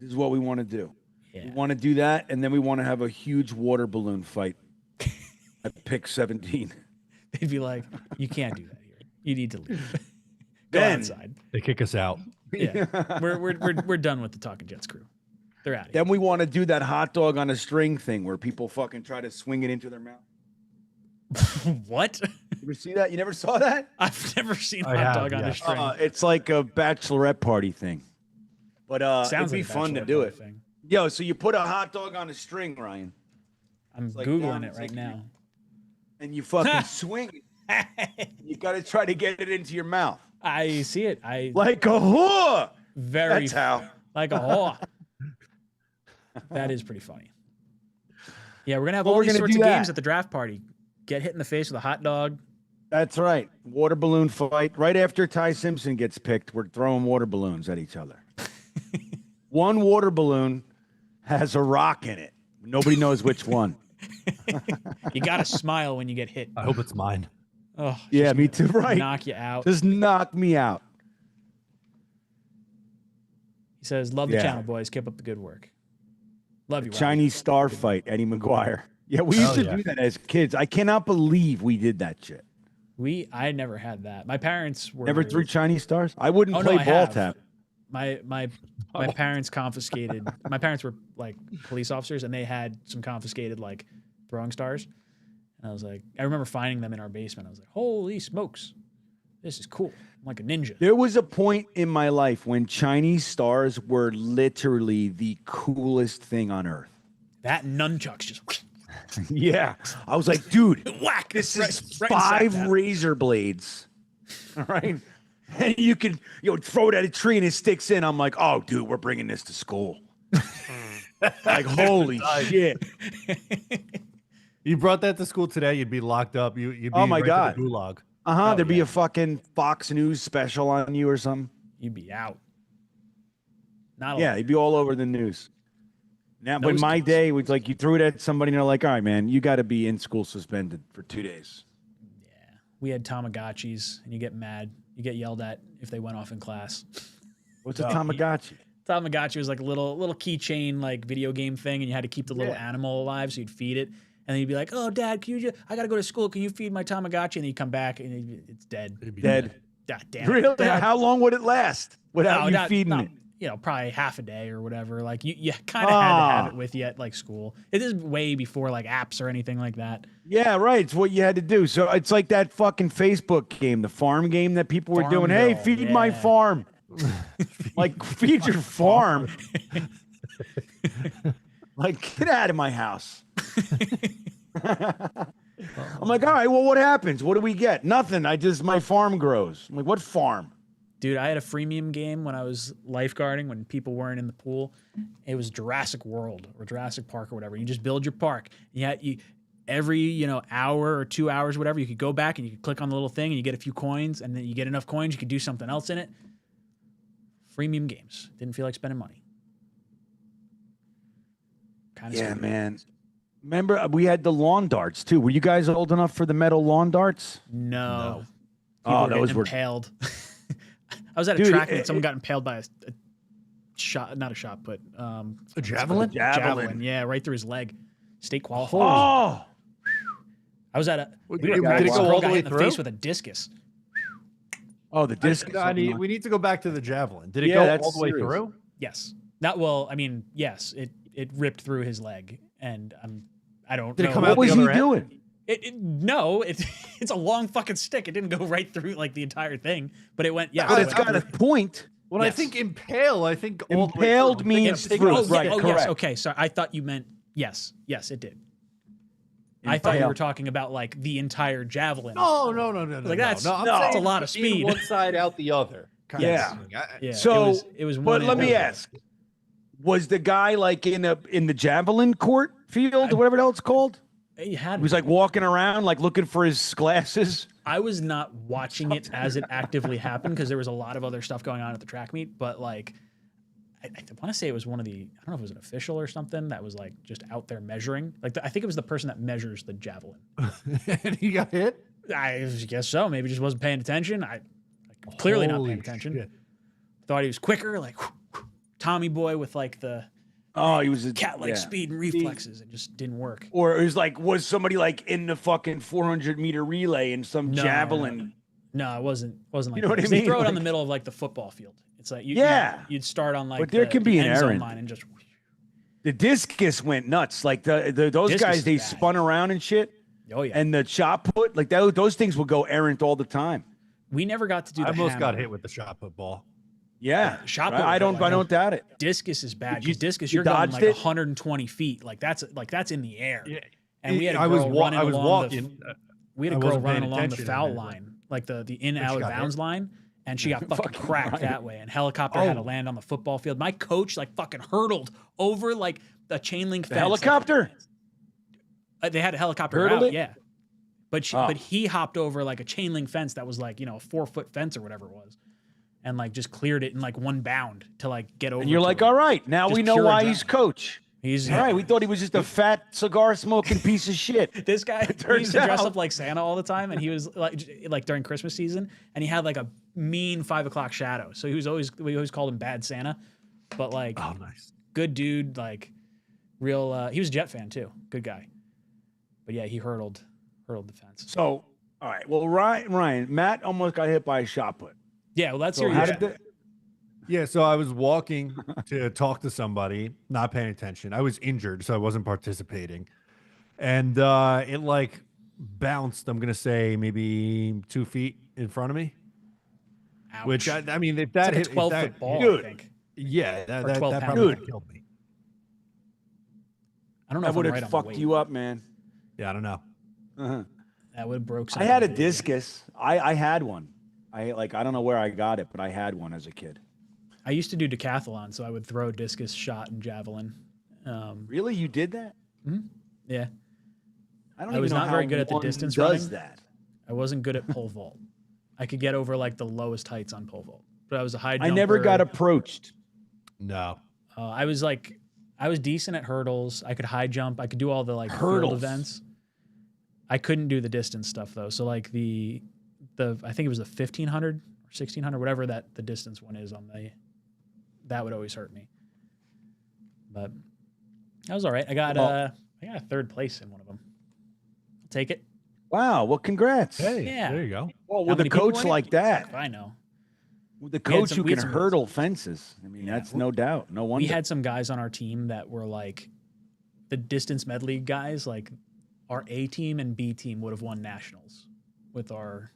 Speaker 8: This is what we want to do.
Speaker 7: Yeah.
Speaker 8: We want to do that, and then we want to have a huge water balloon fight at pick 17.
Speaker 7: They'd be like, "You can't do that here. You need to leave. Go
Speaker 8: Then-
Speaker 7: outside."
Speaker 9: They kick us out.
Speaker 7: Yeah, we're done with the Talkin' Jets crew. They're out of here.
Speaker 8: Then we want to do that hot dog on a string thing where people fucking try to swing it into their mouth.
Speaker 7: What?
Speaker 8: You ever see that? You never saw that?
Speaker 7: I've never seen
Speaker 9: I
Speaker 7: hot
Speaker 9: have,
Speaker 7: dog on
Speaker 9: yeah.
Speaker 7: a string.
Speaker 8: It's like a bachelorette party thing. But
Speaker 7: Sounds
Speaker 8: it'd be
Speaker 7: like a
Speaker 8: fun to
Speaker 7: bachelorette
Speaker 8: do
Speaker 7: party
Speaker 8: it.
Speaker 7: thing.
Speaker 8: Yo, so you put a hot dog on a string, Ryan,
Speaker 7: I'm
Speaker 8: like
Speaker 7: googling
Speaker 8: down,
Speaker 7: it
Speaker 8: it's
Speaker 7: right
Speaker 8: like
Speaker 7: now.
Speaker 8: and you fucking swing it. You got to try to get it into your mouth.
Speaker 7: I see it.
Speaker 8: Like a whore.
Speaker 7: Very
Speaker 8: That's how.
Speaker 7: like a whore. That is pretty funny. Yeah, we're gonna have
Speaker 8: Well,
Speaker 7: all
Speaker 8: we're
Speaker 7: these
Speaker 8: gonna
Speaker 7: sorts
Speaker 8: do
Speaker 7: of games
Speaker 8: that.
Speaker 7: at the draft party. Get hit in the face with a hot dog.
Speaker 8: That's right. Water balloon fight. Right after Ty Simpson gets picked, we're throwing water balloons at each other. One water balloon has a rock in it. Nobody knows which one.
Speaker 7: You gotta smile when you get hit.
Speaker 9: I hope it's mine.
Speaker 7: Oh,
Speaker 8: Yeah, me too. Right.
Speaker 7: knock you out.
Speaker 8: Just knock me out.
Speaker 7: He says, "Love the
Speaker 8: Yeah.
Speaker 7: channel, boys. Keep up the good work. Love you, Robbie."
Speaker 8: Chinese star fight, Eddie McGuire. Yeah, we used to do that as kids. I cannot believe we did that shit.
Speaker 7: I never had that. My parents were
Speaker 8: Never threw Chinese stars? I wouldn't
Speaker 7: Oh, no,
Speaker 8: play
Speaker 7: I
Speaker 8: ball
Speaker 7: have.
Speaker 8: tap.
Speaker 7: My parents confiscated. My parents were like police officers, and they had some confiscated like throwing stars. And I was like, I remember finding them in our basement. I was like, holy smokes, this is cool. I'm like a ninja.
Speaker 8: There was a point in my life when Chinese stars were literally the coolest thing on earth.
Speaker 7: That nunchucks just
Speaker 8: Yeah. I was like, dude,
Speaker 7: whack.
Speaker 8: this is
Speaker 7: right inside
Speaker 8: 5
Speaker 7: that.
Speaker 8: razor blades. All right. And you can throw it at a tree and it sticks in. I'm like, oh, dude, we're bringing this to school. Like, holy shit.
Speaker 9: You brought that to school today, you'd be locked up. You'd be
Speaker 8: Oh, my
Speaker 9: right to
Speaker 8: God.
Speaker 9: the gulag.
Speaker 8: Uh-huh.
Speaker 7: Oh,
Speaker 8: There'd be
Speaker 7: yeah.
Speaker 8: a fucking Fox News special on you or something.
Speaker 7: You'd be out. Not
Speaker 8: Yeah,
Speaker 7: allowed.
Speaker 8: he'd be all over the news. Now, but in
Speaker 7: Nose
Speaker 8: my
Speaker 7: counts.
Speaker 8: day, it was like you threw it at somebody and they're like, all right, man, you got to be in school suspended for 2 days.
Speaker 7: Yeah, we had Tamagotchis, and you get mad. You get yelled at if they went off in class.
Speaker 8: What's a Tamagotchi?
Speaker 7: Tamagotchi was like a little keychain like video game thing, and you had to keep the little animal alive, so you'd feed it, and then you'd be like, "Oh, Dad, can you? I gotta go to school. Can you feed my Tamagotchi?" And then you come back, and it's dead.
Speaker 8: Dead.
Speaker 7: God damn it.
Speaker 8: Really?
Speaker 7: Dad.
Speaker 8: How long would it last without you feeding it?
Speaker 7: You know, probably half a day or whatever. Like you kind of had to have it with you at like school. It is way before like apps or anything like that.
Speaker 8: Yeah, right. It's what you had to do. So it's like that fucking Facebook game, the farm game that people were doing. Hey,
Speaker 7: Farmville,
Speaker 8: feed my
Speaker 7: yeah.
Speaker 8: farm. Like, feed your farm. Like, get out of my house. I'm like, all right, well, what happens? What do we get? Nothing. My farm grows. I'm like, what farm?
Speaker 7: Dude, I had a freemium game when I was lifeguarding when people weren't in the pool. It was Jurassic World or Jurassic Park or whatever. You just build your park. Every hour or 2 hours, whatever, you could go back and you could click on the little thing and you get a few coins, and then you get enough coins, you could do something else in it. Freemium games. Didn't feel like spending money. Kind of
Speaker 8: Yeah, man. Remember, we had the lawn darts too. Were you guys old enough for the metal lawn darts?
Speaker 7: No.
Speaker 8: Oh,
Speaker 7: People were
Speaker 8: those
Speaker 7: getting
Speaker 8: were
Speaker 7: impaled. I was at a
Speaker 8: Dude,
Speaker 7: track meet. Someone got impaled by a shot, not a shot, but
Speaker 9: A javelin?
Speaker 7: javelin. Yeah, right through his leg. State qualified.
Speaker 8: Oh,
Speaker 7: I was at a
Speaker 9: Did
Speaker 7: we
Speaker 9: it
Speaker 7: were at practice.
Speaker 9: go
Speaker 7: A
Speaker 9: all
Speaker 7: girl
Speaker 9: the
Speaker 7: got
Speaker 9: way
Speaker 7: hit in the face
Speaker 9: through?
Speaker 7: with a discus.
Speaker 8: oh, the disc.
Speaker 9: We need to go back to the javelin. Did it
Speaker 8: Yeah,
Speaker 9: go
Speaker 8: that's
Speaker 9: all the way
Speaker 8: serious.
Speaker 9: through?
Speaker 7: Yes. Not well. I mean, yes. It ripped through his leg, and I don't.
Speaker 9: Did it
Speaker 7: know.
Speaker 9: come
Speaker 8: What
Speaker 9: out
Speaker 8: was
Speaker 9: the
Speaker 8: he
Speaker 9: other end?
Speaker 8: doing?
Speaker 7: No, it's a long fucking stick. It didn't go right through like the entire thing, but it went. Yeah,
Speaker 8: But
Speaker 7: it
Speaker 8: it's
Speaker 7: went
Speaker 8: got a
Speaker 7: through.
Speaker 8: point.
Speaker 9: When I
Speaker 7: Yes.
Speaker 9: think impale, I think all the way
Speaker 8: Impaled
Speaker 9: through.
Speaker 8: means
Speaker 9: Take
Speaker 8: through.
Speaker 9: a
Speaker 7: Oh,
Speaker 9: stick.
Speaker 7: yeah,
Speaker 8: Right,
Speaker 7: yes.
Speaker 8: correct.
Speaker 7: Okay, sorry. I thought you meant yes. Yes, it did. I thought you
Speaker 8: Impale.
Speaker 7: were talking about like the entire javelin.
Speaker 9: No.
Speaker 7: Like, that's-
Speaker 9: I'm
Speaker 7: no.
Speaker 9: saying
Speaker 7: That's a lot of
Speaker 9: in
Speaker 7: speed.
Speaker 9: One side out the other. kind
Speaker 8: Yeah.
Speaker 9: of thing.
Speaker 7: Yeah.
Speaker 8: So,
Speaker 7: it was.
Speaker 8: But
Speaker 7: one
Speaker 8: let
Speaker 7: end
Speaker 8: me
Speaker 7: of it.
Speaker 8: ask: was the guy like in the javelin court field or whatever the hell it's called?
Speaker 7: He had.
Speaker 8: He was like walking around, like looking for his glasses.
Speaker 7: I was not watching it as it actively happened because there was a lot of other stuff going on at the track meet. But like, I want to say it was one of the. I don't know if it was an official or something that was like just out there measuring. Like I think it was the person that measures the javelin.
Speaker 9: And he got hit.
Speaker 7: I guess so. Maybe just wasn't paying attention. I clearly not
Speaker 9: Holy
Speaker 7: paying attention.
Speaker 9: shit.
Speaker 7: Thought he was quicker. Like Tommy Boy with like the
Speaker 8: Oh, he was a
Speaker 7: cat-like speed and reflexes. It just didn't work.
Speaker 8: Or it was like, was somebody like in the fucking 400-meter relay in some javelin?
Speaker 7: No, it wasn't like
Speaker 8: You know what I
Speaker 7: They
Speaker 8: mean?
Speaker 7: throw it on
Speaker 8: Like-
Speaker 7: the middle of like the football field. It's like you'd start on like
Speaker 8: But there can be an
Speaker 7: end zone
Speaker 8: errand.
Speaker 7: line and just
Speaker 8: The discus went nuts. Like those
Speaker 7: Discus
Speaker 8: guys,
Speaker 7: is
Speaker 8: they
Speaker 7: bad.
Speaker 8: spun around and shit.
Speaker 7: oh yeah.
Speaker 8: And the shot put, like those things will go errant all the time.
Speaker 7: We never got to do the
Speaker 9: I almost got
Speaker 7: hammer.
Speaker 9: hit with the shot put ball.
Speaker 8: Yeah,
Speaker 7: Shot
Speaker 8: right?
Speaker 7: put
Speaker 8: I
Speaker 7: was
Speaker 8: don't
Speaker 7: like-
Speaker 8: doubt it.
Speaker 7: Discus is bad.
Speaker 8: Did you-
Speaker 7: Because discus,
Speaker 8: you
Speaker 7: you're going
Speaker 8: dodged
Speaker 7: like
Speaker 8: it?
Speaker 7: 120 feet. Like that's in the air.
Speaker 9: Yeah.
Speaker 7: And we had a
Speaker 9: I was
Speaker 7: girl
Speaker 9: wa-
Speaker 7: running
Speaker 9: I was
Speaker 7: along
Speaker 9: walking.
Speaker 7: we had
Speaker 9: I
Speaker 7: a girl
Speaker 9: wasn't paying
Speaker 7: running along the
Speaker 9: attention
Speaker 7: foul
Speaker 9: and then,
Speaker 7: line, like the in
Speaker 9: she
Speaker 7: out of
Speaker 9: got
Speaker 7: bounds line, and she got fucking cracked
Speaker 8: right.
Speaker 7: that way. And helicopter had to
Speaker 9: Oh.
Speaker 7: land on the football field. My coach like fucking hurtled over like a chain link fence.
Speaker 8: The helicopter.
Speaker 7: They had a helicopter
Speaker 8: Hurdled
Speaker 7: out,
Speaker 8: it?
Speaker 7: yeah. But
Speaker 8: Oh.
Speaker 7: but he hopped over like a chain link fence that was like, a 4-foot fence or whatever it was, and like just cleared it in like one bound to like get over.
Speaker 8: And you're
Speaker 7: to
Speaker 8: like,
Speaker 7: it.
Speaker 8: all right, now
Speaker 7: Just
Speaker 8: we know
Speaker 7: pure
Speaker 8: why
Speaker 7: adrenaline.
Speaker 8: he's coach.
Speaker 7: He's
Speaker 8: All right, we thought he was just a fat cigar smoking piece of shit.
Speaker 7: This guy he
Speaker 8: turns
Speaker 7: used to dress
Speaker 8: out-
Speaker 7: up like Santa all the time, and he was like during Christmas season, and he had like a mean 5 o'clock shadow. So we always called him Bad Santa, but like
Speaker 9: Oh, nice.
Speaker 7: good dude, like real. He was a Jet fan too, good guy. But yeah, he hurdled the fence.
Speaker 8: So, all right, well, Ryan, Matt almost got hit by a shot put.
Speaker 7: Yeah, well that's
Speaker 8: So
Speaker 7: your
Speaker 8: how did the,
Speaker 9: Yeah, so I was walking to talk to somebody, not paying attention. I was injured, so I wasn't participating. And it like bounced, I'm going to say maybe 2 feet in front of me.
Speaker 7: ouch.
Speaker 9: Which, I mean, if
Speaker 7: it's
Speaker 9: that
Speaker 7: like a
Speaker 9: hit, if
Speaker 7: 12-foot
Speaker 9: that-
Speaker 7: ball,
Speaker 8: Dude.
Speaker 7: I think.
Speaker 9: Yeah, that,
Speaker 7: Or
Speaker 9: that,
Speaker 7: 12
Speaker 9: that
Speaker 7: pound.
Speaker 9: probably
Speaker 8: Dude.
Speaker 9: would've killed me.
Speaker 7: I don't know
Speaker 8: that
Speaker 7: if I'm
Speaker 8: would
Speaker 7: right
Speaker 8: have
Speaker 7: on the
Speaker 8: fucked
Speaker 7: weight.
Speaker 8: you up, man.
Speaker 9: Yeah, I don't know.
Speaker 8: Uh-huh.
Speaker 7: That would have broke
Speaker 8: I
Speaker 7: something.
Speaker 8: had a discus. I had one. I don't know where I got it, but I had one as a kid.
Speaker 7: I used to do decathlon, so I would throw discus, shot, and javelin.
Speaker 8: Really, you did that?
Speaker 7: Yeah,
Speaker 8: I don't.
Speaker 7: I was
Speaker 8: even know
Speaker 7: not very
Speaker 8: how
Speaker 7: good at the
Speaker 8: one
Speaker 7: distance
Speaker 8: does
Speaker 7: running.
Speaker 8: that?
Speaker 7: I wasn't good at pole vault. I could get over like the lowest heights on pole vault, but I was a high jumper.
Speaker 8: I never got approached.
Speaker 9: No.
Speaker 7: I was decent at hurdles. I could high jump. I could do all the like field
Speaker 8: Hurdles.
Speaker 7: events. I couldn't do the distance stuff though. So like the I think it was the 1500 or 1600, whatever that the distance one is on that would always hurt me. But that was all right. I got third place in one of them. I'll take it.
Speaker 8: Wow. Well, congrats.
Speaker 9: Hey,
Speaker 7: Yeah.
Speaker 9: there you go.
Speaker 8: Well,
Speaker 7: How
Speaker 8: with a
Speaker 7: many people
Speaker 8: coach
Speaker 7: were in it?
Speaker 8: like that,
Speaker 7: I know.
Speaker 8: with a
Speaker 7: We had
Speaker 8: coach
Speaker 7: some-
Speaker 8: who
Speaker 7: we had
Speaker 8: can
Speaker 7: some-
Speaker 8: hurdle fences. I mean, that's no doubt. No wonder.
Speaker 7: We had some guys on our team that were like the distance medley guys. Like our A team and B team would have won nationals with our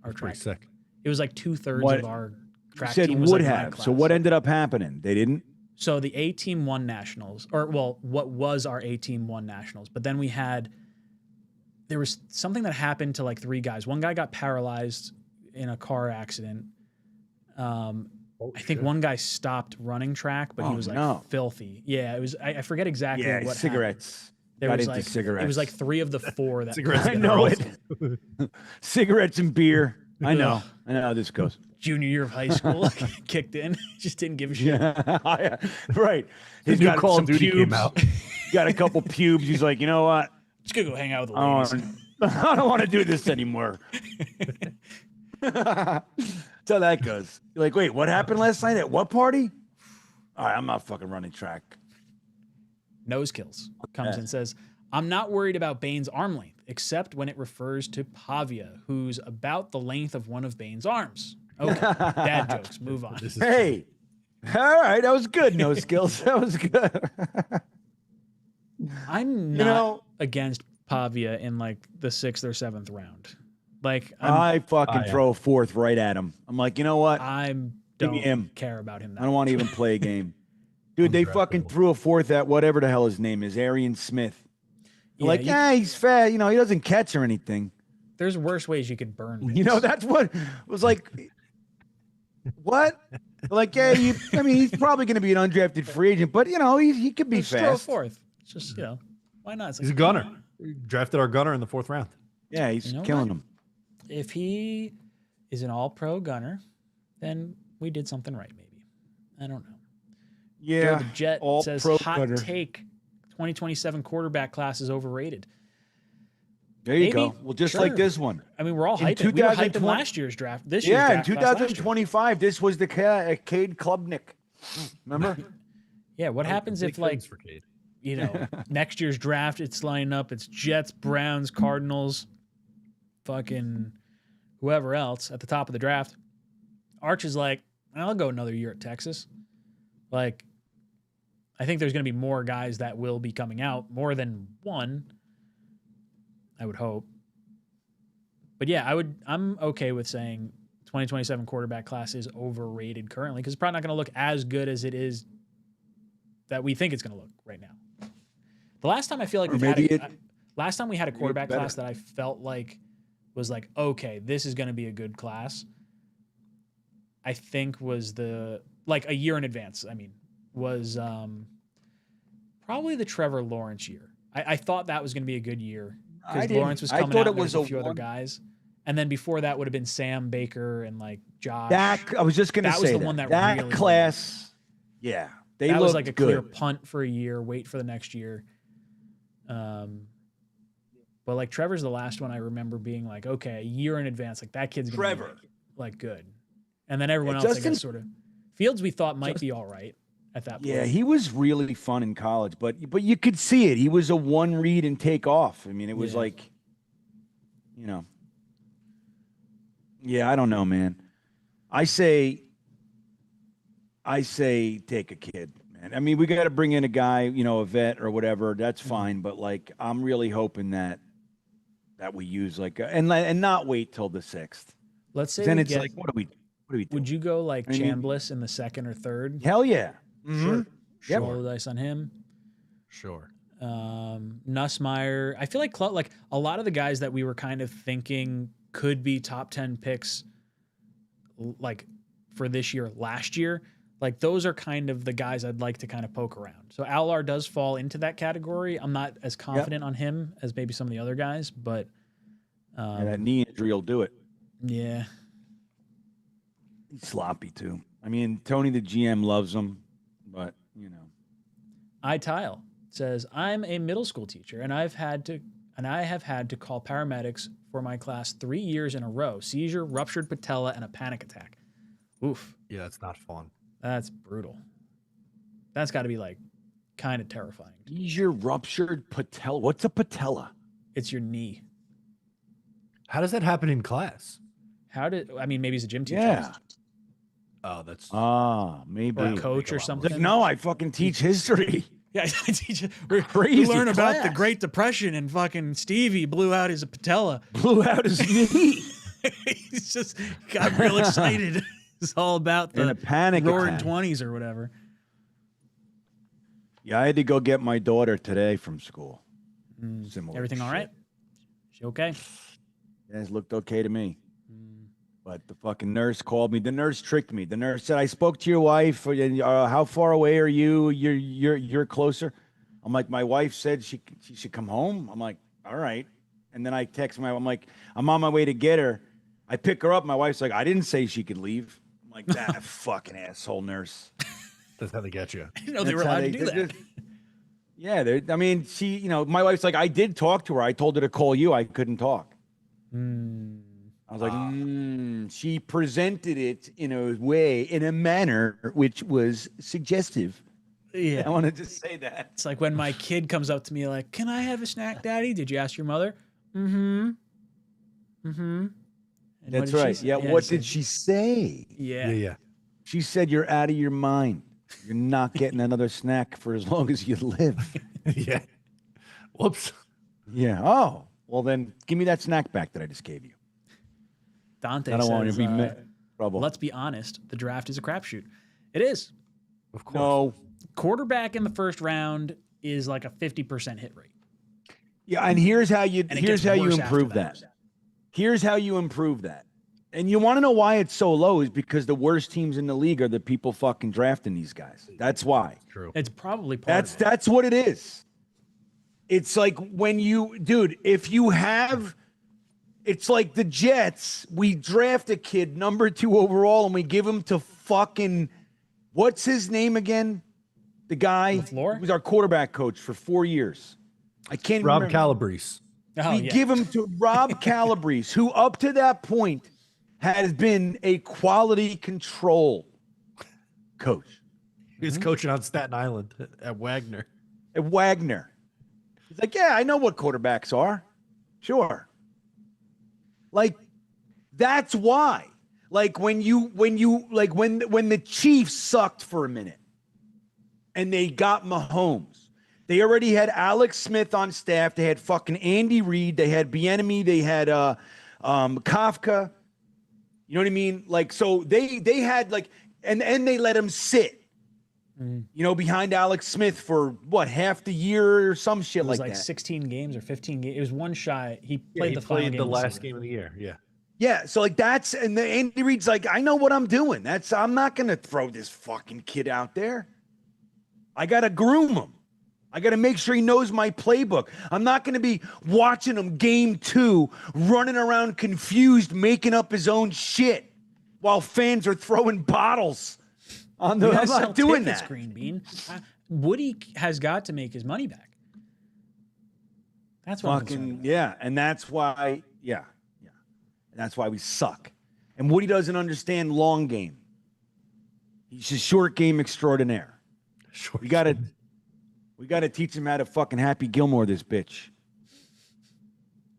Speaker 9: Pretty
Speaker 7: track.
Speaker 9: sick.
Speaker 7: It was like 2/3
Speaker 8: What-
Speaker 7: of our
Speaker 8: You
Speaker 7: track
Speaker 8: said
Speaker 7: team was
Speaker 8: would
Speaker 7: like my
Speaker 8: have. So
Speaker 7: class.
Speaker 8: what ended up happening? They didn't.
Speaker 7: So the A team won nationals, or well, what was our A team won nationals. But then there was something that happened to like 3 guys. One guy got paralyzed in a car accident. I think one guy stopped running track, but he
Speaker 8: Oh,
Speaker 7: was like
Speaker 8: no.
Speaker 7: filthy. Yeah, it was. I forget exactly
Speaker 8: Yeah,
Speaker 7: what happened.
Speaker 8: cigarettes.
Speaker 7: There
Speaker 8: Got
Speaker 7: was
Speaker 8: into
Speaker 7: like
Speaker 8: cigarettes.
Speaker 7: It was like 3 of the 4 that
Speaker 9: Cigarettes
Speaker 8: I
Speaker 9: and
Speaker 8: know
Speaker 9: girls.
Speaker 8: it. Cigarettes and beer. I know. I know how this goes.
Speaker 7: junior year of high school kicked in. Just didn't give a shit.
Speaker 8: Yeah, right. He's
Speaker 9: new
Speaker 8: got
Speaker 9: Call of
Speaker 8: some
Speaker 9: Duty
Speaker 8: pubes.
Speaker 9: came out.
Speaker 8: Got a couple pubes. He's like, you know what?
Speaker 7: Just gonna go hang out with the
Speaker 8: I
Speaker 7: ladies.
Speaker 8: don't want to do this anymore. That's how that goes. You're like, wait, what happened last night at what party? All right, I'm not fucking running track.
Speaker 7: Nose kills comes and says, I'm not worried about Bane's arm length, except when it refers to Pavia, who's about the length of one of Bane's arms. Okay, dad jokes. Move on.
Speaker 8: Hey, all right, that was good. No skills. That was good.
Speaker 7: I'm not against Pavia in like the 6th or 7th round. Like
Speaker 8: I fucking throw a 4th right at him. I'm like, you know what?
Speaker 7: I
Speaker 8: Give me him.
Speaker 7: don't care about him. That
Speaker 8: I don't want to even play a game. Dude, they fucking threw a 4th at whatever the hell his name is, Arian Smith.
Speaker 7: Yeah,
Speaker 8: Like, he's fat. You know, he doesn't catch or anything.
Speaker 7: There's worse ways you could burn.
Speaker 8: You know, that's what was like. What? Like, yeah, I mean, he's probably going to be an undrafted free agent, but you know, he could be
Speaker 7: Let's throw a
Speaker 8: fast.
Speaker 7: 4th. It's just, why not? It's
Speaker 9: He's a
Speaker 7: like,
Speaker 9: gunner. We drafted our gunner in the 4th round.
Speaker 8: Yeah, he's
Speaker 7: You know
Speaker 8: killing
Speaker 7: what?
Speaker 8: him.
Speaker 7: If he is an all-pro gunner, then we did something right, maybe. I don't know.
Speaker 8: Yeah,
Speaker 7: Joe the Jet
Speaker 8: all
Speaker 7: says,
Speaker 8: pro
Speaker 7: hot
Speaker 8: gunner.
Speaker 7: take, 2027 quarterback class is overrated.
Speaker 8: There you
Speaker 7: Maybe.
Speaker 8: go. Well, just
Speaker 7: Sure.
Speaker 8: like this one.
Speaker 7: I mean, we're all
Speaker 8: In
Speaker 7: hyping. We were hyping
Speaker 8: 2020
Speaker 7: last year's draft. This year's
Speaker 8: Yeah, in
Speaker 7: draft class last year.
Speaker 8: 2025, this was the Cade Klubnik. Remember?
Speaker 7: Yeah, what happens if like
Speaker 9: for Cade.
Speaker 7: next year's draft it's lining up, it's Jets, Browns, Cardinals, fucking whoever else at the top of the draft. Arch is like, I'll go another year at Texas. Like, I think there's going to be more guys that will be coming out, more than one, I would hope. But yeah, I'm okay with saying 2027 quarterback class is overrated currently because it's probably not going to look as good as it is that we think it's going to look right now. The last time I feel like last time we had a quarterback class that I felt like was like, okay, this is going to be a good class, I think was a year in advance. I mean, was probably the Trevor Lawrence year. I thought that was going to be a good year because Lawrence was coming out with a few other guys. And then before that would have been Sam Baker and like Josh.
Speaker 8: I was just going to say
Speaker 7: that was the one that really
Speaker 8: class. Yeah.
Speaker 7: That was like a clear punt for a year, wait for the next year. But like Trevor's the last one I remember being like, okay, a year in advance, like that kid's gonna be like good. And then everyone else, I guess, sort of Fields we thought might be all right at that point.
Speaker 8: Yeah, he was really fun in college, but you could see it. He was a one read and take off. I mean, it was like, yeah, I don't know, man. I say take a kid, man. I mean, we got to bring in a guy, a vet or whatever. That's fine, but like, I'm really hoping that we use like and not wait till the 6th.
Speaker 7: Let's say
Speaker 8: then it's like, what do we do?
Speaker 7: Would you go like Chambliss in the 2nd or 3rd?
Speaker 8: Hell yeah, sure.
Speaker 7: Roll the dice on him.
Speaker 9: Sure.
Speaker 7: Nussmeier. I feel like a lot of the guys that we were kind of thinking could be top 10 picks, like for this year, last year. Like those are kind of the guys I'd like to kind of poke around. So Allar does fall into that category. I'm not as confident on him as maybe some of the other guys, but
Speaker 8: that knee injury will do it.
Speaker 7: Yeah.
Speaker 8: He's sloppy too. I mean, Tony the GM loves him, but
Speaker 7: Tile says, I'm a middle school teacher and I have had to call paramedics for my class 3 years in a row. Seizure, ruptured patella, and a panic attack. Oof.
Speaker 9: Yeah, that's not fun.
Speaker 7: That's brutal. That's got to be like kind of terrifying.
Speaker 8: Seizure, ruptured patella. What's a patella?
Speaker 7: It's your knee.
Speaker 9: How does that happen in class?
Speaker 7: Maybe he's a gym teacher.
Speaker 8: Yeah.
Speaker 9: Oh, that's
Speaker 8: maybe
Speaker 7: or a coach or something.
Speaker 8: Like, no, I fucking teach history.
Speaker 7: Yeah, I teach. We
Speaker 8: Crazy
Speaker 7: learn
Speaker 8: class.
Speaker 7: about the Great Depression and fucking Stevie blew out his patella.
Speaker 8: Blew out his knee.
Speaker 7: He's just got real excited. It's all about the
Speaker 8: panic
Speaker 7: roaring
Speaker 8: attack.
Speaker 7: 20s or whatever.
Speaker 8: Yeah, I had to go get my daughter today from school. Similar.
Speaker 7: Everything all right? She okay?
Speaker 8: Yeah, it looked okay to me. But the fucking nurse called me. The nurse tricked me. The nurse said, I spoke to your wife. How far away are you? You're closer. I'm like, my wife said she should come home. I'm like, all right. And then I text I'm like, I'm on my way to get her. I pick her up. My wife's like, I didn't say she could leave. I'm like, that fucking asshole nurse.
Speaker 9: That's how they get you.
Speaker 7: I didn't know they were allowed to do that.
Speaker 8: Yeah, I mean, she, my wife's like, I did talk to her. I told her to call you. I couldn't talk. I was like, she presented it in a manner which was suggestive.
Speaker 7: Yeah.
Speaker 8: I wanted to say that.
Speaker 7: It's like when my kid comes up to me like, can I have a snack, Daddy? Did you ask your mother? Mm-hmm. Mm-hmm.
Speaker 8: That's right. Yeah, what did she say?
Speaker 7: Yeah.
Speaker 8: She said, you're out of your mind. You're not getting another snack for as long as you live.
Speaker 9: Yeah. Whoops.
Speaker 8: Yeah. Oh, well then give me that snack back that I just gave you.
Speaker 7: Dante
Speaker 8: I don't want
Speaker 7: says,
Speaker 8: to be trouble.
Speaker 7: let's be honest, the draft is a crapshoot. It is.
Speaker 9: Of course.
Speaker 8: No.
Speaker 7: Quarterback in the first round is like a 50% hit rate.
Speaker 8: Yeah, and here's how you improve
Speaker 7: that.
Speaker 8: Here's how you improve that. And you want to know why it's so low is because the worst teams in the league are the people fucking drafting these guys. That's why.
Speaker 9: True.
Speaker 7: It's probably part of it.
Speaker 8: That's what it is. It's like when if you have, it's like the Jets, we draft a kid number 2 overall and we give him to fucking, what's his name again? The guy who was our quarterback coach for 4 years. I can't remember.
Speaker 9: Rob Calabrese.
Speaker 7: Oh,
Speaker 8: We give him to Rob Calabrese, who up to that point has been a quality control coach.
Speaker 9: He's coaching on Staten Island at Wagner.
Speaker 8: At Wagner. He's like, yeah, I know what quarterbacks are. Sure. Like, that's why. Like when the Chiefs sucked for a minute and they got Mahomes. They already had Alex Smith on staff. They had fucking Andy Reid. They had Bieniemy. They had Kafka. You know what I mean? Like, so they had like, and they let him sit, behind Alex Smith for what, half the year or some shit
Speaker 7: it was
Speaker 8: like that.
Speaker 7: 16 games or 15 games. It was one shy. He played
Speaker 9: the last game of the year. Yeah.
Speaker 8: Yeah. So like and the Andy Reid's like, I know what I'm doing. I'm not going to throw this fucking kid out there. I got to groom him. I got to make sure he knows my playbook. I'm not going to be watching him game 2, running around confused, making up his own shit while fans are throwing bottles on the. I'm not doing that.
Speaker 7: Green Bean. Woody has got to make his money back. That's what
Speaker 8: fucking and that's why and that's why we suck. And Woody doesn't understand long game. He's a short game extraordinaire. We got to teach him how to fucking Happy Gilmore this bitch.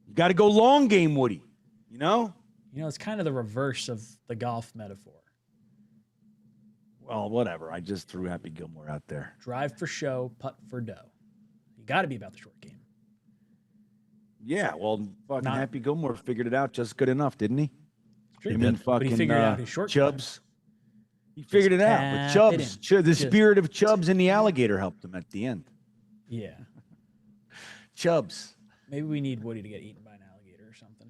Speaker 8: You got to go long game, Woody. You know?
Speaker 7: It's kind of the reverse of the golf metaphor.
Speaker 8: Well, whatever. I just threw Happy Gilmore out there.
Speaker 7: Drive for show, putt for dough. You got to be about the short game.
Speaker 8: Yeah, well, fucking Happy Gilmore figured it out just good enough, didn't he?
Speaker 7: True.
Speaker 8: I mean,
Speaker 7: but he figured out his short
Speaker 8: Chubbs. He figured it out. But Chubbs, the spirit of Chubbs and the alligator helped him at the end.
Speaker 7: Yeah.
Speaker 8: Chubbs.
Speaker 7: Maybe we need Woody to get eaten by an alligator or something.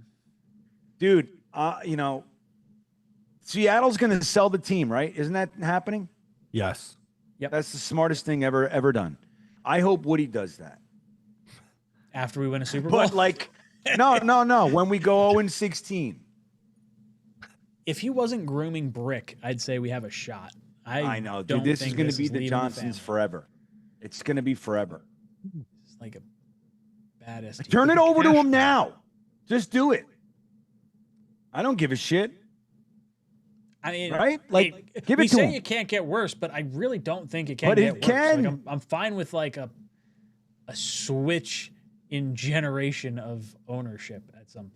Speaker 8: Dude, Seattle's going to sell the team, right? Isn't that happening?
Speaker 9: Yes.
Speaker 7: Yep.
Speaker 8: That's the smartest thing ever done. I hope Woody does that.
Speaker 7: After we win a Super Bowl?
Speaker 8: But like, no. When we go 0-16.
Speaker 7: If he wasn't grooming Brick, I'd say we have a shot. I know, dude.
Speaker 8: This is going to be the Johnsons forever. It's going to be forever.
Speaker 7: It's like a badass.
Speaker 8: Turn it over to him now. Just do it. I don't give a shit.
Speaker 7: I mean,
Speaker 8: right? Like, give it
Speaker 7: we
Speaker 8: to him.
Speaker 7: say it can't get worse, but I really don't think it can
Speaker 8: but
Speaker 7: get
Speaker 8: it
Speaker 7: worse.
Speaker 8: can.
Speaker 7: Like, I'm fine with like a switch in generation of ownership at some point.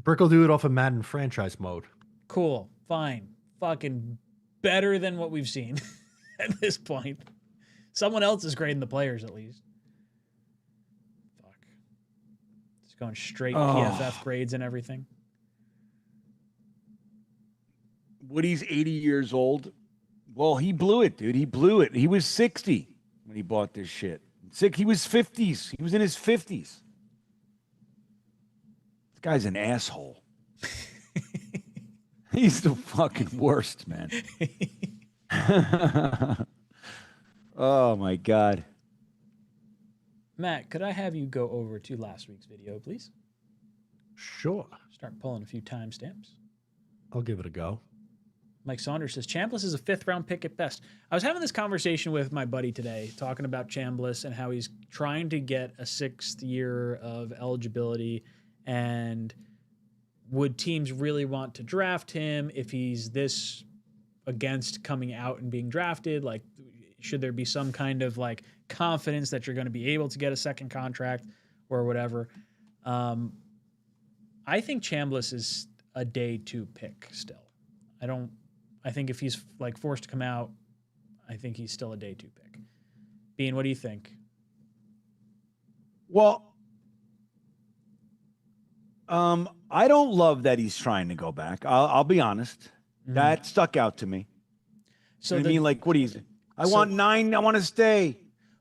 Speaker 9: Brick will do it off of Madden franchise mode.
Speaker 7: Cool. Fine. Fucking better than what we've seen at this point. Someone else is grading the players at least. Fuck. Just going straight PFF grades and everything.
Speaker 8: Woody's 80 years old. Well, he blew it, dude. He blew it. He was 60 when he bought this shit. He was 50s. He was in his 50s. This guy's an asshole. He's the fucking worst, man. Oh, my God.
Speaker 7: Matt, could I have you go over to last week's video, please?
Speaker 9: Sure.
Speaker 7: Start pulling a few timestamps.
Speaker 9: I'll give it a go.
Speaker 7: Mike Saunders says, Chambliss is a 5th-round pick at best. I was having this conversation with my buddy today, talking about Chambliss and how he's trying to get a 6th year of eligibility, and would teams really want to draft him if he's this against coming out and being drafted? Like, should there be some kind of like confidence that you're going to be able to get a second contract or whatever? I think Chambliss is a day 2 pick still. I think if he's like forced to come out, I think he's still a day 2 pick. Bean, what do you think?
Speaker 8: Well, I don't love that he's trying to go back. I'll be honest. Mm-hmm. That stuck out to me.
Speaker 7: So
Speaker 8: I mean, like, what is it? I want 9. I want to stay.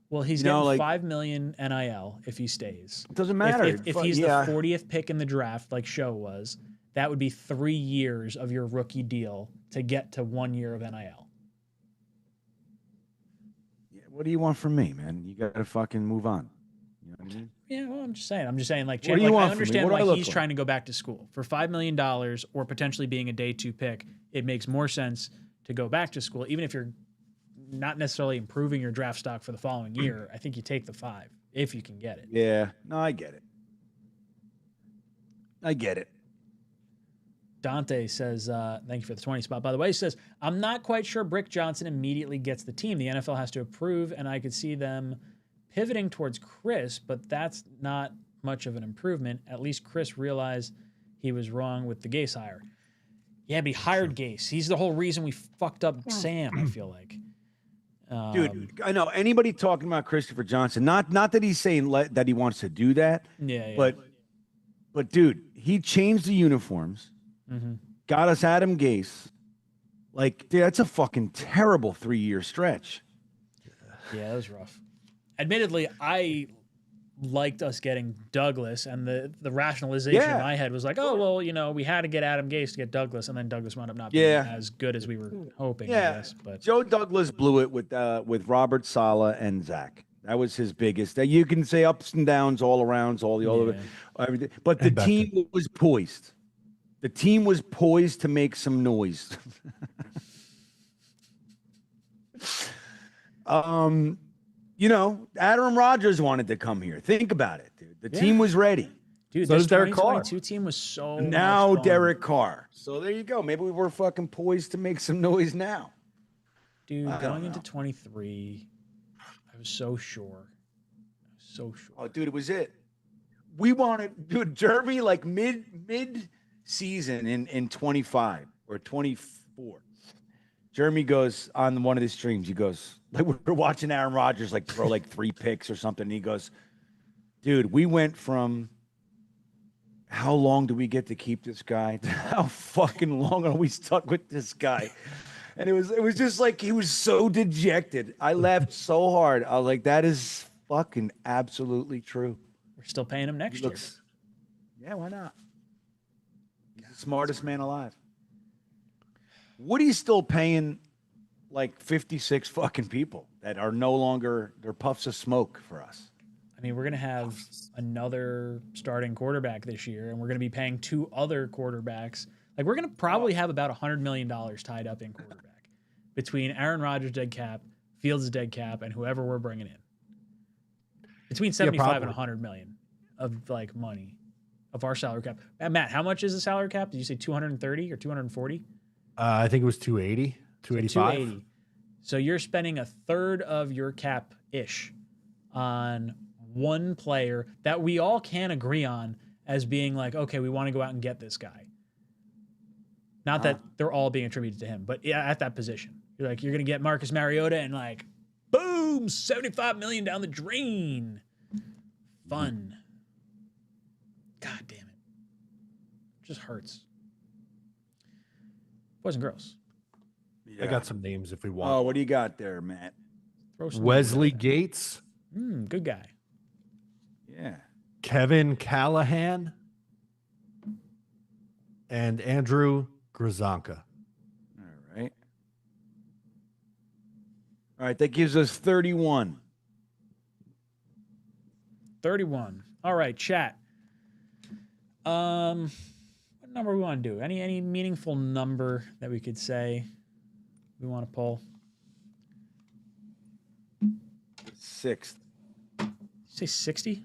Speaker 7: Well, he's getting $5 million NIL if he stays.
Speaker 8: It doesn't matter.
Speaker 7: If he's the 40th pick in the draft, like Show was, that would be 3 years of your rookie deal to get to 1 year of NIL.
Speaker 8: Yeah, what do you want from me, man? You got to fucking move on. You know what I mean?
Speaker 7: Yeah, well, I'm just saying, like,
Speaker 8: what do you want
Speaker 7: I understand
Speaker 8: from me?
Speaker 7: why he's trying to go back to school. For $5 million or potentially being a day 2 pick, it makes more sense to go back to school, even if you're not necessarily improving your draft stock for the following year. I think you take the 5 if you can get it.
Speaker 8: Yeah, no, I get it.
Speaker 7: Dante says, thank you for the 20 spot. By the way, he says, I'm not quite sure Brick Johnson immediately gets the team. The NFL has to approve, and I could see them pivoting towards Chris, but that's not much of an improvement. At least Chris realized he was wrong with the Gase hire. Yeah, but he hired Gase. He's the whole reason we fucked up Sam, I feel like.
Speaker 8: Dude, I know anybody talking about Christopher Johnson, not that he's saying that he wants to do that.
Speaker 7: Yeah.
Speaker 8: But dude, he changed the uniforms, got us Adam Gase. Like, dude, that's a fucking terrible 3-year stretch.
Speaker 7: Yeah, that was rough. Admittedly, I liked us getting Douglas, and the rationalization in my head was like, oh, well, you know, we had to get Adam Gase to get Douglas, and then Douglas wound up not being as good as we were hoping. I guess, but
Speaker 8: Joe Douglas blew it with Robert Saleh and Zach. That was his biggest. You can say ups and downs all around, everything. But the team was poised. The team was poised to make some noise. You know, Aaron Rodgers wanted to come here. Think about it, dude. The team was ready.
Speaker 7: Dude,
Speaker 9: So
Speaker 7: this
Speaker 9: does Derek Carr.
Speaker 7: 2022 team was so
Speaker 8: Now
Speaker 7: much fun.
Speaker 8: Derek Carr. So there you go. Maybe we were fucking poised to make some noise now.
Speaker 7: Dude, going into 23, I was so sure.
Speaker 8: Oh, dude, it was it. We wanted, dude, Jeremy, like mid season in 25 or 24. Jeremy goes on one of the streams. He goes, like, we're watching Aaron Rodgers like throw like 3 picks or something. And he goes, dude, we went from how long do we get to keep this guy? How fucking long are we stuck with this guy? And it was just like he was so dejected. I laughed so hard. I was like, that is fucking absolutely true.
Speaker 7: We're still paying him next year.
Speaker 8: Yeah, why not? He's the smartest man alive. Woody's still paying like 56 fucking people that are no longer, they're puffs of smoke for us.
Speaker 7: I mean, we're going to have another starting quarterback this year, and we're going to be paying 2 other quarterbacks. Like, we're going to probably have about $100 million tied up in quarterback between Aaron Rodgers' dead cap, Fields' dead cap, and whoever we're bringing in. Between 75 and 100 million of like money of our salary cap. Matt, how much is the salary cap? Did you say 230 or 240?
Speaker 9: I think it was 280, 285.
Speaker 7: 280. So you're spending a third of your cap-ish on one player that we all can agree on as being like, okay, we want to go out and get this guy. Not that they're all being attributed to him, but yeah, at that position. You're like, you're going to get Marcus Mariota and like, boom, $75 million down the drain. Fun. God damn it. Just hurts. Boys and girls.
Speaker 8: Yeah.
Speaker 9: I got some names if we want.
Speaker 8: Oh, what do you got there, Matt?
Speaker 9: Wesley Gates.
Speaker 7: Good guy.
Speaker 8: Yeah.
Speaker 9: Kevin Callahan. And Andrew Grzanka.
Speaker 8: All right, that gives us 31.
Speaker 7: 31. All right, chat. What number we want to do? Any meaningful number that we could say we want to pull?
Speaker 8: 6th.
Speaker 7: You say 60?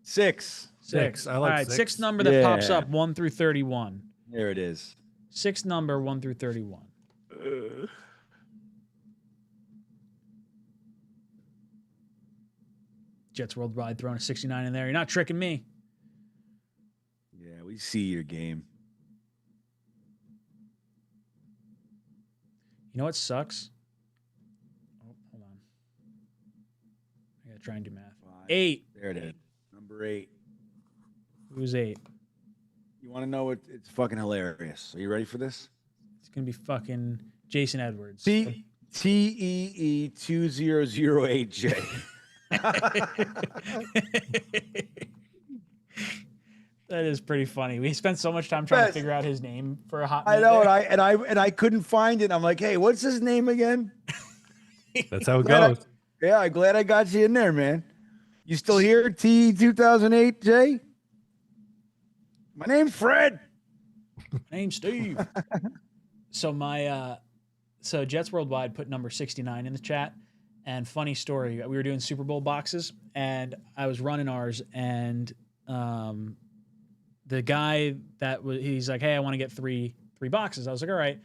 Speaker 8: 6.
Speaker 7: 6.
Speaker 9: I like
Speaker 7: All right,
Speaker 9: 6.
Speaker 7: Sixth number that pops up, 1 through 31.
Speaker 8: There it is.
Speaker 7: 6th number, 1 through 31. Jets Worldwide throwing a 69 in there. You're not tricking me.
Speaker 8: Yeah, we see your game.
Speaker 7: You know what sucks? Oh, hold on. I gotta try and do math. 8.
Speaker 8: There it is. Number 8.
Speaker 7: Who's 8?
Speaker 8: You want to know what? It's fucking hilarious. Are you ready for this?
Speaker 7: It's gonna be fucking Jason Edwards.
Speaker 8: TEE2008J.
Speaker 7: That is pretty funny. We spent so much time trying to figure out his name for a hot minute.
Speaker 8: I know, and I couldn't find it. I'm like, hey, what's his name again?
Speaker 9: That's how it goes.
Speaker 8: I'm glad I got you in there, man. You still here, TE2008J? My name's Fred.
Speaker 7: My name's Steve. So so Jets Worldwide put number 69 in the chat. And funny story, we were doing Super Bowl boxes, and I was running ours, and the guy he's like, hey, I want to get three boxes. I was like, all right.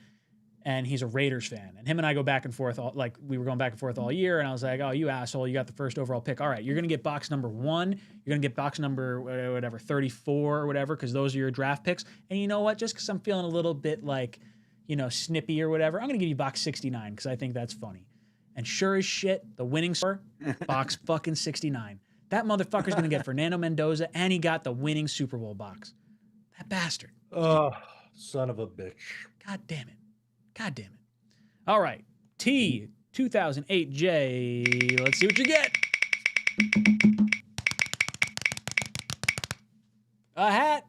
Speaker 7: And he's a Raiders fan. And him and I go back and forth, we were going back and forth all year. And I was like, oh, you asshole, you got the first overall pick. All right, you're going to get box number 1. You're going to get box number, whatever, 34 or whatever, because those are your draft picks. And you know what? Just because I'm feeling a little bit like, snippy or whatever, I'm going to give you box 69 because I think that's funny. And sure as shit, the winning score, box fucking 69. That motherfucker's going to get Fernando Mendoza, and he got the winning Super Bowl box. That bastard.
Speaker 9: Oh, son of a bitch.
Speaker 7: God damn it. God damn it. All right. T 2008J. Let's see what you get. A hat.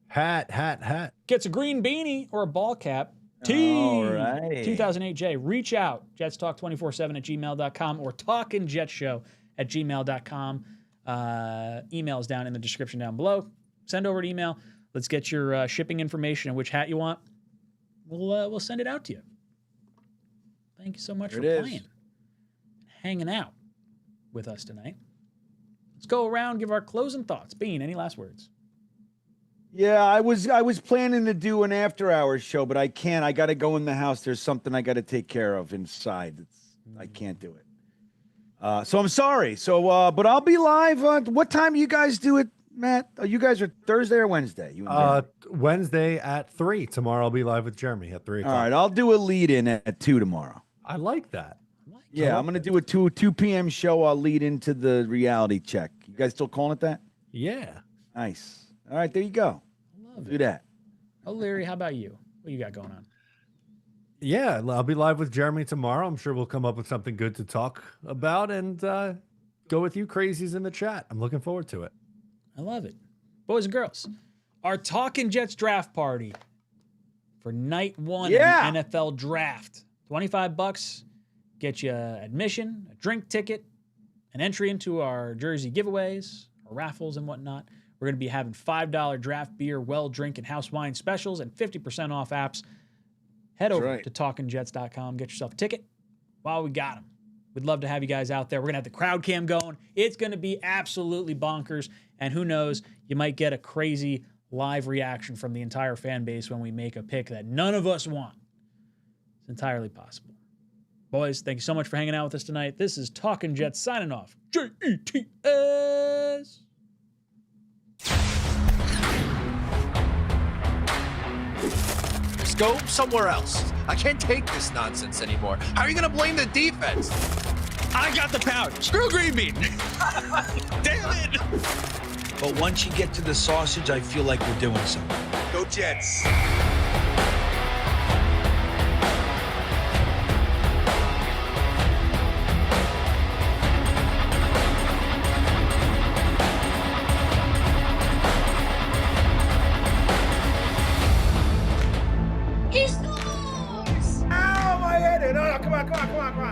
Speaker 9: Hat.
Speaker 7: Gets a green beanie or a ball cap. T.
Speaker 8: All right.
Speaker 7: 2008J. Reach out. jetstalk247@gmail.com or talkinjetshow@gmail.com. Email's down in the description down below. Send over an email. Let's get your shipping information and which hat you want. We'll send it out to you. Thank you so much for playing, hanging out with us tonight. Let's go around, give our closing thoughts. Bean, any last words?
Speaker 8: Yeah, I was planning to do an after-hours show, but I can't. I got to go in the house. There's something I got to take care of inside. I can't do it. So I'm sorry. So, but I'll be live. What time do you guys do it, Matt? You guys are Thursday or Wednesday?
Speaker 9: Wednesday at 3. Tomorrow I'll be live with Jeremy at 3 o'clock.
Speaker 8: All right, I'll do a lead-in at 2 tomorrow.
Speaker 9: I like that.
Speaker 8: Yeah, I'm going to do a 2 p.m. show. I'll lead into the reality check. You guys still calling it that?
Speaker 9: Yeah.
Speaker 8: Nice. All right, there you go. Do that.
Speaker 7: O'Leary, how about you? What you got going on?
Speaker 9: Yeah, I'll be live with Jeremy tomorrow. I'm sure we'll come up with something good to talk about and go with you crazies in the chat. I'm looking forward to it.
Speaker 7: I love it. Boys and girls, our Talkin' Jets draft party for night 1 of the NFL draft. $25 get you admission, a drink ticket, an entry into our jersey giveaways, our raffles and whatnot. We're going to be having $5 draft beer, well drink, and house wine specials and 50% off apps. Head over to talkinjets.com. Get yourself a ticket while we got them. We'd love to have you guys out there. We're going to have the crowd cam going. It's going to be absolutely bonkers. And who knows, you might get a crazy live reaction from the entire fan base when we make a pick that none of us want. It's entirely possible. Boys, thank you so much for hanging out with us tonight. This is Talkin' Jets signing off. JETS.
Speaker 1: Just go somewhere else. I can't take this nonsense anymore. How are you going to blame the defense?
Speaker 2: I got the power. Screw green bean. Damn it.
Speaker 3: But once you get to the sausage, I feel like we're doing something.
Speaker 1: Go Jets.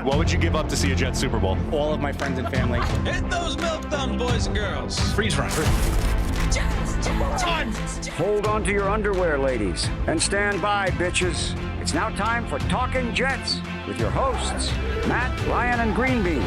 Speaker 4: What would you give up to see a Jets Super Bowl?
Speaker 5: All of my friends and family.
Speaker 2: Hit those milk thumbs, boys and girls.
Speaker 5: Freeze run.
Speaker 6: Hold on to your underwear, ladies, and stand by, bitches. It's now time for Talkin' Jets with your hosts, Matt, Ryan, and Green Bean.